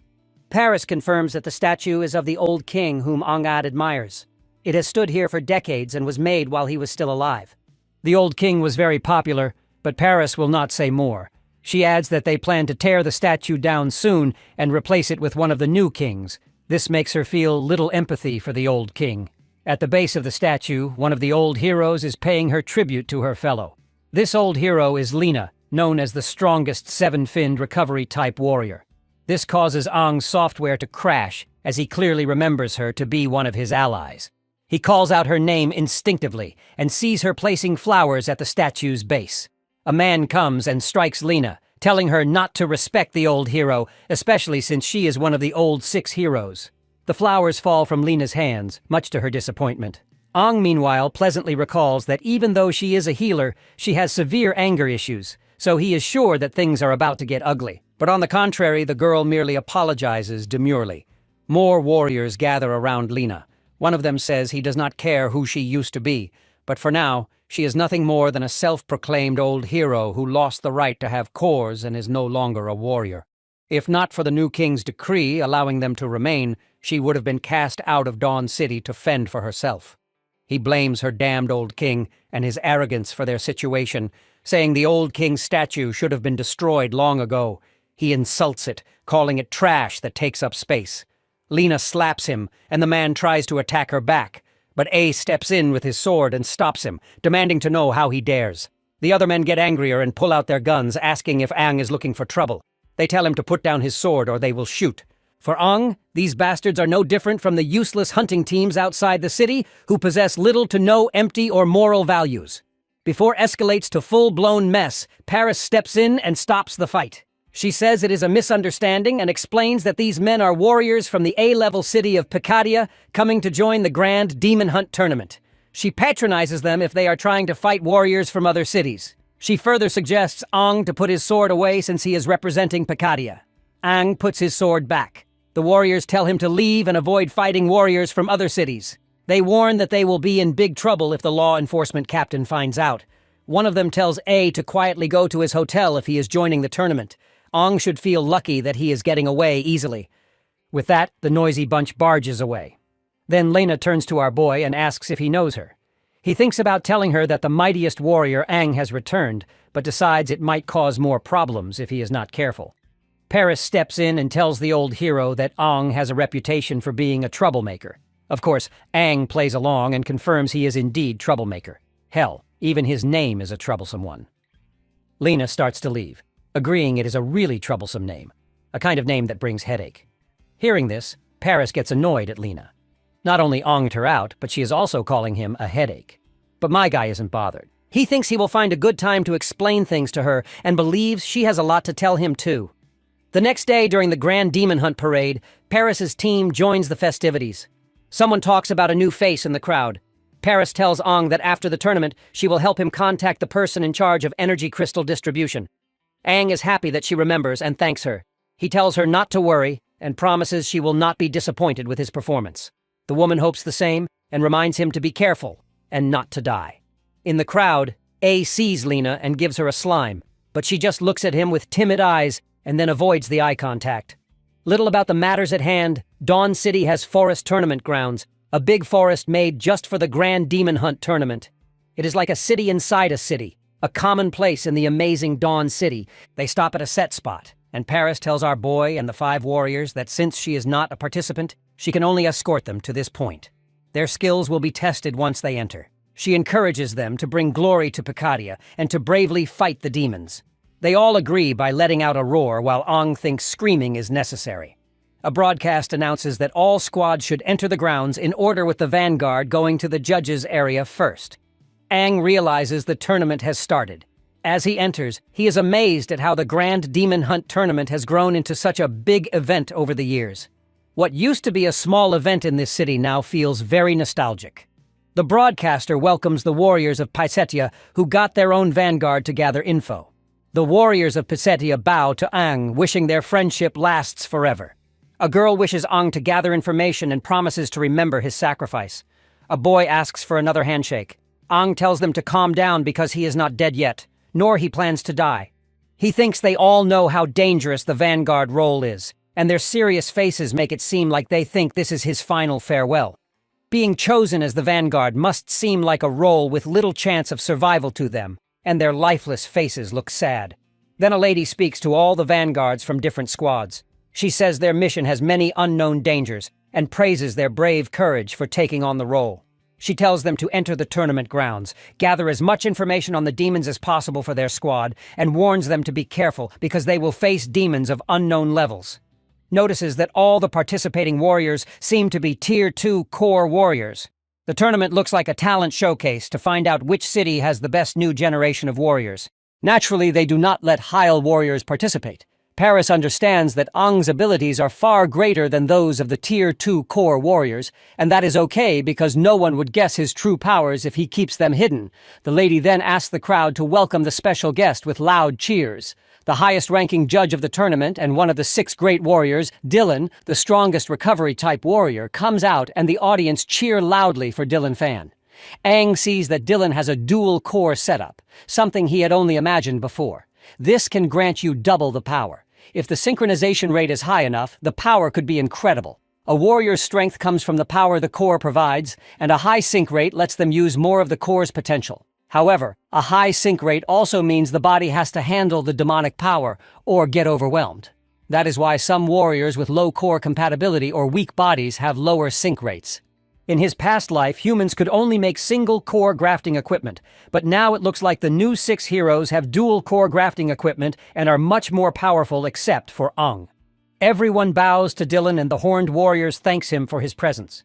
Paris confirms that the statue is of the old king whom Ong admires. It has stood here for decades and was made while he was still alive. The old king was very popular, but Paris will not say more. She adds that they plan to tear the statue down soon and replace it with one of the new kings. This makes her feel little empathy for the old king. At the base of the statue, one of the old heroes is paying her tribute to her fellow. This old hero is Lena, known as the strongest 7-finned recovery-type warrior. This causes Ong's software to crash, as he clearly remembers her to be one of his allies. He calls out her name instinctively and sees her placing flowers at the statue's base. A man comes and strikes Lena, telling her not to respect the old hero, especially since she is one of the old 6 heroes. The flowers fall from Lena's hands, much to her disappointment. Ong, meanwhile, pleasantly recalls that even though she is a healer, she has severe anger issues, so he is sure that things are about to get ugly. But on the contrary, the girl merely apologizes demurely. More warriors gather around Lena. One of them says he does not care who she used to be, but for now, she is nothing more than a self-proclaimed old hero who lost the right to have cores and is no longer a warrior. If not for the new king's decree allowing them to remain, she would have been cast out of Dawn City to fend for herself. He blames her damned old king and his arrogance for their situation, saying the old king's statue should have been destroyed long ago. He insults it, calling it trash that takes up space. Lena slaps him, and the man tries to attack her back, but A steps in with his sword and stops him, demanding to know how he dares. The other men get angrier and pull out their guns, asking if Ang is looking for trouble. They tell him to put down his sword or they will shoot. For Ong, these bastards are no different from the useless hunting teams outside the city who possess little to no empty or moral values. Before escalates to full-blown mess, Paris steps in and stops the fight. She says it is a misunderstanding and explains that these men are warriors from the A-level city of Picadia coming to join the Grand Demon Hunt Tournament. She patronizes them if they are trying to fight warriors from other cities. She further suggests Ang to put his sword away since he is representing Picadia. Ang puts his sword back. The warriors tell him to leave and avoid fighting warriors from other cities. They warn that they will be in big trouble if the law enforcement captain finds out. One of them tells A to quietly go to his hotel if he is joining the tournament. Ang should feel lucky that he is getting away easily. With that, the noisy bunch barges away. Then Lena turns to our boy and asks if he knows her. He thinks about telling her that the mightiest warrior, Ang, has returned, but decides it might cause more problems if he is not careful. Paris steps in and tells the old hero that Ang has a reputation for being a troublemaker. Of course, Ang plays along and confirms he is indeed troublemaker. Hell, even his name is a troublesome one. Lena starts to leave, agreeing it is a really troublesome name, a kind of name that brings headache. Hearing this, Paris gets annoyed at Lena. Not only onged her out, but she is also calling him a headache. But my guy isn't bothered. He thinks he will find a good time to explain things to her and believes she has a lot to tell him too. The next day during the Grand Demon Hunt Parade, Paris's team joins the festivities. Someone talks about a new face in the crowd. Paris tells Ang that after the tournament, she will help him contact the person in charge of energy crystal distribution. Ang is happy that she remembers and thanks her. He tells her not to worry and promises she will not be disappointed with his performance. The woman hopes the same and reminds him to be careful and not to die. In the crowd, A sees Lena and gives her a slime, but she just looks at him with timid eyes and then avoids the eye contact. Little about the matters at hand, Dawn City has forest tournament grounds, a big forest made just for the Grand Demon Hunt tournament. It is like a city inside a city, a common place in the amazing Dawn City. They stop at a set spot, and Paris tells our boy and the 5 warriors that since she is not a participant, she can only escort them to this point. Their skills will be tested once they enter. She encourages them to bring glory to Picadia and to bravely fight the demons. They all agree by letting out a roar while Ang thinks screaming is necessary. A broadcast announces that all squads should enter the grounds in order with the vanguard going to the judges' area first. Ang realizes the tournament has started. As he enters, he is amazed at how the Grand Demon Hunt tournament has grown into such a big event over the years. What used to be a small event in this city now feels very nostalgic. The broadcaster welcomes the warriors of Pisetia who got their own vanguard to gather info. The warriors of Pisetia bow to Ang, wishing their friendship lasts forever. A girl wishes Ang to gather information and promises to remember his sacrifice. A boy asks for another handshake. Ang tells them to calm down because he is not dead yet, nor he plans to die. He thinks they all know how dangerous the vanguard role is, and their serious faces make it seem like they think this is his final farewell. Being chosen as the vanguard must seem like a role with little chance of survival to them, and their lifeless faces look sad. Then a lady speaks to all the vanguards from different squads. She says their mission has many unknown dangers and praises their brave courage for taking on the role. She tells them to enter the tournament grounds, gather as much information on the demons as possible for their squad, and warns them to be careful because they will face demons of unknown levels. Notices that all the participating warriors seem to be Tier 2 core warriors. The tournament looks like a talent showcase to find out which city has the best new generation of warriors. Naturally, they do not let Heil warriors participate. Paris understands that Ang's abilities are far greater than those of the Tier 2 core warriors, and that is okay because no one would guess his true powers if he keeps them hidden. The lady then asks the crowd to welcome the special guest with loud cheers. The highest-ranking judge of the tournament and one of the 6 great warriors, Dylan, the strongest recovery-type warrior, comes out and the audience cheer loudly for Dylan Fan. Ang sees that Dylan has a dual-core setup, something he had only imagined before. This can grant you double the power. If the synchronization rate is high enough, the power could be incredible. A warrior's strength comes from the power the core provides, and a high sync rate lets them use more of the core's potential. However, a high sync rate also means the body has to handle the demonic power or get overwhelmed. That is why some warriors with low core compatibility or weak bodies have lower sync rates. In his past life, humans could only make single-core grafting equipment, but now it looks like the new 6 heroes have dual-core grafting equipment and are much more powerful except for Ang. Everyone bows to Dylan and the Horned Warriors thanks him for his presence.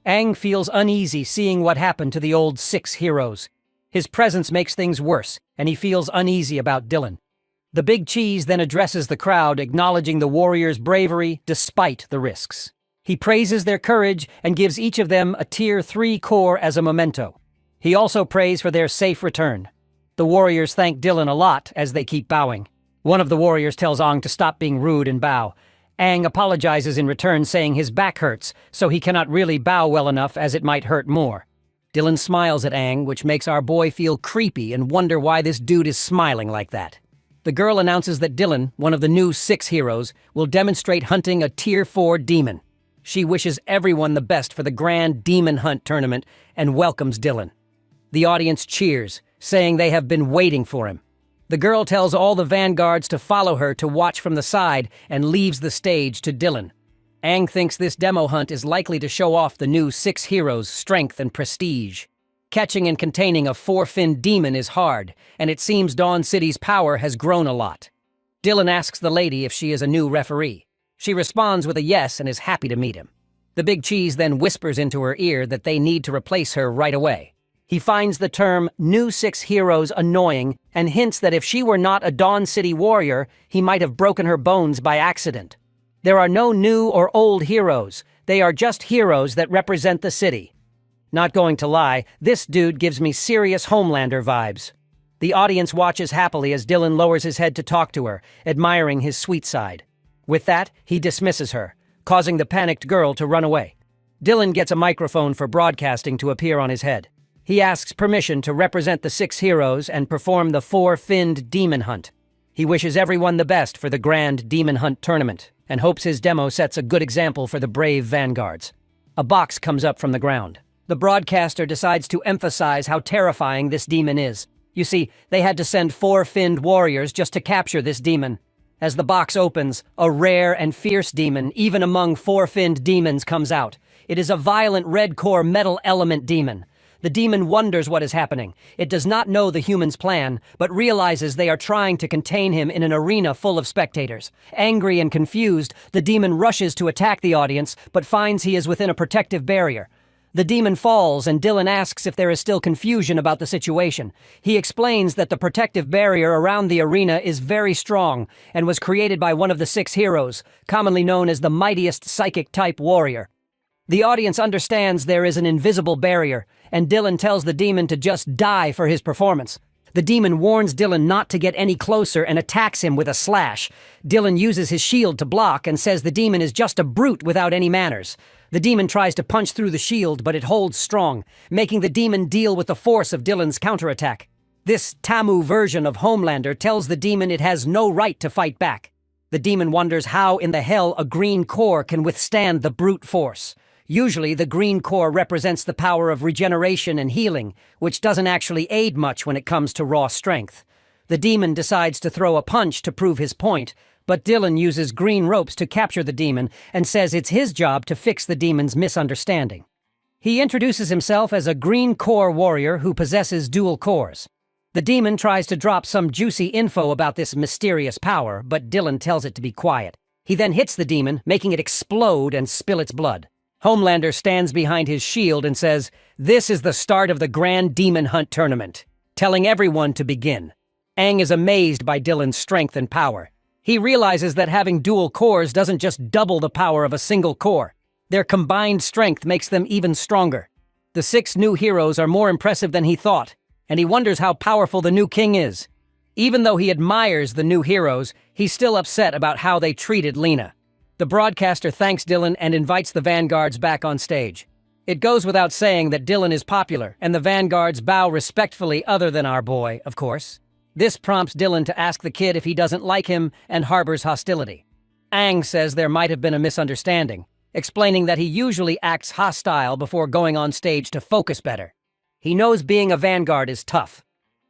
Ang feels uneasy seeing what happened to the old 6 heroes. His presence makes things worse, and he feels uneasy about Dylan. The big cheese then addresses the crowd, acknowledging the warriors' bravery despite the risks. He praises their courage and gives each of them a Tier 3 core as a memento. He also prays for their safe return. The warriors thank Dylan a lot as they keep bowing. One of the warriors tells Aang to stop being rude and bow. Aang apologizes in return, saying his back hurts, so he cannot really bow well enough as it might hurt more. Dylan smiles at Aang, which makes our boy feel creepy and wonder why this dude is smiling like that. The girl announces that Dylan, one of the new 6 heroes, will demonstrate hunting a Tier 4 demon. She wishes everyone the best for the Grand Demon Hunt tournament and welcomes Dylan. The audience cheers, saying they have been waiting for him. The girl tells all the vanguards to follow her to watch from the side and leaves the stage to Dylan. Aang thinks this demo hunt is likely to show off the new 6 heroes' strength and prestige. Catching and containing a 4-finned demon is hard, and it seems Dawn City's power has grown a lot. Dylan asks the lady if she is a new referee. She responds with a yes and is happy to meet him. The big cheese then whispers into her ear that they need to replace her right away. He finds the term New 6 Heroes annoying and hints that if she were not a Dawn City warrior, he might have broken her bones by accident. There are no new or old heroes. They are just heroes that represent the city. Not going to lie, this dude gives me serious Homelander vibes. The audience watches happily as Dylan lowers his head to talk to her, admiring his sweet side. With that, he dismisses her, causing the panicked girl to run away. Dylan gets a microphone for broadcasting to appear on his head. He asks permission to represent the 6 heroes and perform the 4-finned demon hunt. He wishes everyone the best for the Grand Demon Hunt tournament and hopes his demo sets a good example for the brave vanguards. A box comes up from the ground. The broadcaster decides to emphasize how terrifying this demon is. You see, they had to send 4-finned warriors just to capture this demon. As the box opens, a rare and fierce demon, even among 4-finned demons, comes out. It is a violent red-core metal element demon. The demon wonders what is happening. It does not know the human's plan, but realizes they are trying to contain him in an arena full of spectators. Angry and confused, the demon rushes to attack the audience, but finds he is within a protective barrier. The demon falls, and Dylan asks if there is still confusion about the situation. He explains that the protective barrier around the arena is very strong and was created by one of the 6 heroes, commonly known as the mightiest psychic-type warrior. The audience understands there is an invisible barrier, and Dylan tells the demon to just die for his performance. The demon warns Dylan not to get any closer and attacks him with a slash. Dylan uses his shield to block and says the demon is just a brute without any manners. The demon tries to punch through the shield, but it holds strong, making the demon deal with the force of Dylan's counterattack. This Tamu version of Homelander tells the demon it has no right to fight back. The demon wonders how in the hell a green core can withstand the brute force. Usually, the green core represents the power of regeneration and healing, which doesn't actually aid much when it comes to raw strength. The demon decides to throw a punch to prove his point, but Dylan uses green ropes to capture the demon and says it's his job to fix the demon's misunderstanding. He introduces himself as a green core warrior who possesses dual cores. The demon tries to drop some juicy info about this mysterious power, but Dylan tells it to be quiet. He then hits the demon, making it explode and spill its blood. Homelander stands behind his shield and says, "This is the start of the Grand Demon Hunt tournament," telling everyone to begin. Aang is amazed by Dylan's strength and power. He realizes that having dual cores doesn't just double the power of a single core. Their combined strength makes them even stronger. The 6 new heroes are more impressive than he thought, and he wonders how powerful the new king is. Even though he admires the new heroes, he's still upset about how they treated Lena. The broadcaster thanks Dylan and invites the vanguards back on stage. It goes without saying that Dylan is popular, and the vanguards bow respectfully other than our boy, of course. This prompts Dylan to ask the kid if he doesn't like him and harbors hostility. Aang says there might have been a misunderstanding, explaining that he usually acts hostile before going on stage to focus better. He knows being a vanguard is tough.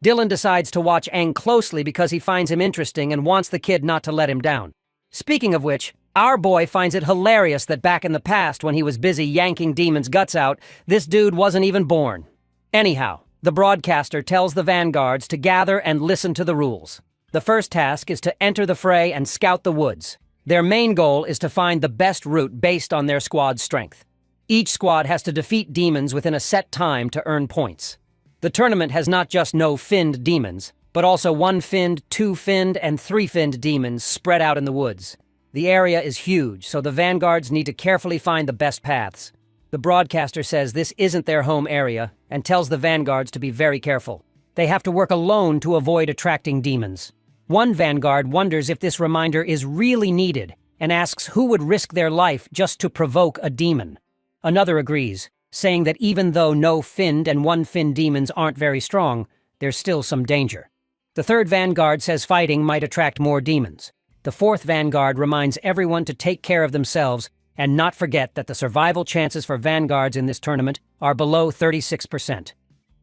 Dylan decides to watch Aang closely because he finds him interesting and wants the kid not to let him down. Speaking of which, our boy finds it hilarious that back in the past when he was busy yanking demons' guts out, this dude wasn't even born. Anyhow, the broadcaster tells the vanguards to gather and listen to the rules. The first task is to enter the fray and scout the woods. Their main goal is to find the best route based on their squad's strength. Each squad has to defeat demons within a set time to earn points. The tournament has not just no-finned demons, but also one-finned, two-finned, and three-finned demons spread out in the woods. The area is huge, so the vanguards need to carefully find the best paths. The broadcaster says this isn't their home area and tells the vanguards to be very careful. They have to work alone to avoid attracting demons. One vanguard wonders if this reminder is really needed and asks who would risk their life just to provoke a demon. Another agrees, saying that even though no-finned and one-finned demons aren't very strong, there's still some danger. The third vanguard says fighting might attract more demons. The fourth vanguard reminds everyone to take care of themselves and not forget that the survival chances for vanguards in this tournament are below 36%.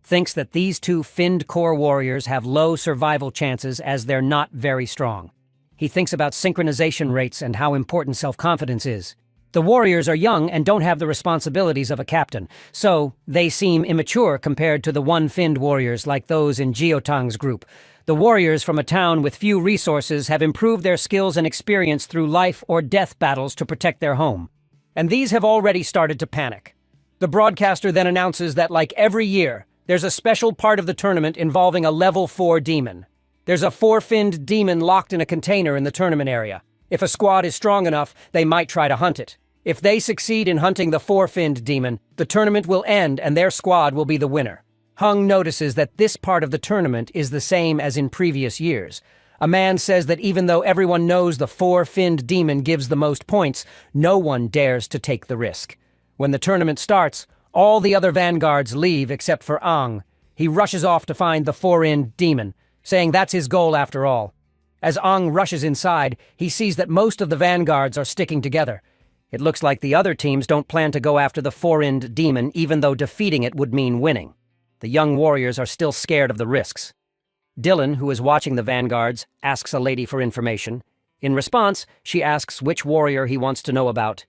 Thinks that these two finned core warriors have low survival chances as they're not very strong. He thinks about synchronization rates and how important self-confidence is. The warriors are young and don't have the responsibilities of a captain, so they seem immature compared to the one-finned warriors like those in Geotang's group. The warriors from a town with few resources have improved their skills and experience through life or death battles to protect their home. And these have already started to panic. The broadcaster then announces that, like every year, there's a special part of the tournament involving a level 4 demon. There's a 4-finned demon locked in a container in the tournament area. If a squad is strong enough, they might try to hunt it. If they succeed in hunting the 4-finned demon, the tournament will end and their squad will be the winner. Hung notices that this part of the tournament is the same as in previous years. A man says that even though everyone knows the 4-finned demon gives the most points, no one dares to take the risk. When the tournament starts, all the other vanguards leave except for Ang. He rushes off to find the 4-finned demon, saying that's his goal after all. As Ang rushes inside, he sees that most of the vanguards are sticking together. It looks like the other teams don't plan to go after the 4-finned demon, even though defeating it would mean winning. The young warriors are still scared of the risks. Dylan, who is watching the vanguards, asks a lady for information. In response, she asks which warrior he wants to know about.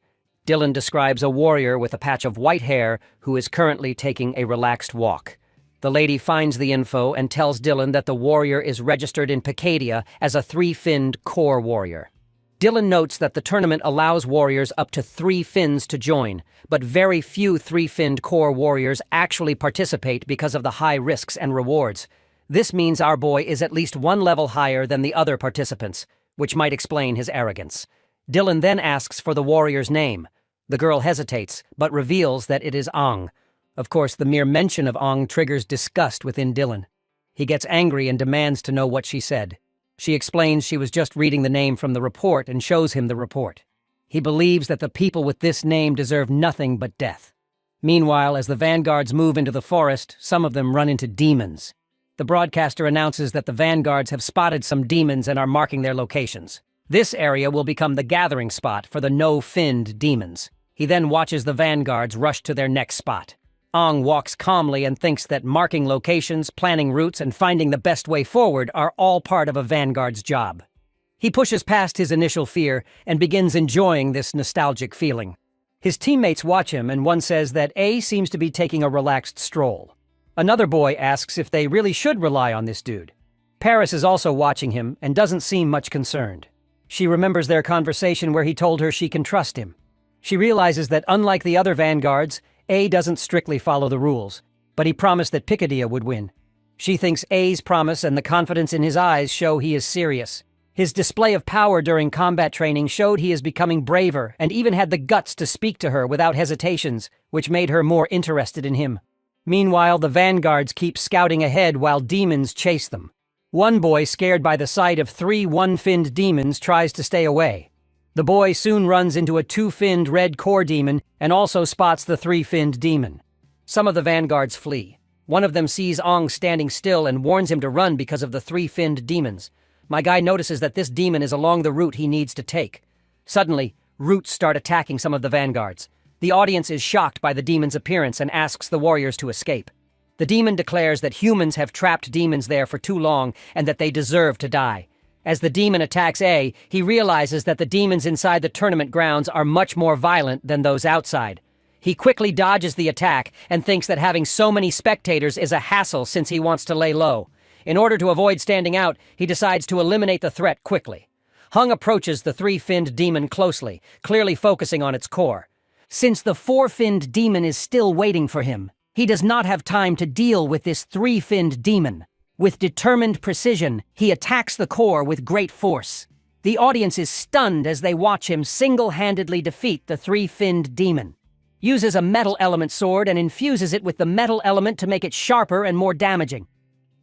Dylan describes a warrior with a patch of white hair who is currently taking a relaxed walk. The lady finds the info and tells Dylan that the warrior is registered in Picadia as a 3-finned core warrior. Dylan notes that the tournament allows warriors up to 3 fins to join, but very few 3-finned core warriors actually participate because of the high risks and rewards. This means our boy is at least one level higher than the other participants, which might explain his arrogance. Dylan then asks for the warrior's name. The girl hesitates, but reveals that it is Ang. Of course, the mere mention of Ang triggers disgust within Dylan. He gets angry and demands to know what she said. She explains she was just reading the name from the report and shows him the report. He believes that the people with this name deserve nothing but death. Meanwhile, as the vanguards move into the forest, some of them run into demons. The broadcaster announces that the vanguards have spotted some demons and are marking their locations. This area will become the gathering spot for the no-finned demons. He then watches the vanguards rush to their next spot. Ang walks calmly and thinks that marking locations, planning routes, and finding the best way forward are all part of a vanguard's job. He pushes past his initial fear and begins enjoying this nostalgic feeling. His teammates watch him, and one says that A seems to be taking a relaxed stroll. Another boy asks if they really should rely on this dude. Paris is also watching him and doesn't seem much concerned. She remembers their conversation where he told her she can trust him. She realizes that unlike the other vanguards, A doesn't strictly follow the rules, but he promised that Picadia would win. She thinks A's promise and the confidence in his eyes show he is serious. His display of power during combat training showed he is becoming braver and even had the guts to speak to her without hesitations, which made her more interested in him. Meanwhile, the vanguards keep scouting ahead while demons chase them. One boy, scared by the sight of 3 one-finned demons, tries to stay away. The boy soon runs into a 2-finned red core demon and also spots the 3-finned demon. Some of the vanguards flee. One of them sees Ang standing still and warns him to run because of the 3-finned demons. My guy notices that this demon is along the route he needs to take. Suddenly, roots start attacking some of the vanguards. The audience is shocked by the demon's appearance and asks the warriors to escape. The demon declares that humans have trapped demons there for too long and that they deserve to die. As the demon attacks A, he realizes that the demons inside the tournament grounds are much more violent than those outside. He quickly dodges the attack and thinks that having so many spectators is a hassle since he wants to lay low. In order to avoid standing out, he decides to eliminate the threat quickly. Hung approaches the 3-finned demon closely, clearly focusing on its core. Since the 4-finned demon is still waiting for him, He does not have time to deal with this three-finned demon. With determined precision, he attacks the core with great force. The audience is stunned as they watch him single-handedly defeat the three-finned demon. Uses a metal element sword and infuses it with the metal element to make it sharper and more damaging.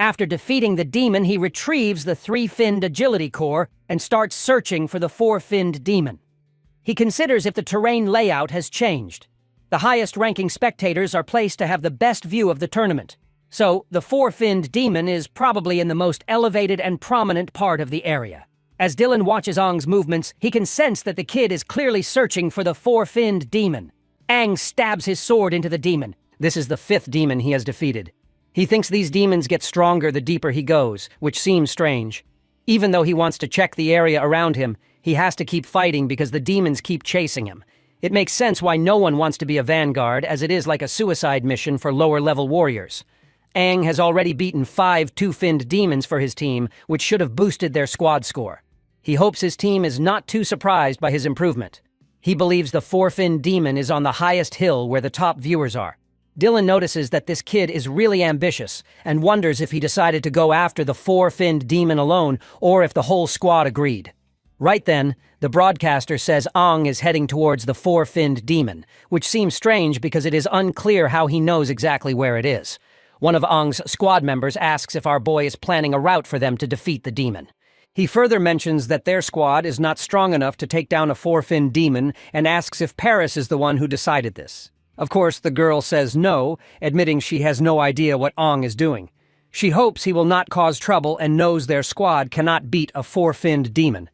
After defeating the demon, he retrieves the three-finned agility core and starts searching for the four-finned demon. He considers if the terrain layout has changed. The highest-ranking spectators are placed to have the best view of the tournament. So, the four-finned demon is probably in the most elevated and prominent part of the area. As Dylan watches Aang's movements, he can sense that the kid is clearly searching for the four-finned demon. Aang stabs his sword into the demon. This is the fifth demon he has defeated. He thinks these demons get stronger the deeper he goes, which seems strange. Even though he wants to check the area around him, he has to keep fighting because the demons keep chasing him. It makes sense why no one wants to be a vanguard, as it is like a suicide mission for lower-level warriors. Aang has already beaten 5 two-finned demons for his team, which should have boosted their squad score. He hopes his team is not too surprised by his improvement. He believes the four-finned demon is on the highest hill where the top viewers are. Dylan notices that this kid is really ambitious and wonders if he decided to go after the four-finned demon alone or if the whole squad agreed. Right then, the broadcaster says Aang is heading towards the four-finned demon, which seems strange because it is unclear how he knows exactly where it is. One of Aang's squad members asks if our boy is planning a route for them to defeat the demon. He further mentions that their squad is not strong enough to take down a four-finned demon and asks if Paris is the one who decided this. Of course, the girl says no, admitting she has no idea what Aang is doing. She hopes he will not cause trouble and knows their squad cannot beat a four-finned demon.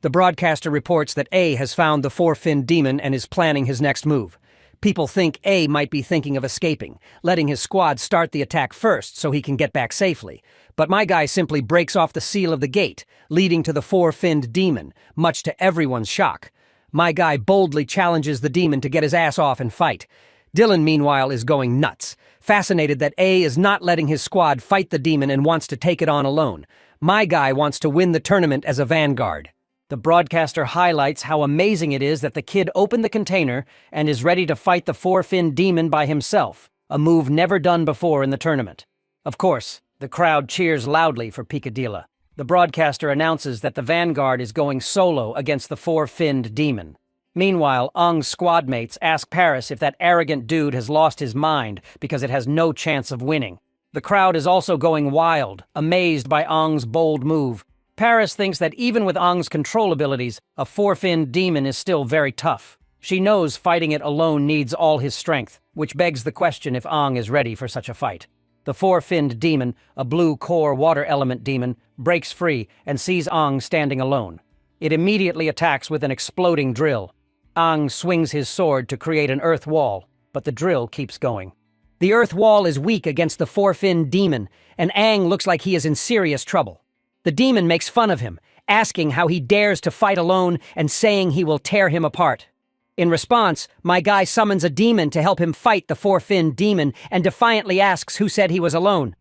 The broadcaster reports that A has found the four-finned demon and is planning his next move. People think A might be thinking of escaping, letting his squad start the attack first so he can get back safely. But my guy simply breaks off the seal of the gate, leading to the four-finned demon, much to everyone's shock. My guy boldly challenges the demon to get his ass off and fight. Dylan, meanwhile, is going nuts, fascinated that A is not letting his squad fight the demon and wants to take it on alone. My guy wants to win the tournament as a vanguard. The broadcaster highlights how amazing it is that the kid opened the container and is ready to fight the four-finned demon by himself, a move never done before in the tournament. Of course, the crowd cheers loudly for Picadilla. The broadcaster announces that the vanguard is going solo against the four-finned demon. Meanwhile, Aang's squad mates ask Paris if that arrogant dude has lost his mind because it has no chance of winning. The crowd is also going wild, amazed by Aang's bold move. Paris thinks that even with Aang's control abilities, a four-finned demon is still very tough. She knows fighting it alone needs all his strength, which begs the question if Aang is ready for such a fight. The four-finned demon, a blue core water element demon, breaks free and sees Aang standing alone. It immediately attacks with an exploding drill. Aang swings his sword to create an earth wall, but the drill keeps going. The earth wall is weak against the four-finned demon, and Aang looks like he is in serious trouble. The demon makes fun of him, asking how he dares to fight alone and saying he will tear him apart. In response, my guy summons a demon to help him fight the four-finned demon and defiantly asks who said he was alone.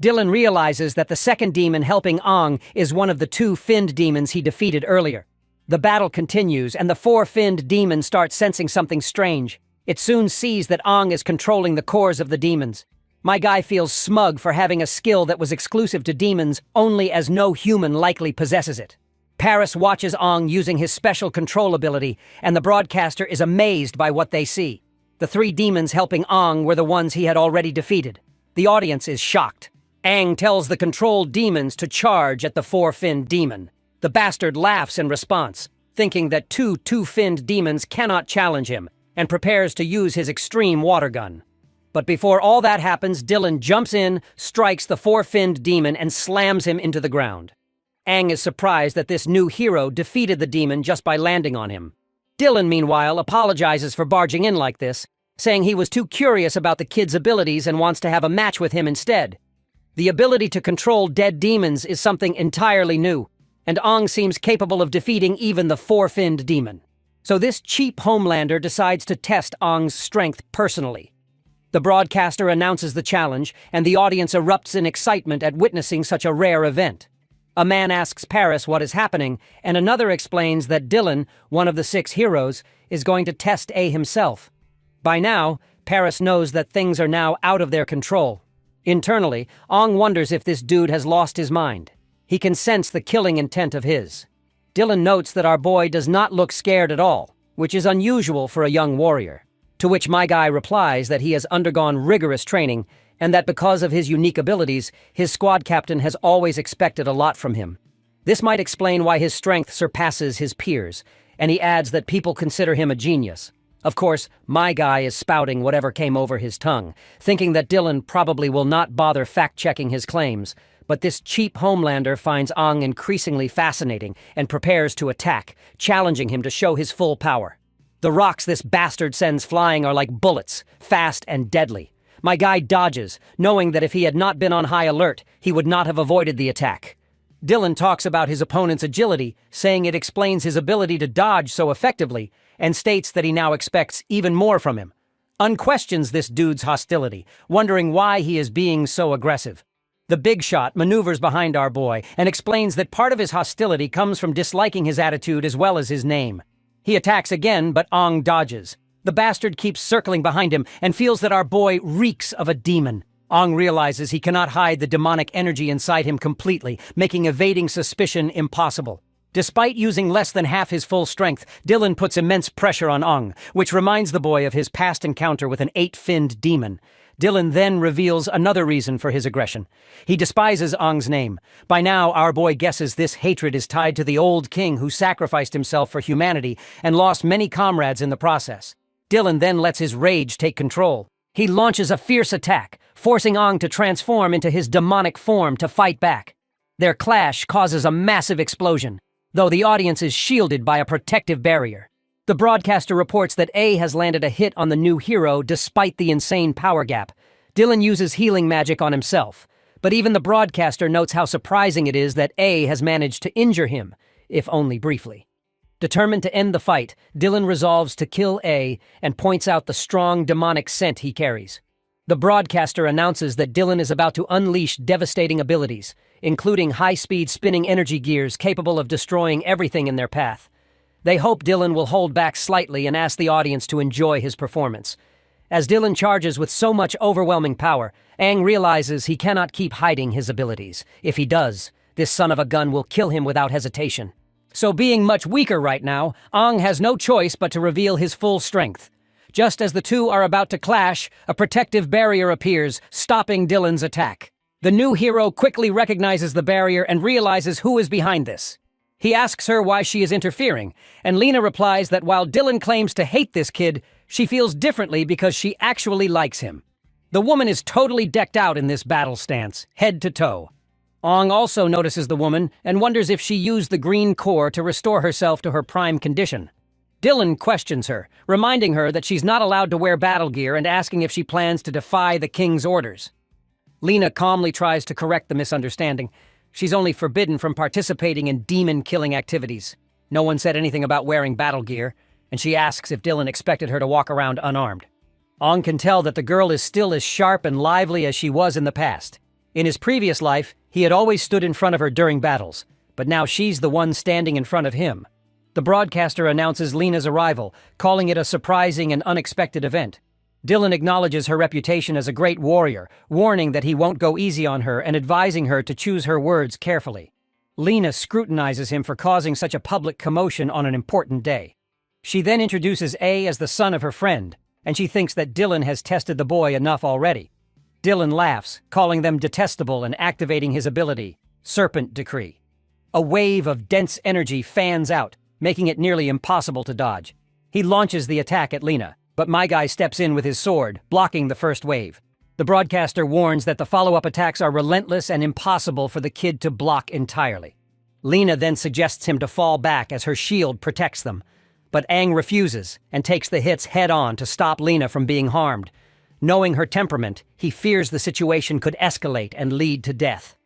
Dylan realizes that the second demon helping Aang is one of the two-finned demons he defeated earlier. The battle continues, and the four-finned demon starts sensing something strange. It soon sees that Aang is controlling the cores of the demons. My guy feels smug for having a skill that was exclusive to demons only as no human likely possesses it. Paris watches Aang using his special control ability, and the broadcaster is amazed by what they see. The 3 demons helping Aang were the ones he had already defeated. The audience is shocked. Aang tells the controlled demons to charge at the four-finned demon. The bastard laughs in response, thinking that two-finned demons cannot challenge him, and prepares to use his extreme water gun. But before all that happens, Dylan jumps in, strikes the four-finned demon, and slams him into the ground. Aang is surprised that this new hero defeated the demon just by landing on him. Dylan, meanwhile, apologizes for barging in like this, saying he was too curious about the kid's abilities and wants to have a match with him instead. The ability to control dead demons is something entirely new, and Aang seems capable of defeating even the four-finned demon. So this cheap homelander decides to test Aang's strength personally. The broadcaster announces the challenge, and the audience erupts in excitement at witnessing such a rare event. A man asks Paris what is happening, and another explains that Dylan, one of the 6 heroes, is going to test A himself. By now, Paris knows that things are now out of their control. Internally, Ong wonders if this dude has lost his mind. He can sense the killing intent of his. Dylan notes that our boy does not look scared at all, which is unusual for a young warrior. To which my guy replies that he has undergone rigorous training and that because of his unique abilities, his squad captain has always expected a lot from him. This might explain why his strength surpasses his peers, and he adds that people consider him a genius. Of course, my guy is spouting whatever came over his tongue, thinking that Dylan probably will not bother fact-checking his claims, but this cheap Homelander finds Ong increasingly fascinating and prepares to attack, challenging him to show his full power. The rocks this bastard sends flying are like bullets, fast and deadly. My guy dodges, knowing that if he had not been on high alert, he would not have avoided the attack. Dylan talks about his opponent's agility, saying it explains his ability to dodge so effectively, and states that he now expects even more from him. Unquestions this dude's hostility, wondering why he is being so aggressive. The big shot maneuvers behind our boy and explains that part of his hostility comes from disliking his attitude as well as his name. He attacks again, but Ong dodges. The bastard keeps circling behind him and feels that our boy reeks of a demon. Ong realizes he cannot hide the demonic energy inside him completely, making evading suspicion impossible. Despite using less than half his full strength, Dylan puts immense pressure on Ong, which reminds the boy of his past encounter with an 8-finned demon. Dylan then reveals another reason for his aggression. He despises Ong's name. By now, our boy guesses this hatred is tied to the old king who sacrificed himself for humanity and lost many comrades in the process. Dylan then lets his rage take control. He launches a fierce attack, forcing Ong to transform into his demonic form to fight back. Their clash causes a massive explosion, though the audience is shielded by a protective barrier. The broadcaster reports that A has landed a hit on the new hero despite the insane power gap. Dylan uses healing magic on himself, but even the broadcaster notes how surprising it is that A has managed to injure him, if only briefly. Determined to end the fight, Dylan resolves to kill A and points out the strong demonic scent he carries. The broadcaster announces that Dylan is about to unleash devastating abilities, including high-speed spinning energy gears capable of destroying everything in their path. They hope Dylan will hold back slightly and ask the audience to enjoy his performance. As Dylan charges with so much overwhelming power, Aang realizes he cannot keep hiding his abilities. If he does, this son of a gun will kill him without hesitation. So being much weaker right now, Aang has no choice but to reveal his full strength. Just as the two are about to clash, a protective barrier appears, stopping Dylan's attack. The new hero quickly recognizes the barrier and realizes who is behind this. He asks her why she is interfering, and Lena replies that while Dylan claims to hate this kid, she feels differently because she actually likes him. The woman is totally decked out in this battle stance, head to toe. Ong also notices the woman and wonders if she used the green core to restore herself to her prime condition. Dylan questions her, reminding her that she's not allowed to wear battle gear and asking if she plans to defy the king's orders. Lena calmly tries to correct the misunderstanding. She's only forbidden from participating in demon-killing activities. No one said anything about wearing battle gear, and she asks if Dylan expected her to walk around unarmed. Ong can tell that the girl is still as sharp and lively as she was in the past. In his previous life, he had always stood in front of her during battles, but now she's the one standing in front of him. The broadcaster announces Lena's arrival, calling it a surprising and unexpected event. Dylan acknowledges her reputation as a great warrior, warning that he won't go easy on her and advising her to choose her words carefully. Lena scrutinizes him for causing such a public commotion on an important day. She then introduces A as the son of her friend, and she thinks that Dylan has tested the boy enough already. Dylan laughs, calling them detestable and activating his ability, Serpent Decree. A wave of dense energy fans out, making it nearly impossible to dodge. He launches the attack at Lena, but my guy steps in with his sword, blocking the first wave. The broadcaster warns that the follow-up attacks are relentless and impossible for the kid to block entirely. Lena then suggests him to fall back as her shield protects them, but Aang refuses and takes the hits head-on to stop Lena from being harmed. Knowing her temperament, he fears the situation could escalate and lead to death.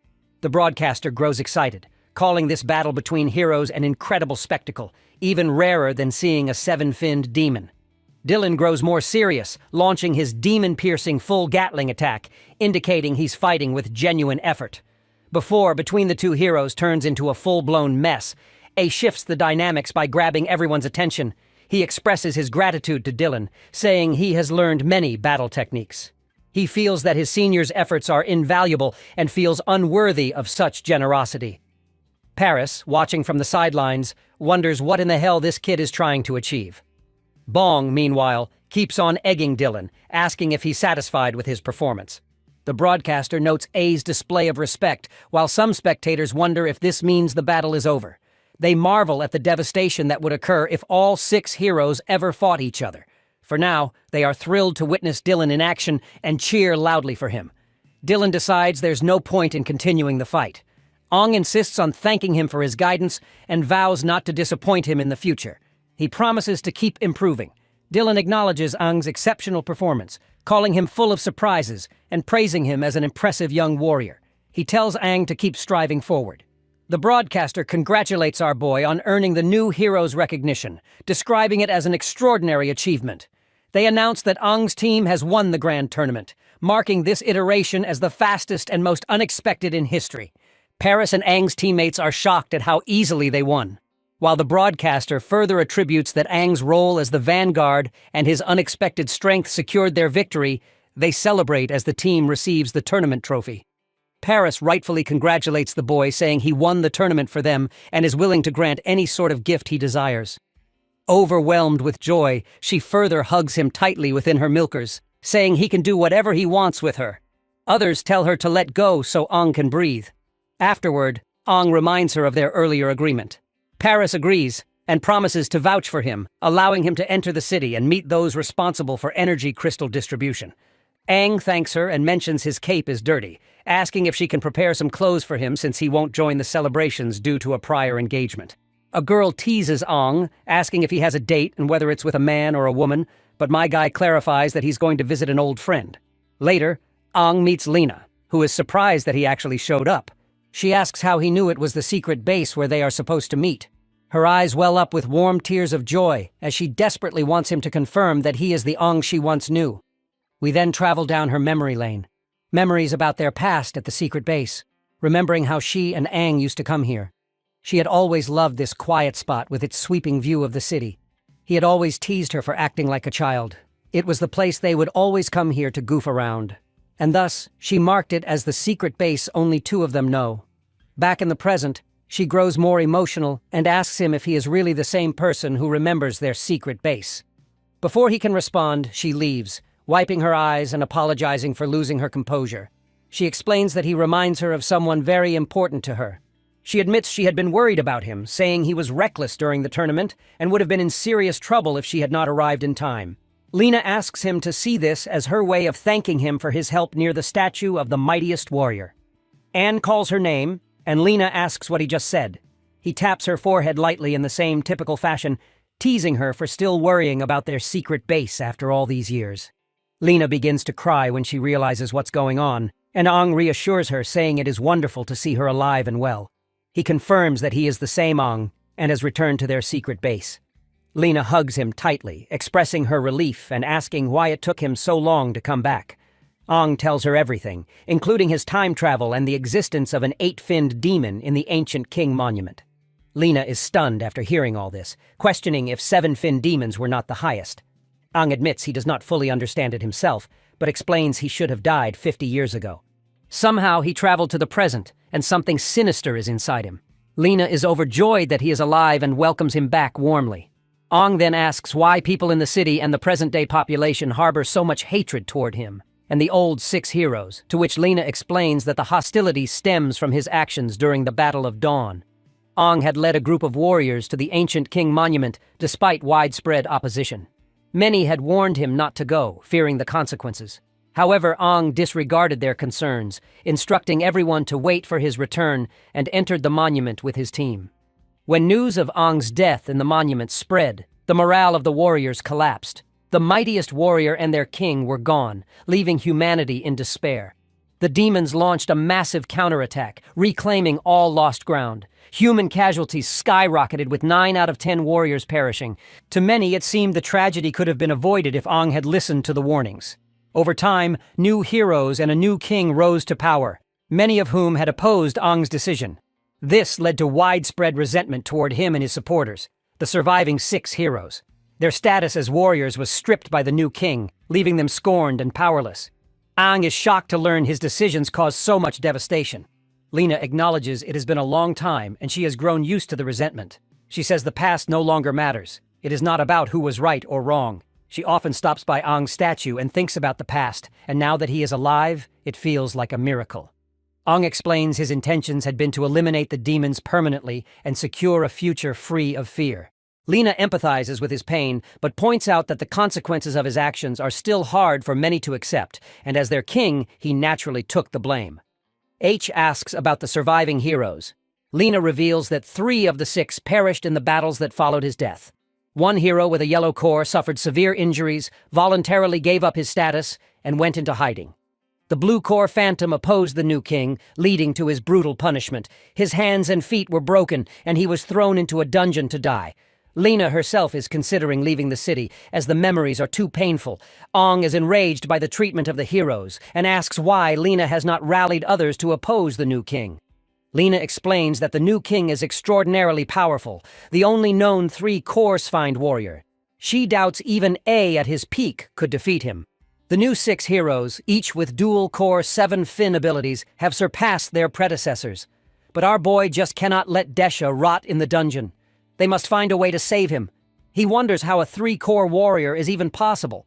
The broadcaster grows excited, calling this battle between heroes an incredible spectacle, even rarer than seeing a 7-finned demon. Dylan grows more serious, launching his demon-piercing full Gatling attack, indicating he's fighting with genuine effort. Before between the two heroes turns into a full-blown mess, A shifts the dynamics by grabbing everyone's attention. He expresses his gratitude to Dylan, saying he has learned many battle techniques. He feels that his senior's efforts are invaluable and feels unworthy of such generosity. Paris, watching from the sidelines, wonders what in the hell this kid is trying to achieve. Bong, meanwhile, keeps on egging Dylan, asking if he's satisfied with his performance. The broadcaster notes A's display of respect, while some spectators wonder if this means the battle is over. They marvel at the devastation that would occur if all 6 heroes ever fought each other. For now, they are thrilled to witness Dylan in action and cheer loudly for him. Dylan decides there's no point in continuing the fight. Ong insists on thanking him for his guidance and vows not to disappoint him in the future. He promises to keep improving. Dylan acknowledges Ong's exceptional performance, calling him full of surprises and praising him as an impressive young warrior. He tells Aang to keep striving forward. The broadcaster congratulates our boy on earning the new hero's recognition, describing it as an extraordinary achievement. They announce that Ong's team has won the grand tournament, marking this iteration as the fastest and most unexpected in history. Paris and Aang's teammates are shocked at how easily they won, while the broadcaster further attributes that Aang's role as the vanguard and his unexpected strength secured their victory. They celebrate as the team receives the tournament trophy. Paris rightfully congratulates the boy, saying he won the tournament for them and is willing to grant any sort of gift he desires. Overwhelmed with joy, she further hugs him tightly within her milkers, saying he can do whatever he wants with her. Others tell her to let go so Ong can breathe. Afterward, Ong reminds her of their earlier agreement. Paris agrees and promises to vouch for him, allowing him to enter the city and meet those responsible for energy crystal distribution. Aang thanks her and mentions his cape is dirty, asking if she can prepare some clothes for him since he won't join the celebrations due to a prior engagement. A girl teases Ong, asking if he has a date and whether it's with a man or a woman, but my guy clarifies that he's going to visit an old friend. Later, Ong meets Lena, who is surprised that he actually showed up. She asks how he knew it was the secret base where they are supposed to meet. Her eyes well up with warm tears of joy as she desperately wants him to confirm that he is the Ong she once knew. We then travel down her memory lane. Memories about their past at the secret base, remembering how she and Aang used to come here. She had always loved this quiet spot with its sweeping view of the city. He had always teased her for acting like a child. It was the place they would always come here to goof around. And thus, she marked it as the secret base only 2 of them know. Back in the present, she grows more emotional and asks him if he is really the same person who remembers their secret base. Before he can respond, she leaves, wiping her eyes and apologizing for losing her composure. She explains that he reminds her of someone very important to her. She admits she had been worried about him, saying he was reckless during the tournament and would have been in serious trouble if she had not arrived in time. Lena asks him to see this as her way of thanking him for his help near the statue of the mightiest warrior. Anne calls her name, and Lena asks what he just said. He taps her forehead lightly in the same typical fashion, teasing her for still worrying about their secret base after all these years. Lena begins to cry when she realizes what's going on, and Ong reassures her, saying it is wonderful to see her alive and well. He confirms that he is the same Ong and has returned to their secret base. Lena hugs him tightly, expressing her relief and asking why it took him so long to come back. Ong tells her everything, including his time travel and the existence of an 8-finned demon in the ancient king monument. Lena is stunned after hearing all this, questioning if 7-finned demons were not the highest. Ong admits he does not fully understand it himself, but explains he should have died 50 years ago. Somehow he traveled to the present, and something sinister is inside him. Lena is overjoyed that he is alive and welcomes him back warmly. Ong then asks why people in the city and the present-day population harbor so much hatred toward him and the old 6 heroes, to which Lena explains that the hostility stems from his actions during the Battle of Dawn. Ong had led a group of warriors to the ancient king monument despite widespread opposition. Many had warned him not to go, fearing the consequences. However, Ong disregarded their concerns, instructing everyone to wait for his return and entered the monument with his team. When news of Ong's death in the monument spread, the morale of the warriors collapsed. The mightiest warrior and their king were gone, leaving humanity in despair. The demons launched a massive counterattack, reclaiming all lost ground. Human casualties skyrocketed with 9 out of 10 warriors perishing. To many, it seemed the tragedy could have been avoided if Ong had listened to the warnings. Over time, new heroes and a new king rose to power, many of whom had opposed Ong's decision. This led to widespread resentment toward him and his supporters, the surviving 6 heroes. Their status as warriors was stripped by the new king, leaving them scorned and powerless. Ang is shocked to learn his decisions caused so much devastation. Lena acknowledges it has been a long time and she has grown used to the resentment. She says the past no longer matters. It is not about who was right or wrong. She often stops by Ang's statue and thinks about the past, and now that he is alive, it feels like a miracle. Ang explains his intentions had been to eliminate the demons permanently and secure a future free of fear. Lena empathizes with his pain, but points out that the consequences of his actions are still hard for many to accept, and as their king, he naturally took the blame. H asks about the surviving heroes. Lena reveals that 3 of the 6 perished in the battles that followed his death. One hero with a yellow core suffered severe injuries, voluntarily gave up his status, and went into hiding. The blue core phantom opposed the new king, leading to his brutal punishment. His hands and feet were broken, and he was thrown into a dungeon to die. Lena herself is considering leaving the city, as the memories are too painful. Ang is enraged by the treatment of the heroes, and asks why Lena has not rallied others to oppose the new king. Lena explains that the new king is extraordinarily powerful, the only known 3-core sphined warrior. She doubts even A at his peak could defeat him. The new 6 heroes, each with dual-core 7-fin abilities, have surpassed their predecessors. But our boy just cannot let Desha rot in the dungeon. They must find a way to save him. He wonders how a 3-core warrior is even possible.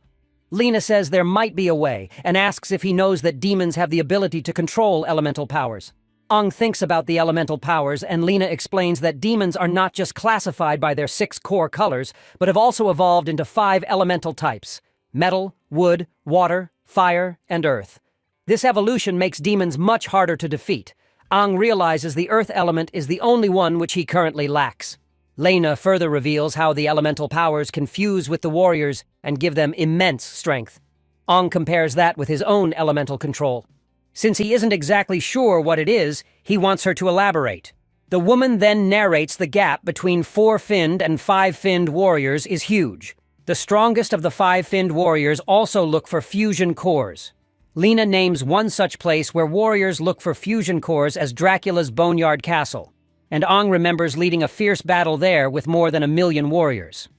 Lena says there might be a way, and asks if he knows that demons have the ability to control elemental powers. Ang thinks about the elemental powers, and Lena explains that demons are not just classified by their 6 core colors, but have also evolved into 5 elemental types: metal, wood, water, fire, and earth. This evolution makes demons much harder to defeat. Ang realizes the earth element is the only one which he currently lacks. Lena further reveals how the elemental powers can fuse with the warriors and give them immense strength. Ang compares that with his own elemental control. Since he isn't exactly sure what it is, he wants her to elaborate. The woman then narrates the gap between 4-finned and 5-finned warriors is huge. The strongest of the 5-finned warriors also look for fusion cores. Lena names one such place where warriors look for fusion cores as Dracula's Boneyard Castle, and Ang remembers leading a fierce battle there with more than 1 million warriors.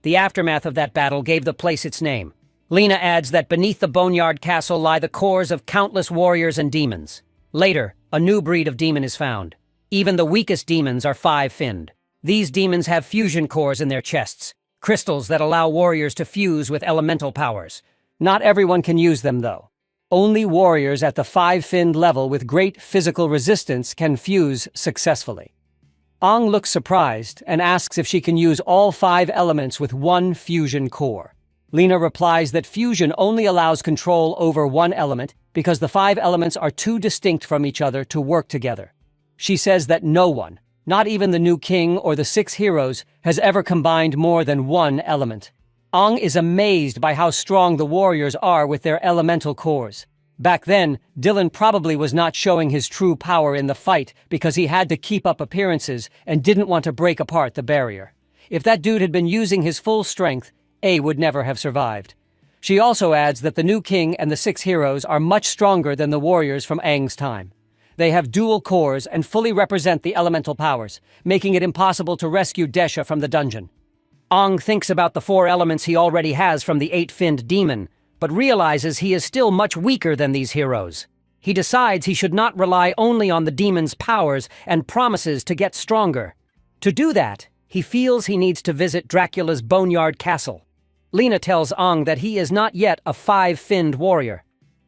The aftermath of that battle gave the place its name. Lena adds that beneath the Boneyard Castle lie the cores of countless warriors and demons. Later, a new breed of demon is found. Even the weakest demons are 5-finned. These demons have fusion cores in their chests, crystals that allow warriors to fuse with elemental powers. Not everyone can use them, though. Only warriors at the 5-finned level with great physical resistance can fuse successfully. Ang looks surprised and asks if she can use all 5 elements with one fusion core. Lena replies that fusion only allows control over one element because the 5 elements are too distinct from each other to work together. She says that no one, not even the new king or the 6 heroes, has ever combined more than one element. Ang is amazed by how strong the warriors are with their elemental cores. Back then, Dylan probably was not showing his true power in the fight because he had to keep up appearances and didn't want to break apart the barrier. If that dude had been using his full strength, A would never have survived. She also adds that the new king and the 6 heroes are much stronger than the warriors from Aang's time. They have dual cores and fully represent the elemental powers, making it impossible to rescue Desha from the dungeon. Aang thinks about the 4 elements he already has from the 8-finned demon, but realizes he is still much weaker than these heroes. He decides he should not rely only on the demon's powers and promises to get stronger. To do that, he feels he needs to visit Dracula's Boneyard Castle. Lena tells Aang that he is not yet a 5-finned warrior.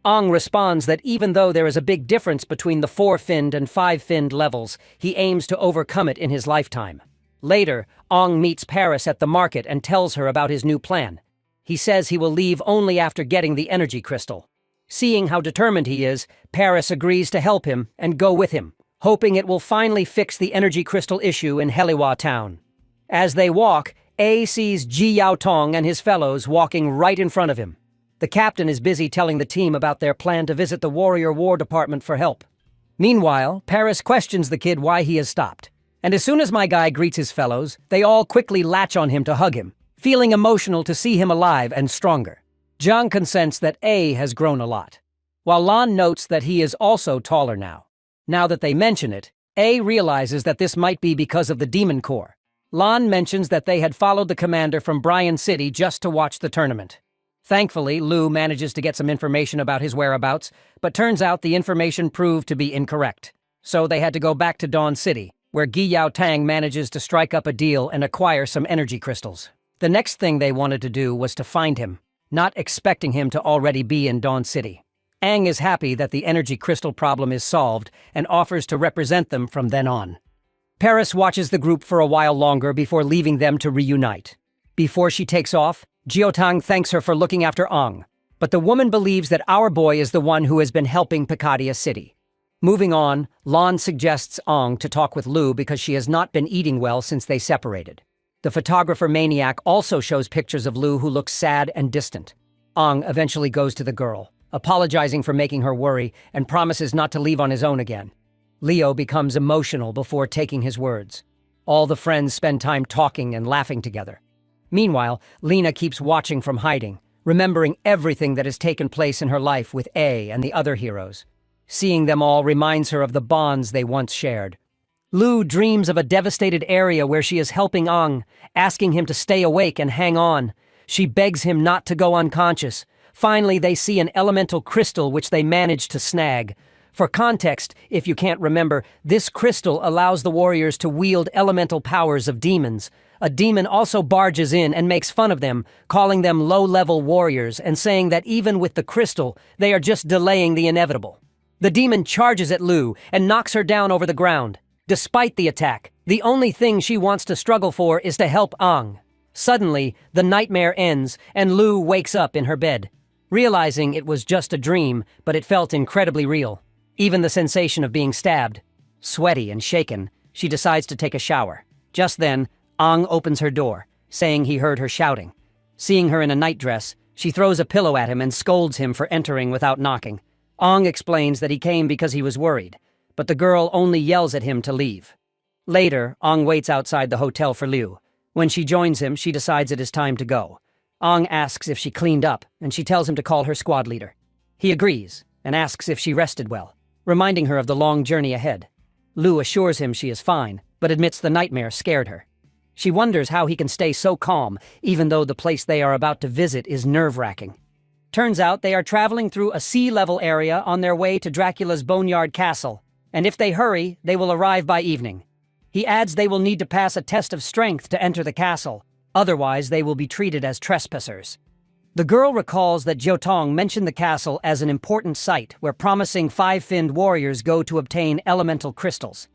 Aang responds that even though there is a big difference between the 4-finned and 5-finned levels, he aims to overcome it in his lifetime. Later, Aang meets Paris at the market and tells her about his new plan. He says he will leave only after getting the energy crystal. Seeing how determined he is, Paris agrees to help him and go with him, hoping it will finally fix the energy crystal issue in Heliwa town. As they walk, A sees Ji Yao Tong and his fellows walking right in front of him. The captain is busy telling the team about their plan to visit the Warrior War Department for help. Meanwhile, Paris questions the kid why he has stopped. And as soon as my guy greets his fellows, they all quickly latch on him to hug him, feeling emotional to see him alive and stronger. Jiang consents that A has grown a lot, while Lan notes that he is also taller now. Now that they mention it, A realizes that this might be because of the demon core. Lan mentions that they had followed the commander from Bryan City just to watch the tournament. Thankfully, Lu manages to get some information about his whereabouts, but turns out the information proved to be incorrect. So they had to go back to Dawn City, where Gi Yao Tang manages to strike up a deal and acquire some energy crystals. The next thing they wanted to do was to find him, not expecting him to already be in Dawn City. Aang is happy that the energy crystal problem is solved and offers to represent them from then on. Paris watches the group for a while longer before leaving them to reunite. Before she takes off, Jiotang thanks her for looking after Aang, but the woman believes that our boy is the one who has been helping Pikadia City. Moving on, Lan suggests Aang to talk with Lu because she has not been eating well since they separated. The photographer maniac also shows pictures of Lu who looks sad and distant. Aang eventually goes to the girl, apologizing for making her worry and promises not to leave on his own again. Leo becomes emotional before taking his words. All the friends spend time talking and laughing together. Meanwhile, Lena keeps watching from hiding, remembering everything that has taken place in her life with A and the other heroes. Seeing them all reminds her of the bonds they once shared. Lu dreams of a devastated area where she is helping Aang, asking him to stay awake and hang on. She begs him not to go unconscious. Finally, they see an elemental crystal which they manage to snag. For context, if you can't remember, this crystal allows the warriors to wield elemental powers of demons. A demon also barges in and makes fun of them, calling them low-level warriors and saying that even with the crystal, they are just delaying the inevitable. The demon charges at Lu and knocks her down over the ground. Despite the attack, the only thing she wants to struggle for is to help Aang. Suddenly, the nightmare ends and Lu wakes up in her bed. Realizing it was just a dream, but it felt incredibly real. Even the sensation of being stabbed. Sweaty and shaken, she decides to take a shower. Just then, Aang opens her door, saying he heard her shouting. Seeing her in a nightdress, she throws a pillow at him and scolds him for entering without knocking. Aang explains that he came because he was worried, but the girl only yells at him to leave. Later, Aang waits outside the hotel for Liu. When she joins him, she decides it is time to go. Aang asks if she cleaned up, and she tells him to call her squad leader. He agrees, and asks if she rested well, reminding her of the long journey ahead. Liu assures him she is fine, but admits the nightmare scared her. She wonders how he can stay so calm, even though the place they are about to visit is nerve-wracking. Turns out they are traveling through a sea-level area on their way to Dracula's Boneyard Castle, and if they hurry, they will arrive by evening. He adds they will need to pass a test of strength to enter the castle, otherwise they will be treated as trespassers. The girl recalls that Jiotong mentioned the castle as an important site where promising five-finned warriors go to obtain elemental crystals.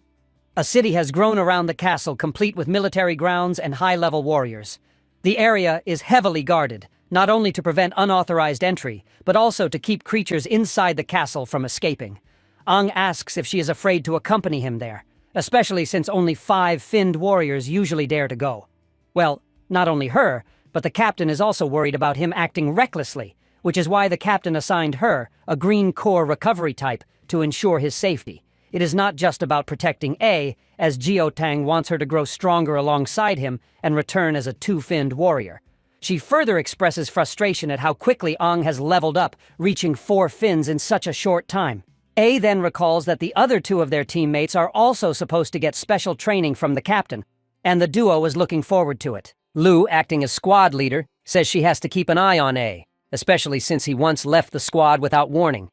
A city has grown around the castle, complete with military grounds and high-level warriors. The area is heavily guarded, not only to prevent unauthorized entry, but also to keep creatures inside the castle from escaping. Aang asks if she is afraid to accompany him there, especially since only five-finned warriors usually dare to go. Well, not only her, but the captain is also worried about him acting recklessly, which is why the captain assigned her, a green core recovery type, to ensure his safety. It is not just about protecting A, as Jiotang wants her to grow stronger alongside him and return as a two-finned warrior. She further expresses frustration at how quickly Aang has leveled up, reaching 4 fins in such a short time. A then recalls that the other two of their teammates are also supposed to get special training from the captain, and the duo is looking forward to it. Lu, acting as squad leader, says she has to keep an eye on A, especially since he once left the squad without warning.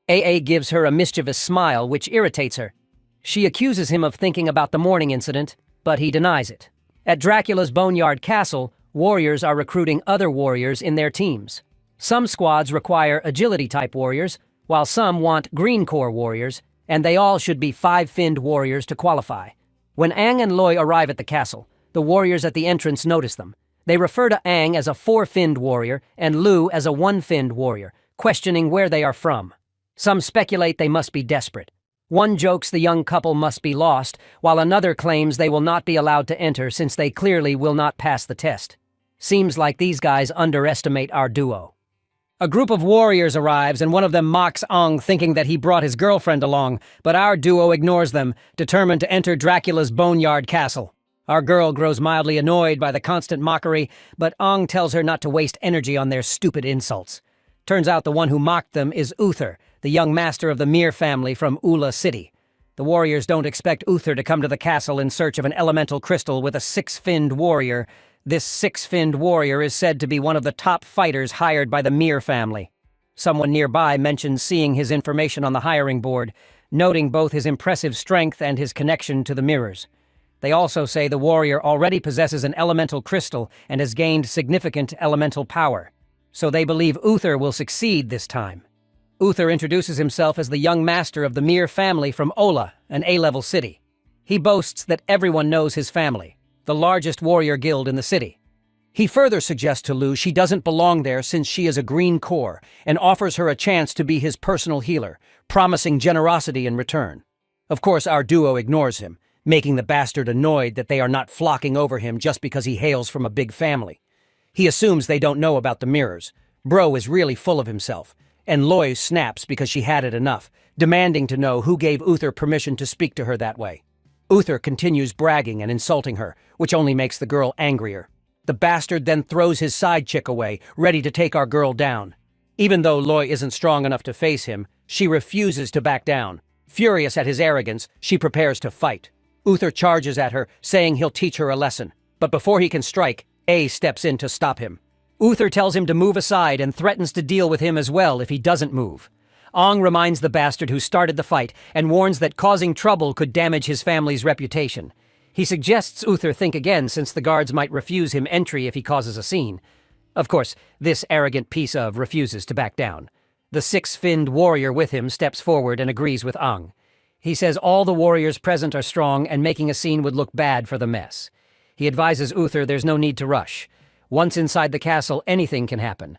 AA gives her a mischievous smile, which irritates her. She accuses him of thinking about the morning incident, but he denies it. At Dracula's Boneyard Castle, warriors are recruiting other warriors in their teams. Some squads require agility-type warriors, while some want green core warriors, and they all should be five-finned warriors to qualify. When Aang and Loi arrive at the castle, the warriors at the entrance notice them. They refer to Aang as a 4-finned warrior and Lu as a 1-finned warrior, questioning where they are from. Some speculate they must be desperate. One jokes the young couple must be lost, while another claims they will not be allowed to enter since they clearly will not pass the test. Seems like these guys underestimate our duo. A group of warriors arrives and one of them mocks Aang, thinking that he brought his girlfriend along, but our duo ignores them, determined to enter Dracula's Boneyard Castle. Our girl grows mildly annoyed by the constant mockery, but Aang tells her not to waste energy on their stupid insults. Turns out the one who mocked them is Uther, the young master of the Mir family from Ula City. The warriors don't expect Uther to come to the castle in search of an elemental crystal with a six-finned warrior. This six-finned warrior is said to be one of the top fighters hired by the Mir family. Someone nearby mentions seeing his information on the hiring board, noting both his impressive strength and his connection to the mirrors. They also say the warrior already possesses an elemental crystal and has gained significant elemental power. So they believe Uther will succeed this time. Uther introduces himself as the young master of the Mir family from Ola, an A-level city. He boasts that everyone knows his family, the largest warrior guild in the city. He further suggests to Lu she doesn't belong there since she is a green core, and offers her a chance to be his personal healer, promising generosity in return. Of course, our duo ignores him, making the bastard annoyed that they are not flocking over him just because he hails from a big family. He assumes they don't know about the mirrors. Bro is really full of himself, and Loi snaps because she had it enough, demanding to know who gave Uther permission to speak to her that way. Uther continues bragging and insulting her, which only makes the girl angrier. The bastard then throws his side chick away, ready to take our girl down. Even though Loi isn't strong enough to face him, she refuses to back down. Furious at his arrogance, she prepares to fight. Uther charges at her, saying he'll teach her a lesson. But before he can strike, A steps in to stop him. Uther tells him to move aside and threatens to deal with him as well if he doesn't move. Ong reminds the bastard who started the fight and warns that causing trouble could damage his family's reputation. He suggests Uther think again since the guards might refuse him entry if he causes a scene. Of course, this arrogant piece of refuses to back down. The six-finned warrior with him steps forward and agrees with Ong. He says all the warriors present are strong and making a scene would look bad for the mess. He advises Uther there's no need to rush. Once inside the castle, anything can happen.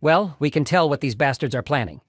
Well, we can tell what these bastards are planning.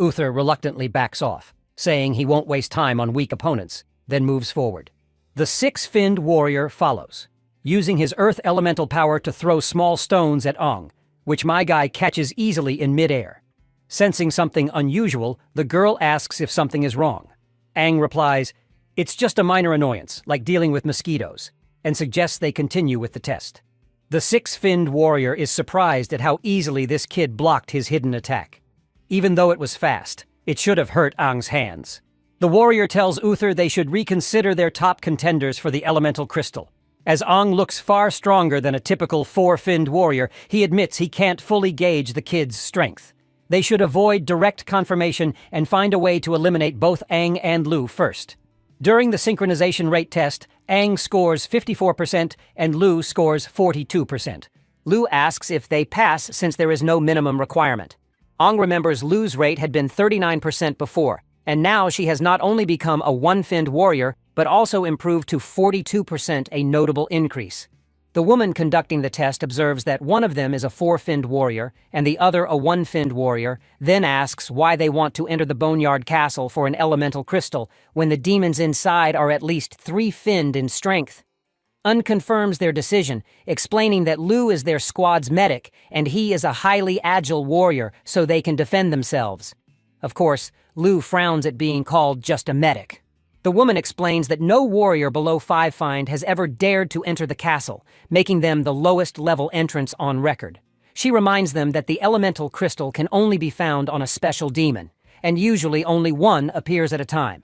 Uther reluctantly backs off, saying he won't waste time on weak opponents, then moves forward. The six-finned warrior follows, using his earth elemental power to throw small stones at Ong, which my guy catches easily in midair. Sensing something unusual, the girl asks if something is wrong. Aang replies, "It's just a minor annoyance, like dealing with mosquitoes," and suggests they continue with the test. The six-finned warrior is surprised at how easily this kid blocked his hidden attack. Even though it was fast, it should have hurt Aang's hands. The warrior tells Uther they should reconsider their top contenders for the elemental crystal. As Aang looks far stronger than a typical four-finned warrior, he admits he can't fully gauge the kid's strength. They should avoid direct confirmation and find a way to eliminate both Aang and Lu first. During the synchronization rate test, Aang scores 54% and Lu scores 42%. Lu asks if they pass since there is no minimum requirement. Aang remembers Lu's rate had been 39% before, and now she has not only become a one-finned warrior, but also improved to 42%, a notable increase. The woman conducting the test observes that one of them is a four-finned warrior and the other a one-finned warrior, then asks why they want to enter the Boneyard Castle for an elemental crystal when the demons inside are at least three-finned in strength. Unconfirms their decision, explaining that Lu is their squad's medic and he is a highly agile warrior so they can defend themselves. Of course, Lu frowns at being called just a medic. The woman explains that no warrior below 5 find has ever dared to enter the castle, making them the lowest level entrance on record. She reminds them that the elemental crystal can only be found on a special demon, and usually only one appears at a time.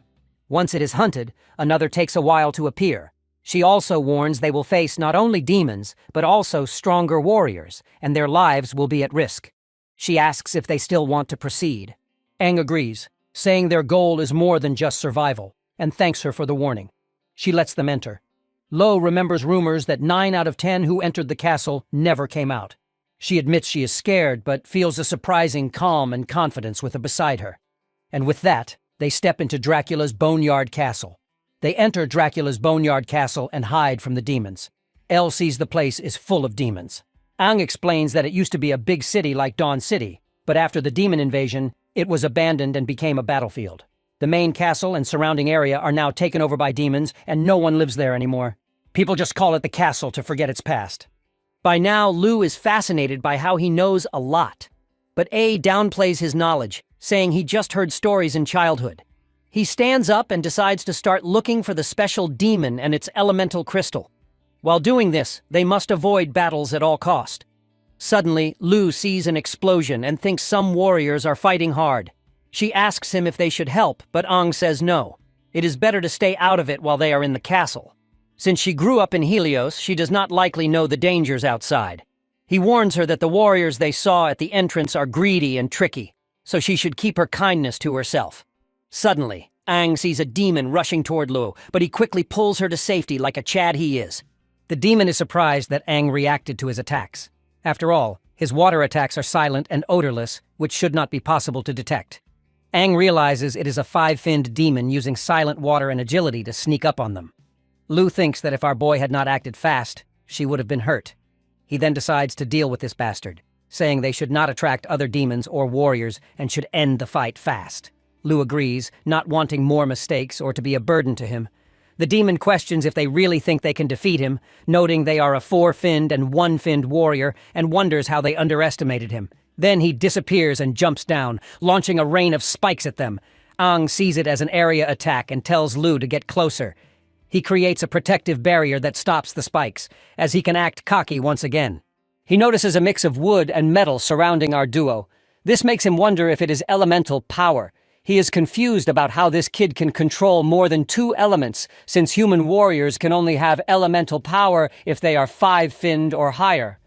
Once it is hunted, another takes a while to appear. She also warns they will face not only demons, but also stronger warriors, and their lives will be at risk. She asks if they still want to proceed. Aang agrees, saying their goal is more than just survival, and thanks her for the warning. She lets them enter. Lo remembers rumors that 9 out of 10 who entered the castle never came out. She admits she is scared, but feels a surprising calm and confidence with her beside her. And with that, they step into Dracula's Boneyard Castle. They enter Dracula's Boneyard Castle and hide from the demons. El sees the place is full of demons. Aang explains that it used to be a big city like Dawn City, but after the demon invasion, it was abandoned and became a battlefield. The main castle and surrounding area are now taken over by demons, and no one lives there anymore. People just call it the castle to forget its past. By now, Lu is fascinated by how he knows a lot. But A downplays his knowledge, saying he just heard stories in childhood. He stands up and decides to start looking for the special demon and its elemental crystal. While doing this, they must avoid battles at all cost. Suddenly, Lu sees an explosion and thinks some warriors are fighting hard. She asks him if they should help, but Aang says no. It is better to stay out of it while they are in the castle. Since she grew up in Helios, she does not likely know the dangers outside. He warns her that the warriors they saw at the entrance are greedy and tricky, so she should keep her kindness to herself. Suddenly, Aang sees a demon rushing toward Luo, but he quickly pulls her to safety like a Chad he is. The demon is surprised that Aang reacted to his attacks. After all, his water attacks are silent and odorless, which should not be possible to detect. Aang realizes it is a five-finned demon using silent water and agility to sneak up on them. Lu thinks that if our boy had not acted fast, she would have been hurt. He then decides to deal with this bastard, saying they should not attract other demons or warriors and should end the fight fast. Lu agrees, not wanting more mistakes or to be a burden to him. The demon questions if they really think they can defeat him, noting they are a four-finned and one-finned warrior, and wonders how they underestimated him. Then he disappears and jumps down, launching a rain of spikes at them. Aang sees it as an area attack and tells Lu to get closer. He creates a protective barrier that stops the spikes, as he can act cocky once again. He notices a mix of wood and metal surrounding our duo. This makes him wonder if it is elemental power. He is confused about how this kid can control more than two elements, since human warriors can only have elemental power if they are five-finned or higher.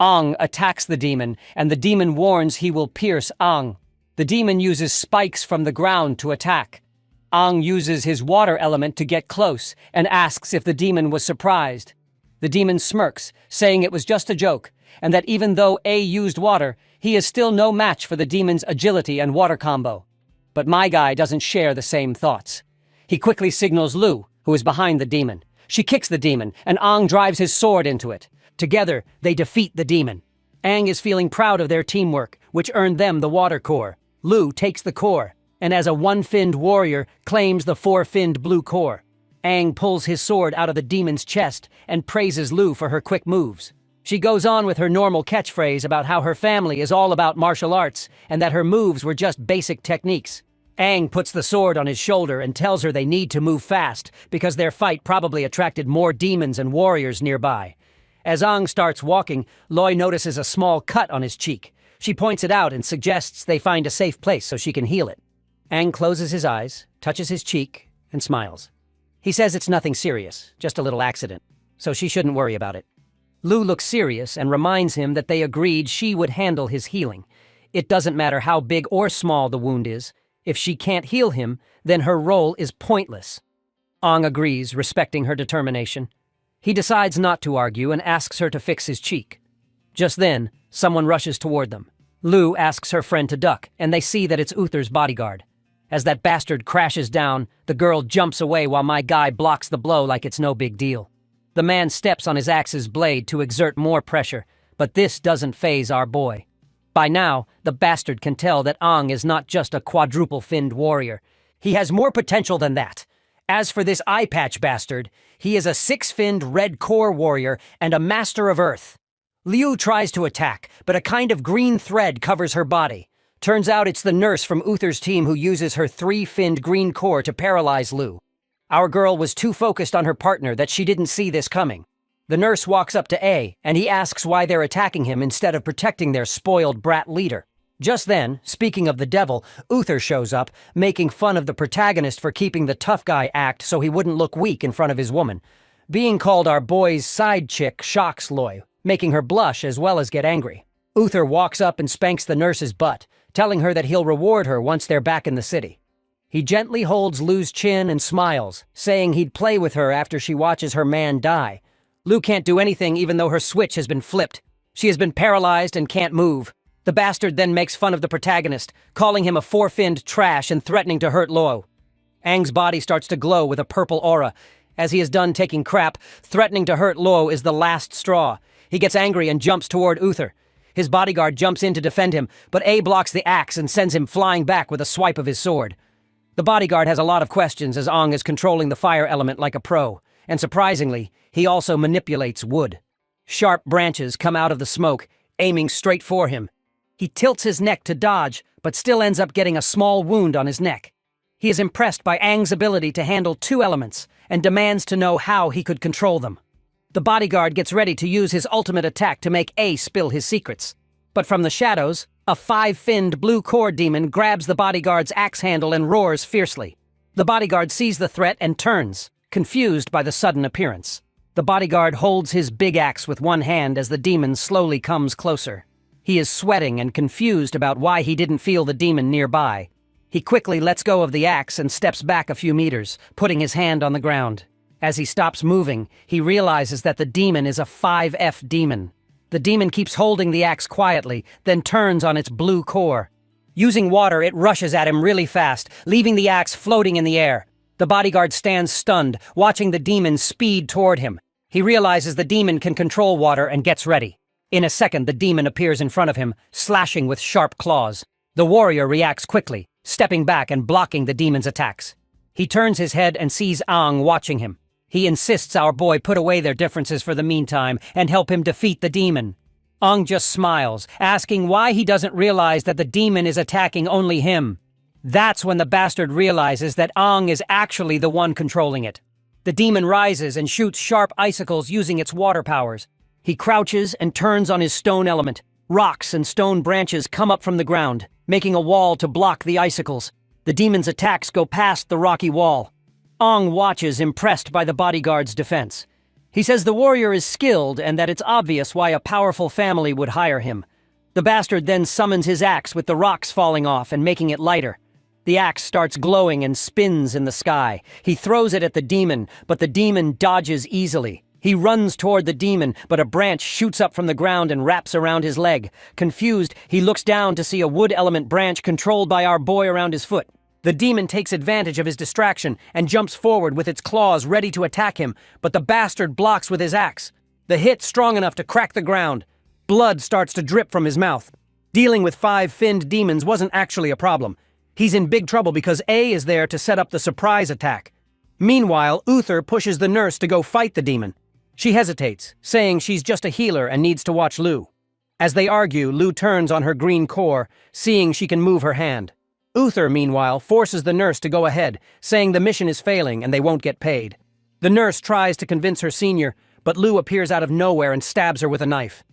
Aang attacks the demon, and the demon warns he will pierce Aang. The demon uses spikes from the ground to attack. Aang uses his water element to get close, and asks if the demon was surprised. The demon smirks, saying it was just a joke, and that even though A used water, he is still no match for the demon's agility and water combo. But my guy doesn't share the same thoughts. He quickly signals Lu, who is behind the demon. She kicks the demon, and Aang drives his sword into it. Together, they defeat the demon. Aang is feeling proud of their teamwork, which earned them the water core. Lu takes the core, and as a one-finned warrior, claims the four-finned blue core. Aang pulls his sword out of the demon's chest and praises Lu for her quick moves. She goes on with her normal catchphrase about how her family is all about martial arts and that her moves were just basic techniques. Aang puts the sword on his shoulder and tells her they need to move fast because their fight probably attracted more demons and warriors nearby. As Aang starts walking, Loi notices a small cut on his cheek. She points it out and suggests they find a safe place so she can heal it. Aang closes his eyes, touches his cheek, and smiles. He says it's nothing serious, just a little accident, so she shouldn't worry about it. Lu looks serious and reminds him that they agreed she would handle his healing. It doesn't matter how big or small the wound is. If she can't heal him, then her role is pointless. Aang agrees, respecting her determination. He decides not to argue and asks her to fix his cheek. Just then, someone rushes toward them. Lu asks her friend to duck, and they see that it's Uther's bodyguard. As that bastard crashes down, the girl jumps away while my guy blocks the blow like it's no big deal. The man steps on his axe's blade to exert more pressure, but this doesn't faze our boy. By now, the bastard can tell that Aang is not just a quadruple-finned warrior. He has more potential than that. As for this eye-patch bastard, he is a six-finned red core warrior and a master of earth. Liu tries to attack, but a kind of green thread covers her body. Turns out it's the nurse from Uther's team who uses her three-finned green core to paralyze Lu. Our girl was too focused on her partner that she didn't see this coming. The nurse walks up to A, and he asks why they're attacking him instead of protecting their spoiled brat leader. Just then, speaking of the devil, Uther shows up, making fun of the protagonist for keeping the tough guy act so he wouldn't look weak in front of his woman. Being called our boy's side chick shocks Loi, making her blush as well as get angry. Uther walks up and spanks the nurse's butt, telling her that he'll reward her once they're back in the city. He gently holds Lu's chin and smiles, saying he'd play with her after she watches her man die. Lu can't do anything even though her switch has been flipped. She has been paralyzed and can't move. The bastard then makes fun of the protagonist, calling him a four-finned trash and threatening to hurt Luo. Aang's body starts to glow with a purple aura. As he is done taking crap, threatening to hurt Luo is the last straw. He gets angry and jumps toward Uther. His bodyguard jumps in to defend him, but A blocks the axe and sends him flying back with a swipe of his sword. The bodyguard has a lot of questions as Aang is controlling the fire element like a pro, and surprisingly, he also manipulates wood. Sharp branches come out of the smoke, aiming straight for him. He tilts his neck to dodge, but still ends up getting a small wound on his neck. He is impressed by Aang's ability to handle two elements, and demands to know how he could control them. The bodyguard gets ready to use his ultimate attack to make A spill his secrets. But from the shadows, a five-finned blue core demon grabs the bodyguard's axe handle and roars fiercely. The bodyguard sees the threat and turns, confused by the sudden appearance. The bodyguard holds his big axe with one hand as the demon slowly comes closer. He is sweating and confused about why he didn't feel the demon nearby. He quickly lets go of the axe and steps back a few meters, putting his hand on the ground. As he stops moving, he realizes that the demon is a 5F demon. The demon keeps holding the axe quietly, then turns on its blue core. Using water, it rushes at him really fast, leaving the axe floating in the air. The bodyguard stands stunned, watching the demon speed toward him. He realizes the demon can control water and gets ready. In a second, the demon appears in front of him, slashing with sharp claws. The warrior reacts quickly, stepping back and blocking the demon's attacks. He turns his head and sees Ang watching him. He insists our boy put away their differences for the meantime and help him defeat the demon. Ang just smiles, asking why he doesn't realize that the demon is attacking only him. That's when the bastard realizes that Ang is actually the one controlling it. The demon rises and shoots sharp icicles using its water powers. He crouches and turns on his stone element. Rocks and stone branches come up from the ground, making a wall to block the icicles. The demon's attacks go past the rocky wall. Ang watches, impressed by the bodyguard's defense. He says the warrior is skilled and that it's obvious why a powerful family would hire him. The bastard then summons his axe with the rocks falling off and making it lighter. The axe starts glowing and spins in the sky. He throws it at the demon, but the demon dodges easily. He runs toward the demon, but a branch shoots up from the ground and wraps around his leg. Confused, he looks down to see a wood element branch controlled by our boy around his foot. The demon takes advantage of his distraction and jumps forward with its claws ready to attack him, but the bastard blocks with his axe. The hit's strong enough to crack the ground. Blood starts to drip from his mouth. Dealing with 5 finned demons wasn't actually a problem. He's in big trouble because A is there to set up the surprise attack. Meanwhile, Uther pushes the nurse to go fight the demon. She hesitates, saying she's just a healer and needs to watch Lou. As they argue, Lou turns on her green core, seeing she can move her hand. Uther, meanwhile, forces the nurse to go ahead, saying the mission is failing and they won't get paid. The nurse tries to convince her senior, but Lou appears out of nowhere and stabs her with a knife.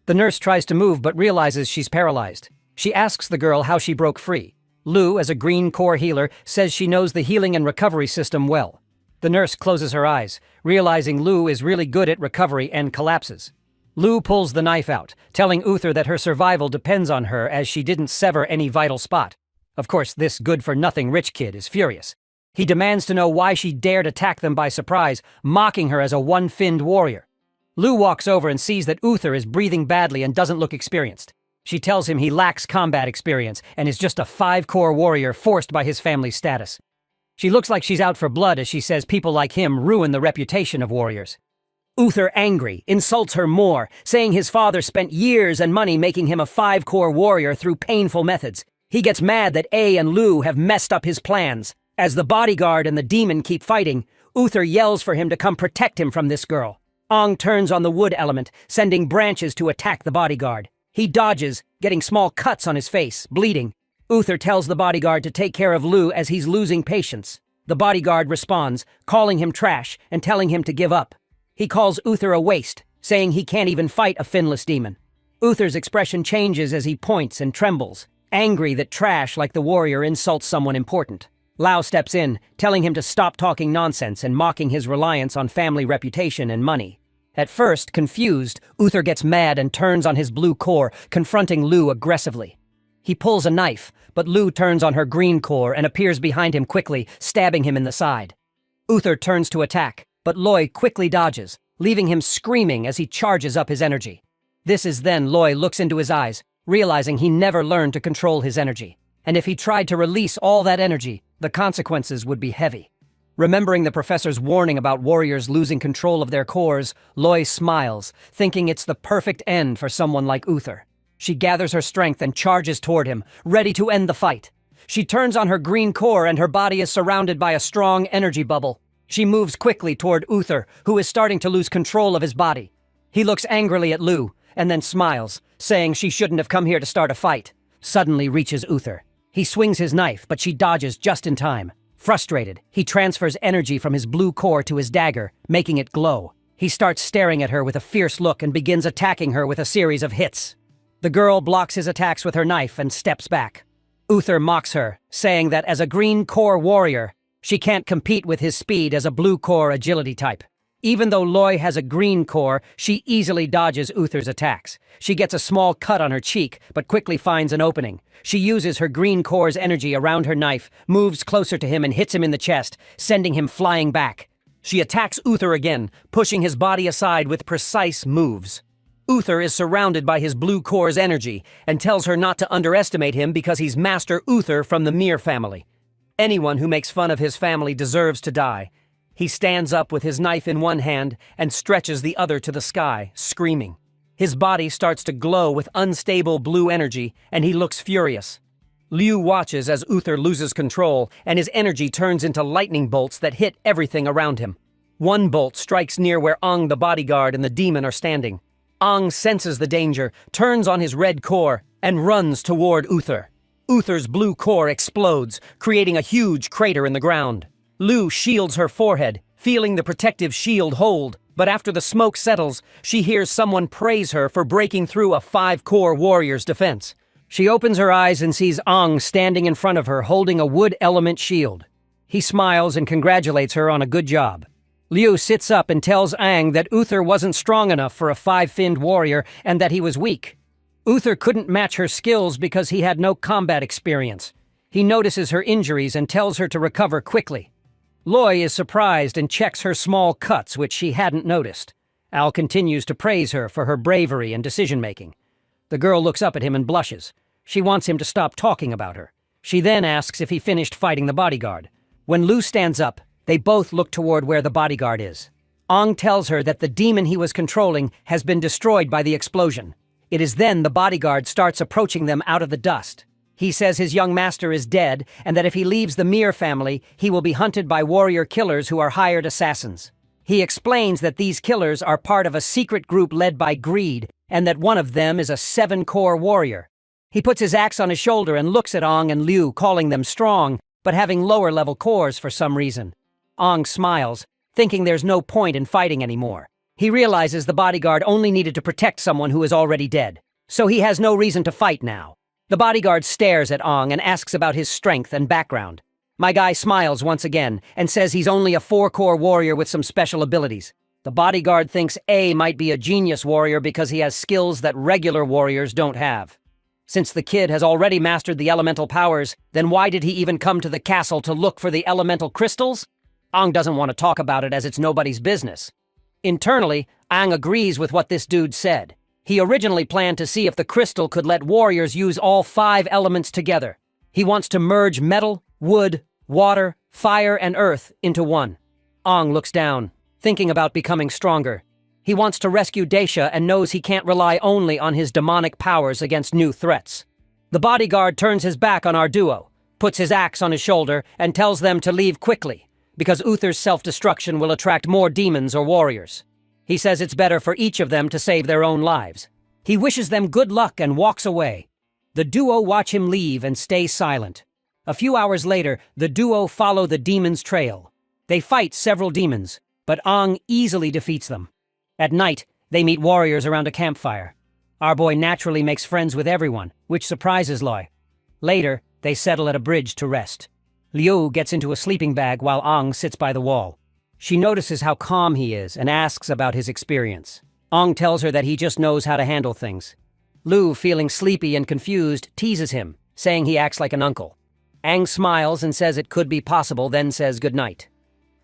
The nurse tries to move but realizes she's paralyzed. She asks the girl how she broke free. Lou, as a green core healer, says she knows the healing and recovery system well. The nurse closes her eyes, realizing Lou is really good at recovery and collapses. Lou pulls the knife out, telling Uther that her survival depends on her as she didn't sever any vital spot. Of course, this good-for-nothing rich kid is furious. He demands to know why she dared attack them by surprise, mocking her as a one-finned warrior. Lou walks over and sees that Uther is breathing badly and doesn't look experienced. She tells him he lacks combat experience and is just a 5-core warrior forced by his family's status. She looks like she's out for blood as she says people like him ruin the reputation of warriors. Uther, angry, insults her more, saying his father spent years and money making him a 5-core warrior through painful methods. He gets mad that A and Lou have messed up his plans. As the bodyguard and the demon keep fighting, Uther yells for him to come protect him from this girl. Ang turns on the wood element, sending branches to attack the bodyguard. He dodges, getting small cuts on his face, bleeding. Uther tells the bodyguard to take care of Lou as he's losing patience. The bodyguard responds, calling him trash and telling him to give up. He calls Uther a waste, saying he can't even fight a finless demon. Uther's expression changes as he points and trembles, angry that trash like the warrior insults someone important. Lao steps in, telling him to stop talking nonsense and mocking his reliance on family reputation and money. At first, confused, Uther gets mad and turns on his blue core, confronting Lou aggressively. He pulls a knife, but Lou turns on her green core and appears behind him quickly, stabbing him in the side. Uther turns to attack, but Loy quickly dodges, leaving him screaming as he charges up his energy. This is then Loy looks into his eyes, realizing he never learned to control his energy, and if he tried to release all that energy, the consequences would be heavy. Remembering the professor's warning about warriors losing control of their cores, Loy smiles, thinking it's the perfect end for someone like Uther. She gathers her strength and charges toward him, ready to end the fight. She turns on her green core and her body is surrounded by a strong energy bubble. She moves quickly toward Uther, who is starting to lose control of his body. He looks angrily at Lou, and then smiles, saying she shouldn't have come here to start a fight. Suddenly reaches Uther. He swings his knife, but she dodges just in time. Frustrated, he transfers energy from his blue core to his dagger, making it glow. He starts staring at her with a fierce look and begins attacking her with a series of hits. The girl blocks his attacks with her knife and steps back. Uther mocks her, saying that as a green core warrior, She can't compete with his speed as a blue core agility type. Even though Loi has a green core, she easily dodges Uther's attacks. She gets a small cut on her cheek, but quickly finds an opening. She uses her green core's energy around her knife, moves closer to him and hits him in the chest, sending him flying back. She attacks Uther again, pushing his body aside with precise moves. Uther is surrounded by his blue core's energy and tells her not to underestimate him because he's Master Uther from the Mir family. Anyone who makes fun of his family deserves to die. He stands up with his knife in one hand and stretches the other to the sky, screaming. His body starts to glow with unstable blue energy, and he looks furious. Liu watches as Uther loses control, and his energy turns into lightning bolts that hit everything around him. One bolt strikes near where Ong the bodyguard and the demon are standing. Ong senses the danger, turns on his red core, and runs toward Uther. Uther's blue core explodes, creating a huge crater in the ground. Liu shields her forehead, feeling the protective shield hold, but after the smoke settles, she hears someone praise her for breaking through a 5-core warrior's defense. She opens her eyes and sees Ong standing in front of her holding a wood element shield. He smiles and congratulates her on a good job. Liu sits up and tells Aang that Uther wasn't strong enough for a 5-finned warrior and that he was weak. Uther couldn't match her skills because he had no combat experience. He notices her injuries and tells her to recover quickly. Loi is surprised and checks her small cuts, which she hadn't noticed. Al continues to praise her for her bravery and decision-making. The girl looks up at him and blushes. She wants him to stop talking about her. She then asks if he finished fighting the bodyguard. When Liu stands up, they both look toward where the bodyguard is. Ong tells her that the demon he was controlling has been destroyed by the explosion. It is then the bodyguard starts approaching them out of the dust. He says his young master is dead, and that if he leaves the Mir family, he will be hunted by warrior killers who are hired assassins. He explains that these killers are part of a secret group led by greed, and that one of them is a 7-core warrior. He puts his axe on his shoulder and looks at Ong and Liu, calling them strong, but having lower-level cores for some reason. Ong smiles, thinking there's no point in fighting anymore. He realizes the bodyguard only needed to protect someone who is already dead, so he has no reason to fight now. The bodyguard stares at Ong and asks about his strength and background. My guy smiles once again and says he's only a 4-core warrior with some special abilities. The bodyguard thinks A might be a genius warrior because he has skills that regular warriors don't have. Since the kid has already mastered the elemental powers, then why did he even come to the castle to look for the elemental crystals? Ong doesn't want to talk about it as it's nobody's business. Internally, Aang agrees with what this dude said. He originally planned to see if the crystal could let warriors use all 5 elements together. He wants to merge metal, wood, water, fire, and earth into one. Ong looks down, thinking about becoming stronger. He wants to rescue Daisha and knows he can't rely only on his demonic powers against new threats. The bodyguard turns his back on our duo, puts his axe on his shoulder, and tells them to leave quickly, because Uther's self-destruction will attract more demons or warriors. He says it's better for each of them to save their own lives. He wishes them good luck and walks away. The duo watch him leave and stay silent. A few hours later, the duo follow the demon's trail. They fight several demons, but Ong easily defeats them. At night, they meet warriors around a campfire. Our boy naturally makes friends with everyone, which surprises Loi. Later, they settle at a bridge to rest. Liu gets into a sleeping bag while Ong sits by the wall. She notices how calm he is and asks about his experience. Ong tells her that he just knows how to handle things. Liu, feeling sleepy and confused, teases him, saying he acts like an uncle. Aang smiles and says it could be possible, then says goodnight.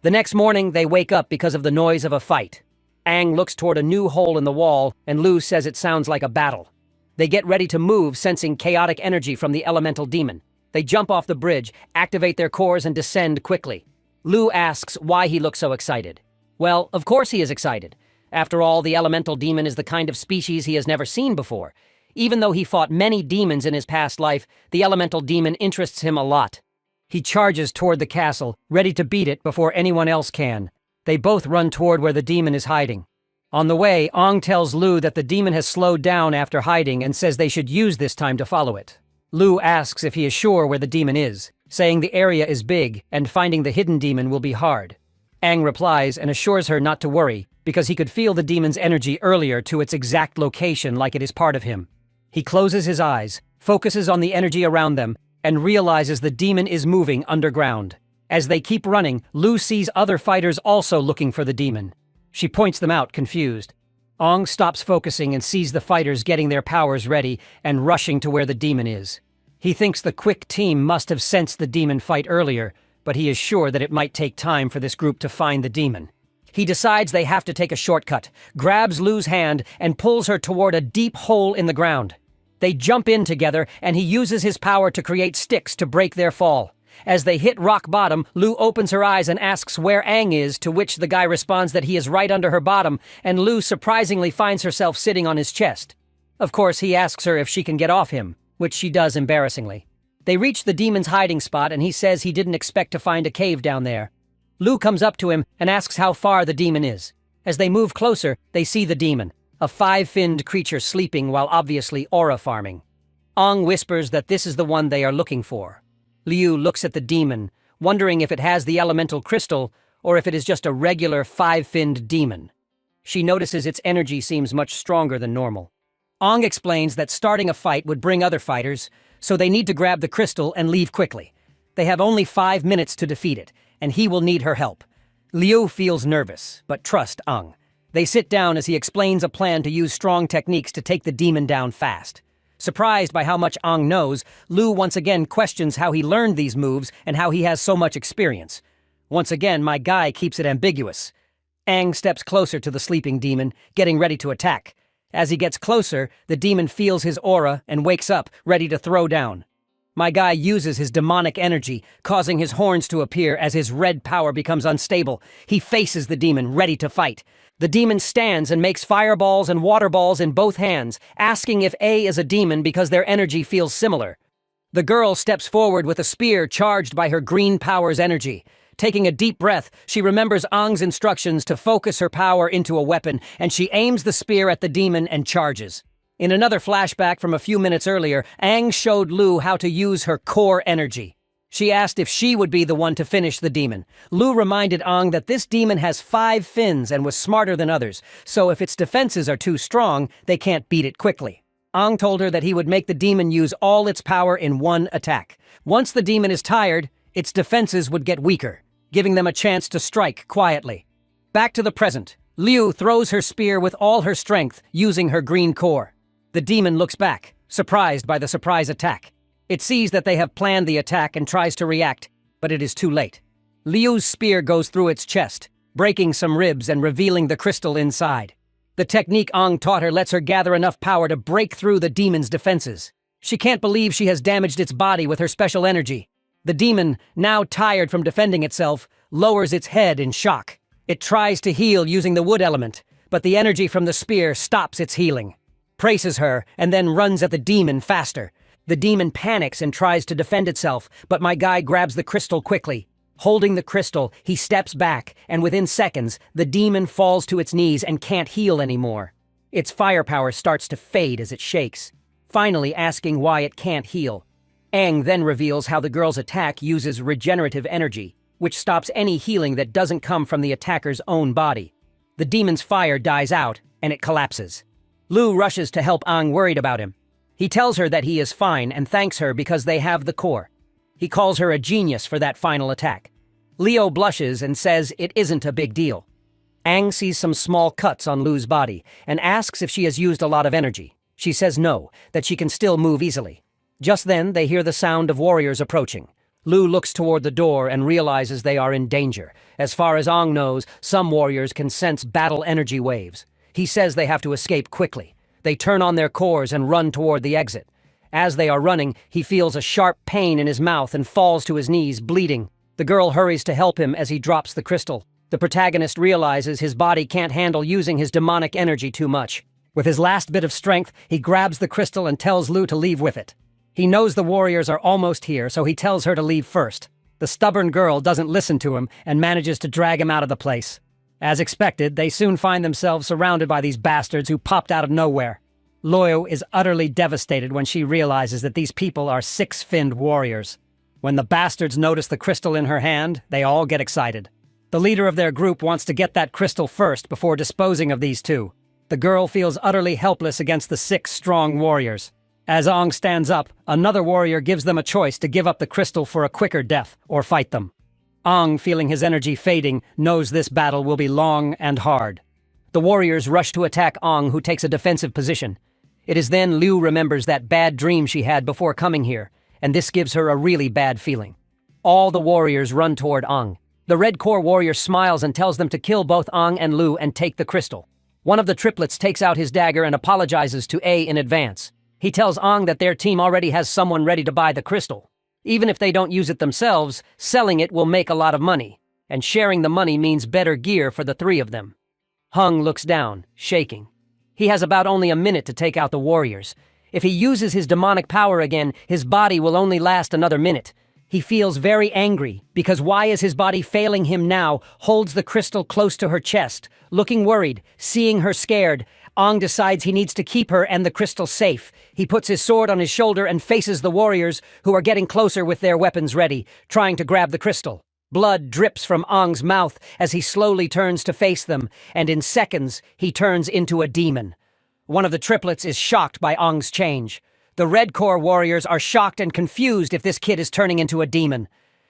The next morning, they wake up because of the noise of a fight. Aang looks toward a new hole in the wall, and Liu says it sounds like a battle. They get ready to move, sensing chaotic energy from the elemental demon. They jump off the bridge, activate their cores, and descend quickly. Liu asks why he looks so excited. Well, of course he is excited. After all, the elemental demon is the kind of species he has never seen before. Even though he fought many demons in his past life, the elemental demon interests him a lot. He charges toward the castle, ready to beat it before anyone else can. They both run toward where the demon is hiding. On the way, Ong tells Liu that the demon has slowed down after hiding and says they should use this time to follow it. Liu asks if he is sure where the demon is, saying the area is big and finding the hidden demon will be hard. Aang replies and assures her not to worry because he could feel the demon's energy earlier to its exact location like it is part of him. He closes his eyes, focuses on the energy around them, and realizes the demon is moving underground. As they keep running, Lu sees other fighters also looking for the demon. She points them out, confused. Ong stops focusing and sees the fighters getting their powers ready and rushing to where the demon is. He thinks the quick team must have sensed the demon fight earlier, but he is sure that it might take time for this group to find the demon. He decides they have to take a shortcut, grabs Lu's hand, and pulls her toward a deep hole in the ground. They jump in together, and he uses his power to create sticks to break their fall. As they hit rock bottom, Lu opens her eyes and asks where Aang is, to which the guy responds that he is right under her bottom, and Lu surprisingly finds herself sitting on his chest. Of course, he asks her if she can get off him, which she does embarrassingly. They reach the demon's hiding spot, and he says he didn't expect to find a cave down there. Lu comes up to him and asks how far the demon is. As they move closer, they see the demon, a 5-finned creature sleeping while obviously aura farming. Ong whispers that this is the one they are looking for. Liu looks at the demon, wondering if it has the elemental crystal or if it is just a regular 5-finned demon. She notices its energy seems much stronger than normal. Ong explains that starting a fight would bring other fighters, so they need to grab the crystal and leave quickly. They have only 5 minutes to defeat it, and he will need her help. Liu feels nervous, but trusts Ong. They sit down as he explains a plan to use strong techniques to take the demon down fast. Surprised by how much Ong knows, Lu once again questions how he learned these moves and how he has so much experience. Once again, my guy keeps it ambiguous. Aang steps closer to the sleeping demon, getting ready to attack. As he gets closer, the demon feels his aura and wakes up, ready to throw down. My guy uses his demonic energy, causing his horns to appear as his red power becomes unstable. He faces the demon, ready to fight. The demon stands and makes fireballs and water balls in both hands, asking if A is a demon because their energy feels similar. The girl steps forward with a spear charged by her green power's energy. Taking a deep breath, she remembers Aang's instructions to focus her power into a weapon, and she aims the spear at the demon and charges. In another flashback from a few minutes earlier, Aang showed Lu how to use her core energy. She asked if she would be the one to finish the demon. Lu reminded Aang that this demon has 5 fins and was smarter than others, so if its defenses are too strong, they can't beat it quickly. Aang told her that he would make the demon use all its power in one attack. Once the demon is tired, its defenses would get weaker, giving them a chance to strike quietly. Back to the present, Liu throws her spear with all her strength, using her green core. The demon looks back, surprised by the surprise attack. It sees that they have planned the attack and tries to react, but it is too late. Liu's spear goes through its chest, breaking some ribs and revealing the crystal inside. The technique Aang taught her lets her gather enough power to break through the demon's defenses. She can't believe she has damaged its body with her special energy. The demon, now tired from defending itself, lowers its head in shock. It tries to heal using the wood element, but the energy from the spear stops its healing. Praises her, and then runs at the demon faster. The demon panics and tries to defend itself, but my guy grabs the crystal quickly. Holding the crystal, he steps back, and within seconds, the demon falls to its knees and can't heal anymore. Its firepower starts to fade as it shakes, finally asking why it can't heal. Aang then reveals how the girl's attack uses regenerative energy, which stops any healing that doesn't come from the attacker's own body. The demon's fire dies out, and it collapses. Lu rushes to help Aang, worried about him. He tells her that he is fine and thanks her because they have the core. He calls her a genius for that final attack. Leo blushes and says it isn't a big deal. Aang sees some small cuts on Lu's body and asks if she has used a lot of energy. She says no, that she can still move easily. Just then, they hear the sound of warriors approaching. Lu looks toward the door and realizes they are in danger. As far as Aang knows, some warriors can sense battle energy waves. He says they have to escape quickly. They turn on their cores and run toward the exit. As they are running, he feels a sharp pain in his mouth and falls to his knees, bleeding. The girl hurries to help him as he drops the crystal. The protagonist realizes his body can't handle using his demonic energy too much. With his last bit of strength, he grabs the crystal and tells Lu to leave with it. He knows the warriors are almost here, so he tells her to leave first. The stubborn girl doesn't listen to him and manages to drag him out of the place. As expected, they soon find themselves surrounded by these bastards who popped out of nowhere. Loyo is utterly devastated when she realizes that these people are 6-finned warriors. When the bastards notice the crystal in her hand, they all get excited. The leader of their group wants to get that crystal first before disposing of these two. The girl feels utterly helpless against the 6 strong warriors. As Aang stands up, another warrior gives them a choice to give up the crystal for a quicker death or fight them. Ong, feeling his energy fading, knows this battle will be long and hard. The warriors rush to attack Ong, who takes a defensive position. It is then Liu remembers that bad dream she had before coming here, and this gives her a really bad feeling. All the warriors run toward Ong. The Red Core warrior smiles and tells them to kill both Ong and Liu and take the crystal. One of the triplets takes out his dagger and apologizes to A in advance. He tells Ong that their team already has someone ready to buy the crystal. Even if they don't use it themselves, selling it will make a lot of money, and sharing the money means better gear for the three of them. Hung looks down, shaking. He has about only a minute to take out the warriors. If he uses his demonic power again, his body will only last another minute. He feels very angry, because why is his body failing him now, holds the crystal close to her chest. Looking worried, seeing her scared, Ong decides he needs to keep her and the crystal safe. He puts his sword on his shoulder and faces the warriors, who are getting closer with their weapons ready, trying to grab the crystal. Blood drips from Ong's mouth as he slowly turns to face them, and in seconds, he turns into a demon. One of the triplets is shocked by Ong's change. The Red Core warriors are shocked and confused if this kid is turning into a demon.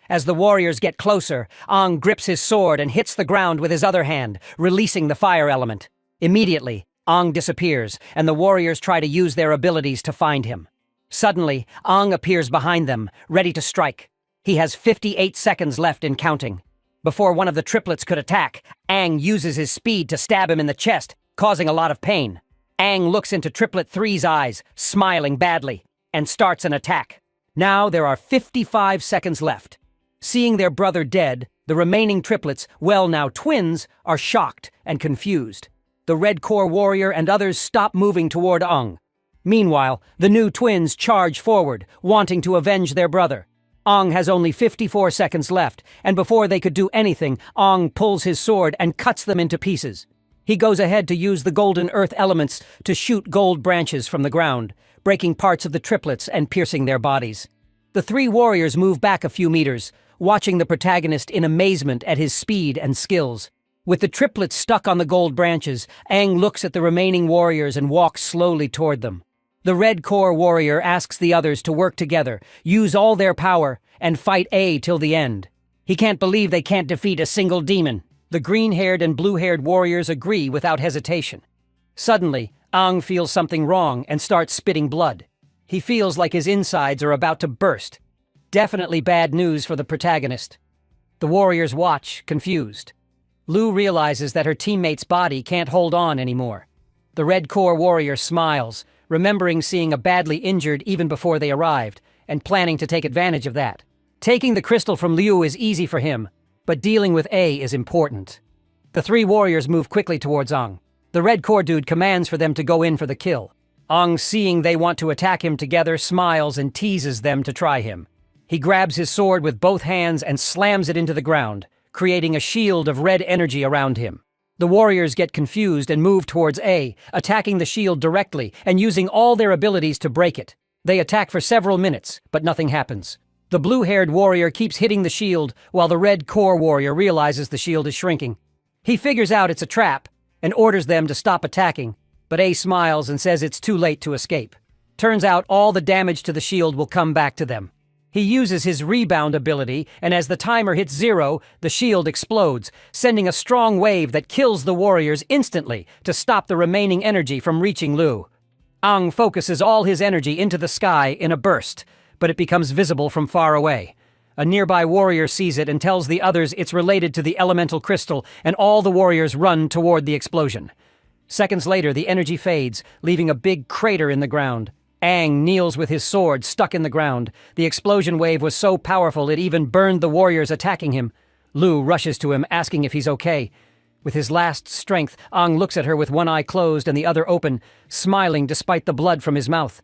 As the warriors get closer, Ong grips his sword and hits the ground with his other hand, releasing the fire element. Immediately, Ong disappears, and the warriors try to use their abilities to find him. Suddenly, Ong appears behind them, ready to strike. He has 58 seconds left in counting. Before one of the triplets could attack, Aang uses his speed to stab him in the chest, causing a lot of pain. Aang looks into Triplet 3's eyes, smiling badly, and starts an attack. Now there are 55 seconds left. Seeing their brother dead, the remaining triplets, well now twins, are shocked and confused. The Red Core warrior and others stop moving toward Ong. Meanwhile, the new twins charge forward, wanting to avenge their brother. Ong has only 54 seconds left, and before they could do anything, Ong pulls his sword and cuts them into pieces. He goes ahead to use the golden earth elements to shoot gold branches from the ground, breaking parts of the triplets and piercing their bodies. The three warriors move back a few meters, watching the protagonist in amazement at his speed and skills. With the triplets stuck on the gold branches, Aang looks at the remaining warriors and walks slowly toward them. The Red Core warrior asks the others to work together, use all their power, and fight A till the end. He can't believe they can't defeat a single demon. The green-haired and blue-haired warriors agree without hesitation. Suddenly, Aang feels something wrong and starts spitting blood. He feels like his insides are about to burst. Definitely bad news for the protagonist. The warriors watch, confused. Lu realizes that her teammate's body can't hold on anymore. The Red Core warrior smiles, remembering seeing a badly injured even before they arrived, and planning to take advantage of that. Taking the crystal from Liu is easy for him, but dealing with A is important. The three warriors move quickly towards Ong. The Red Core dude commands for them to go in for the kill. Ong, seeing they want to attack him together, smiles and teases them to try him. He grabs his sword with both hands and slams it into the ground, creating a shield of red energy around him. The warriors get confused and move towards A, attacking the shield directly and using all their abilities to break it. They attack for several minutes, but nothing happens. The blue-haired warrior keeps hitting the shield, while the Red Core warrior realizes the shield is shrinking. He figures out it's a trap, and orders them to stop attacking, but A smiles and says it's too late to escape. Turns out all the damage to the shield will come back to them. He uses his rebound ability, and as the timer hits 0, the shield explodes, sending a strong wave that kills the warriors instantly to stop the remaining energy from reaching Lu. Aang focuses all his energy into the sky in a burst, but it becomes visible from far away. A nearby warrior sees it and tells the others it's related to the elemental crystal, and all the warriors run toward the explosion. Seconds later, the energy fades, leaving a big crater in the ground. Aang kneels with his sword stuck in the ground. The explosion wave was so powerful it even burned the warriors attacking him. Lu rushes to him, asking if he's okay. With his last strength, Aang looks at her with one eye closed and the other open, smiling despite the blood from his mouth.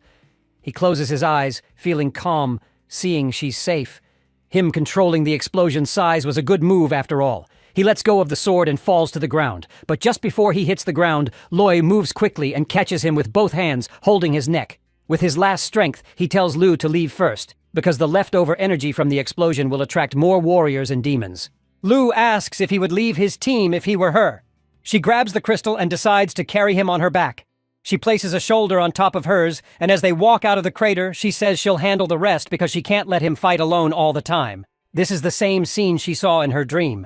He closes his eyes, feeling calm, seeing she's safe. Him controlling the explosion's size was a good move after all. He lets go of the sword and falls to the ground, but just before he hits the ground, Loi moves quickly and catches him with both hands, holding his neck. With his last strength, he tells Lu to leave first, because the leftover energy from the explosion will attract more warriors and demons. Lu asks if he would leave his team if he were her. She grabs the crystal and decides to carry him on her back. She places a shoulder on top of hers, and as they walk out of the crater, she says she'll handle the rest because she can't let him fight alone all the time. This is the same scene she saw in her dream.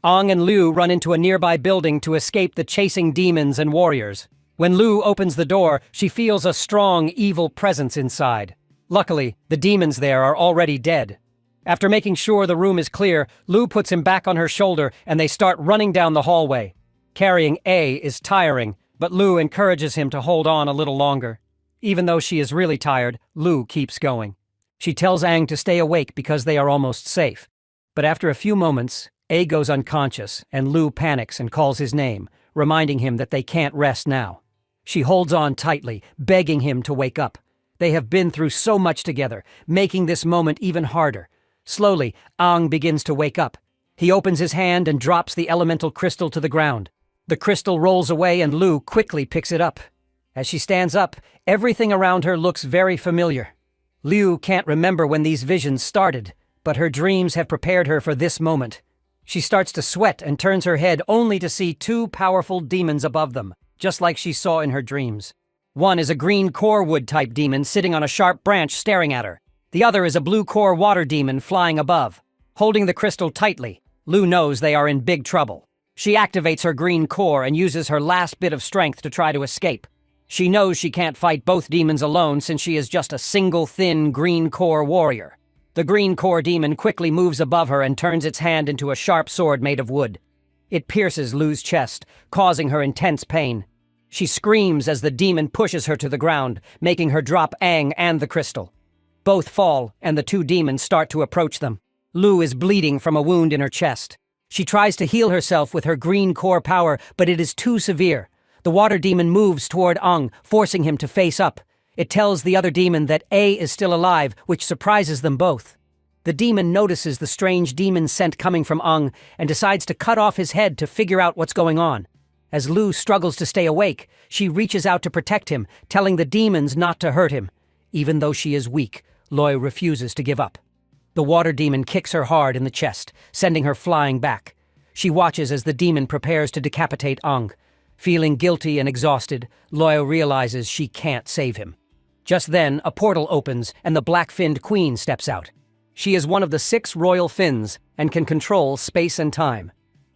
Ong and Liu run into a nearby building to escape the chasing demons and warriors. When Liu opens the door, she feels a strong, evil presence inside. Luckily, the demons there are already dead. After making sure the room is clear, Liu puts him back on her shoulder and they start running down the hallway. Carrying A is tiring, but Liu encourages him to hold on a little longer. Even though she is really tired, Liu keeps going. She tells Aang to stay awake because they are almost safe. But after a few moments, A goes unconscious and Liu panics and calls his name, reminding him that they can't rest now. She holds on tightly, begging him to wake up. They have been through so much together, making this moment even harder. Slowly, Aang begins to wake up. He opens his hand and drops the elemental crystal to the ground. The crystal rolls away and Liu quickly picks it up. As she stands up, everything around her looks very familiar. Liu can't remember when these visions started, but her dreams have prepared her for this moment. She starts to sweat and turns her head only to see two powerful demons above them, just like she saw in her dreams. One is a green core wood type demon sitting on a sharp branch staring at her. The other is a blue core water demon flying above. Holding the crystal tightly, Liu knows they are in big trouble. She activates her green core and uses her last bit of strength to try to escape. She knows she can't fight both demons alone since she is just a single thin green core warrior. The green core demon quickly moves above her and turns its hand into a sharp sword made of wood. It pierces Liu's chest, causing her intense pain. She screams as the demon pushes her to the ground, making her drop Aang and the crystal. Both fall, and the two demons start to approach them. Liu is bleeding from a wound in her chest. She tries to heal herself with her green core power, but it is too severe. The water demon moves toward Aang, forcing him to face up. It tells the other demon that A is still alive, which surprises them both. The demon notices the strange demon scent coming from Aang and decides to cut off his head to figure out what's going on. As Liu struggles to stay awake, she reaches out to protect him, telling the demons not to hurt him. Even though she is weak, Loi refuses to give up. The water demon kicks her hard in the chest, sending her flying back. She watches as the demon prepares to decapitate Aang. Feeling guilty and exhausted, Loi realizes she can't save him. Just then, a portal opens and the black-finned queen steps out. She is one of the 6 royal fins and can control space and time.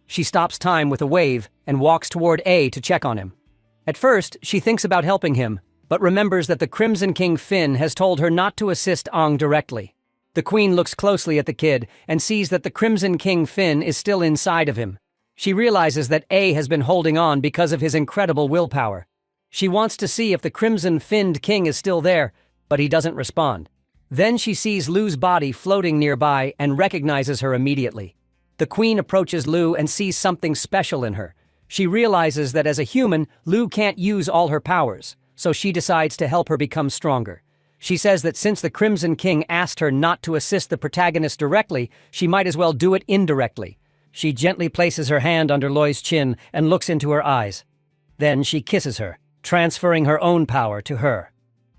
She stops time with a wave and walks toward A to check on him. At first, she thinks about helping him, but remembers that the Crimson King Finn has told her not to assist Aang directly. The queen looks closely at the kid and sees that the Crimson King Finn is still inside of him. She realizes that A has been holding on because of his incredible willpower. She wants to see if the Crimson-Finned King is still there, but he doesn't respond. Then she sees Liu's body floating nearby and recognizes her immediately. The queen approaches Liu and sees something special in her. She realizes that as a human, Liu can't use all her powers, so she decides to help her become stronger. She says that since the Crimson King asked her not to assist the protagonist directly, she might as well do it indirectly. She gently places her hand under Loi's chin and looks into her eyes. Then she kisses her, transferring her own power to her.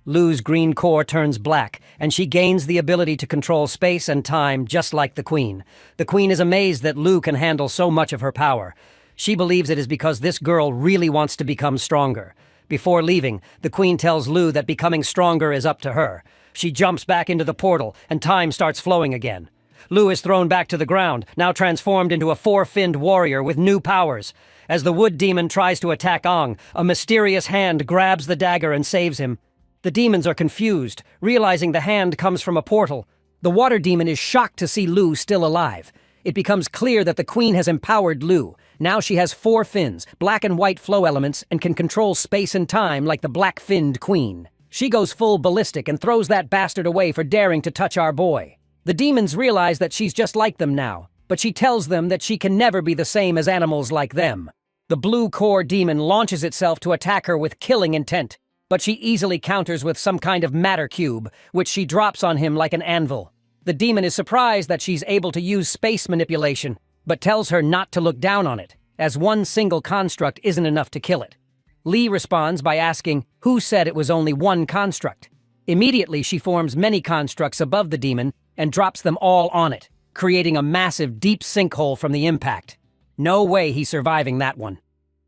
Liu's green core turns black, and she gains the ability to control space and time just like the queen. The queen is amazed that Liu can handle so much of her power. She believes it is because this girl really wants to become stronger. Before leaving, the queen tells Liu that becoming stronger is up to her. She jumps back into the portal, and time starts flowing again. Liu is thrown back to the ground, now transformed into a 4-finned warrior with new powers. As the wood demon tries to attack Aang, a mysterious hand grabs the dagger and saves him. The demons are confused, realizing the hand comes from a portal. The water demon is shocked to see Liu still alive. It becomes clear that the queen has empowered Liu. Now she has 4 fins, black and white flow elements, and can control space and time like the black-finned queen. She goes full ballistic and throws that bastard away for daring to touch our boy. The demons realize that she's just like them now, but she tells them that she can never be the same as animals like them. The blue core demon launches itself to attack her with killing intent, but she easily counters with some kind of matter cube, which she drops on him like an anvil. The demon is surprised that she's able to use space manipulation, but tells her not to look down on it, as one single construct isn't enough to kill it. Lee responds by asking, who said it was only one construct? Immediately she forms many constructs above the demon and drops them all on it, creating a massive deep sinkhole from the impact. No way he's surviving that one.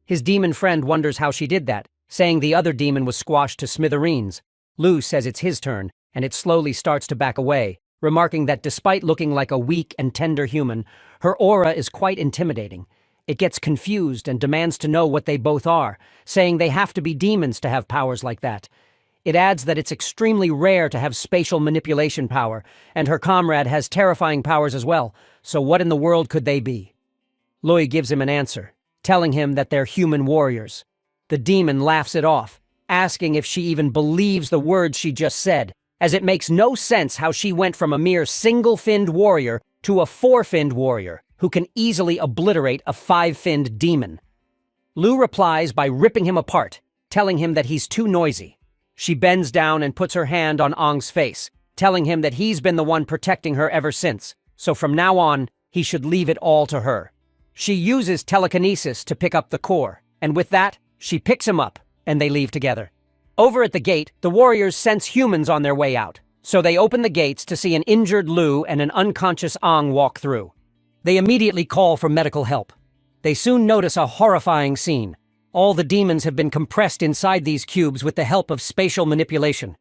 His demon friend wonders how she did that, saying the other demon was squashed to smithereens. Liu says it's his turn, and it slowly starts to back away, remarking that despite looking like a weak and tender human, her aura is quite intimidating. It gets confused and demands to know what they both are, saying they have to be demons to have powers like that. It adds that it's extremely rare to have spatial manipulation power, and her comrade has terrifying powers as well, so what in the world could they be? Lui gives him an answer, telling him that they're human warriors. The demon laughs it off, asking if she even believes the words she just said, as it makes no sense how she went from a mere single-finned warrior to a four-finned warrior who can easily obliterate a five-finned demon. Lu replies by ripping him apart, telling him that he's too noisy. She bends down and puts her hand on Ong's face, telling him that he's been the one protecting her ever since, so from now on, he should leave it all to her. She uses telekinesis to pick up the core, and with that, she picks him up, and they leave together. Over at the gate, the warriors sense humans on their way out, so they open the gates to see an injured Lu and an unconscious Ong walk through. They immediately call for medical help. They soon notice a horrifying scene. All the demons have been compressed inside these cubes with the help of spatial manipulation.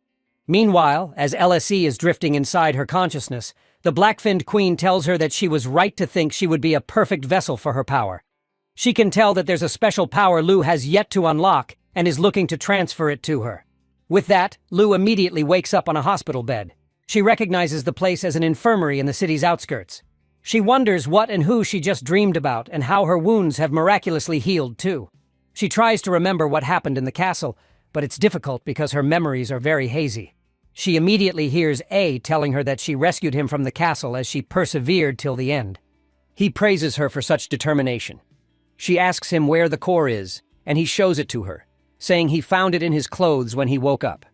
Meanwhile, as LSE is drifting inside her consciousness, the black-finned queen tells her that she was right to think she would be a perfect vessel for her power. She can tell that there's a special power Lu has yet to unlock and is looking to transfer it to her. With that, Lu immediately wakes up on a hospital bed. She recognizes the place as an infirmary in the city's outskirts. She wonders what and who she just dreamed about and how her wounds have miraculously healed too. She tries to remember what happened in the castle, but it's difficult because her memories are very hazy. She immediately hears A telling her that she rescued him from the castle as she persevered till the end. He praises her for such determination. She asks him where the core is, and he shows it to her, saying he found it in his clothes when he woke up.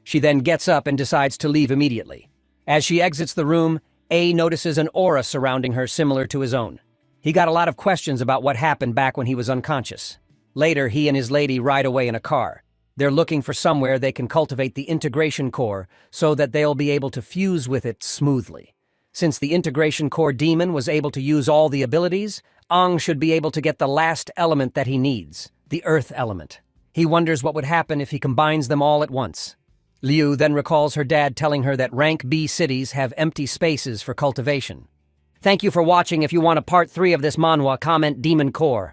She then gets up and decides to leave immediately. As she exits the room, A notices an aura surrounding her similar to his own. He got a lot of questions about what happened back when he was unconscious. Later, he and his lady ride away in a car. They're looking for somewhere they can cultivate the integration core so that they'll be able to fuse with it smoothly. Since the integration core demon was able to use all the abilities, Ong should be able to get the last element that he needs, the earth element. He wonders what would happen if he combines them all at once. Liu then recalls her dad telling her that rank B cities have empty spaces for cultivation. Thank you for watching. If you want a part 3 of this manhwa, comment Demon Core.